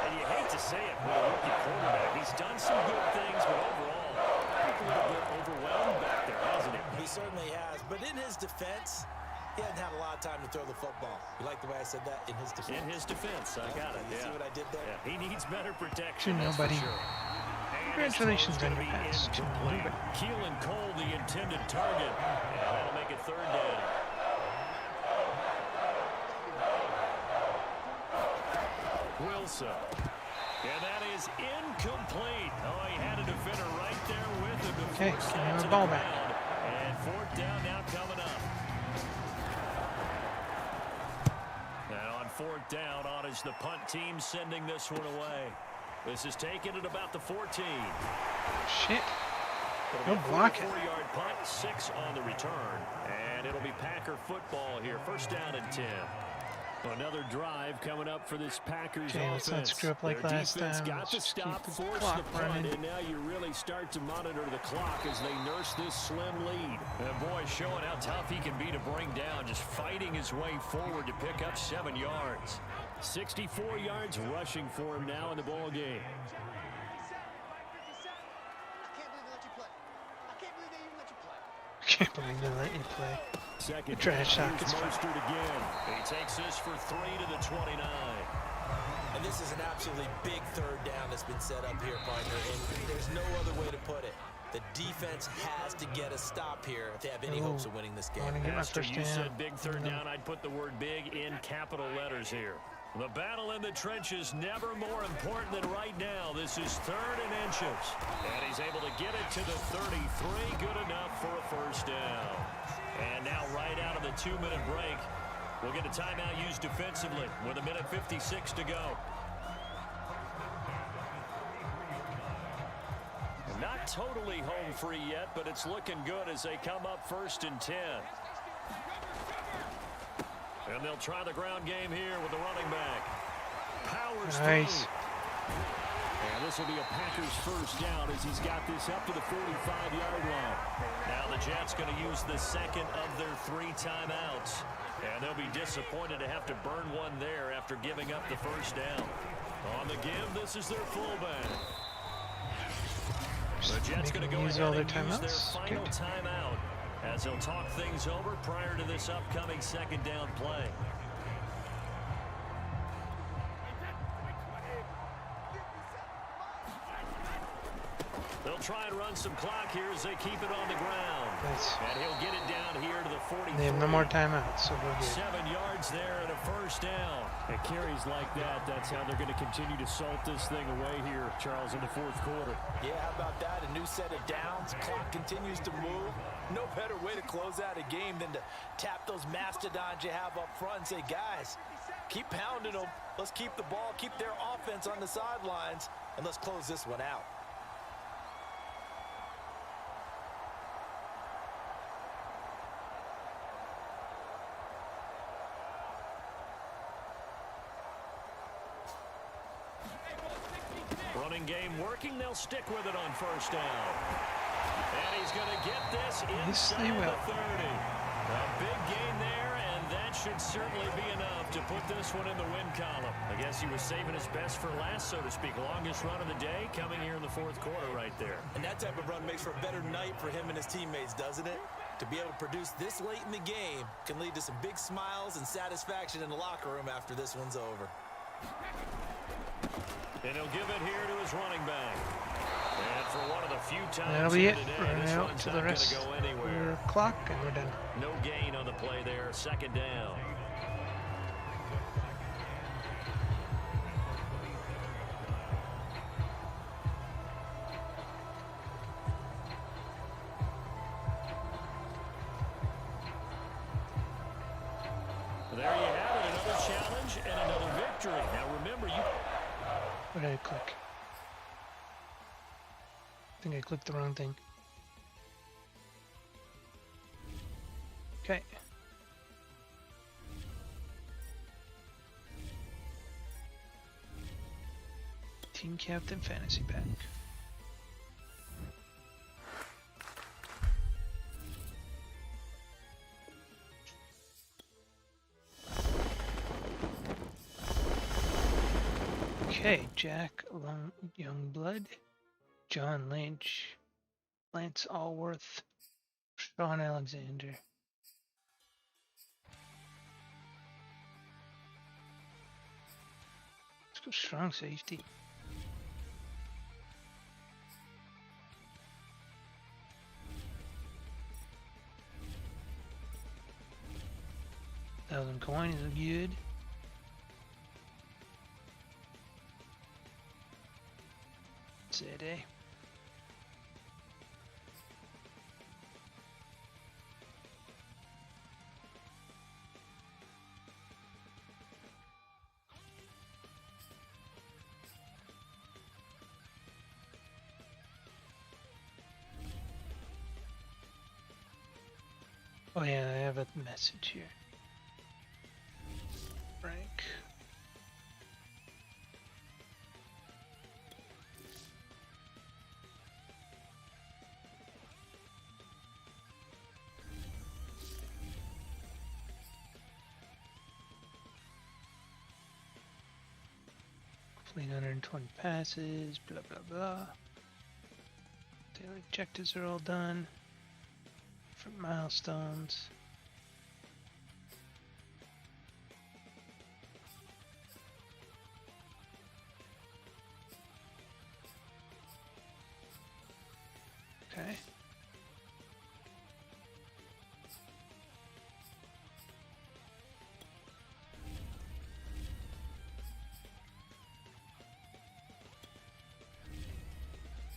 And you hate to say it, but a rookie quarterback, he's done some good things, but overall, a little bit overwhelmed back there, hasn't he? He certainly has. But in his defense, he hasn't had a lot of time to throw the football. You like the way I said that? In his defense. In his defense, I got it, You see yeah. what I did there? Yeah, he needs better protection, To that's for nobody. sure. And Congratulations his throw is on gonna your be pass. To incomplete. nobody. Keelan Cole, the intended target. And that'll make it 3rd down. Wilson. And that is incomplete. Oh, he had a defender right there with him to Okay, force give that him to the the ball back. ground. And 4th down now coming up. And on 4th down, on is the punt team sending this one away. This is taken at about the 14. Shit. It'll be Go a block it. 44-yard punt, 6 on the return. And it'll be Packer football here. First down and 10. Another drive coming up for this Packers Okay, let's offense. not screw up like Their last defense time. got Let's the just stop, keep the forced clock the punt, running. and now you really start to monitor the clock as they nurse this slim lead. And boy, showing how tough he can be to bring down, just fighting his way forward to pick up 7 yards. 64 yards rushing for him now in the ball game. Can't believe they let you play. Second Trash talk here's is fun. Mostert again. He takes this for 3 to the 29. And this is an absolutely big third down that's been set up here, partner, and there's no other way to put it. The defense has to get a stop here if they have any hopes of winning this game. Master, you said big third down. I'd put the word big in capital letters here. The battle in the trenches never more important than right now. This is 3rd and inches. And he's able to get it to the 33. Good enough for a first down. And now right out of the 2-minute break, we'll get a timeout used defensively with 1:56 to go. Not totally home free yet, but it's looking good as they come up 1st and 10. And they'll try the ground game here with the running back. Powers nice. through. And this will be a Packers first down as he's got this up to the 45-yard line. Now the Jets going to use the second of their 3 timeouts. And they'll be disappointed to have to burn one there after giving up the first down. On the give, this is their fullback. The Jets going to go ahead and use their final timeout as they'll talk things over prior to this upcoming 2nd down play. They'll try and run some clock here as they keep it on the ground. Nice. And he'll get it down here to the 43. They have no more timeouts, so we're good. 7 yards there and a first down. At carries like that, that's how they're going to continue to salt this thing away here, Charles, in the 4th quarter. Yeah, how about that? A new set of downs. Clock continues to move. No better way to close out a game than to tap those mastodons you have up front and say, guys, keep pounding them. Let's keep the ball, keep their offense on the sidelines, and let's close this one out. Running game working. They'll stick with it on first down. And he's going to get this inside the 30. A big gain there, and that should certainly be enough to put this one in the win column. I guess he was saving his best for last, so to speak. Longest run of the day coming here in the 4th quarter right there. And that type of run makes for a better night for him and his teammates, doesn't it? To be able to produce this late in the game can lead to some big smiles and satisfaction in the locker room after this one's over. And he'll give it here to his running back. And for one of the few times that'll be it. Today, Running out to the rest go anywhere. of the clock, and we're done. No gain on the play there. 2nd down. There you have it. Another challenge and another victory. Now remember, What did I click? I think I clicked the wrong thing. Okay. Team Captain Fantasy Pack. Okay, Jack Youngblood, John Lynch, Lance Allworth, Sean Alexander. Let's go strong safety. $1,000 coins is good. That's it, eh? Oh yeah, I have a message here. Frank. Complete 120 passes, blah blah blah. Daily objectives are all done. Different milestones. Okay.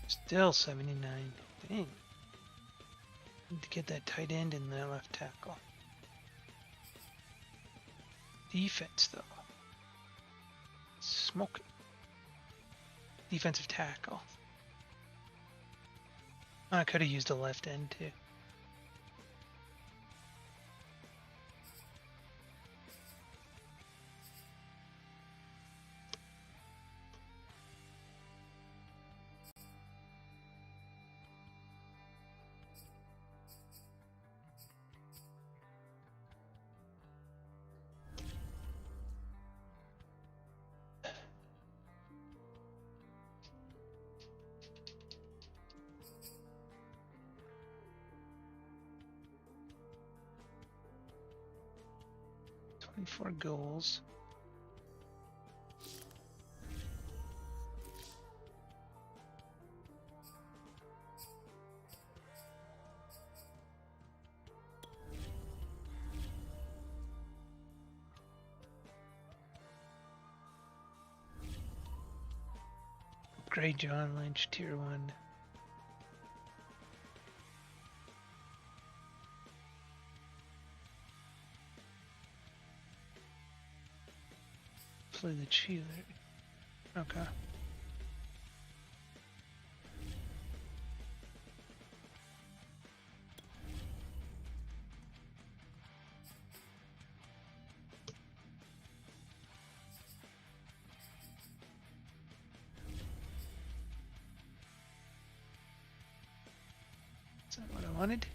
Still 79. Dang. Need to get that tight end in that left tackle. Defense, though. Smoking. Defensive tackle. I could have used a left end, too. For goals. Upgrade John Lynch Tier 1. Play the cheater. Okay. Is that what I wanted?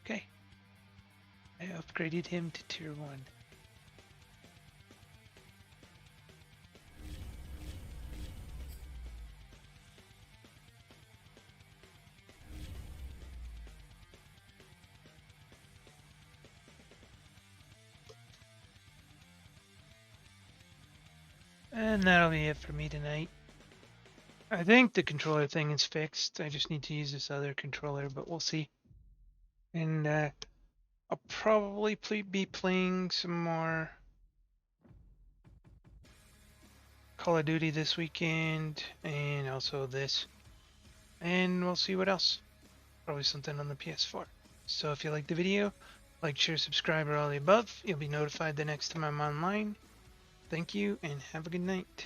Okay. I upgraded him to Tier 1. And that'll be it for me tonight. I think the controller thing is fixed. I just need to use this other controller, but we'll see. And I'll probably be playing some more Call of Duty this weekend, and also this. And we'll see what else. Probably something on the PS4. So if you liked the video, like, share, subscribe, or all the above. You'll be notified the next time I'm online. Thank you, and have a good night.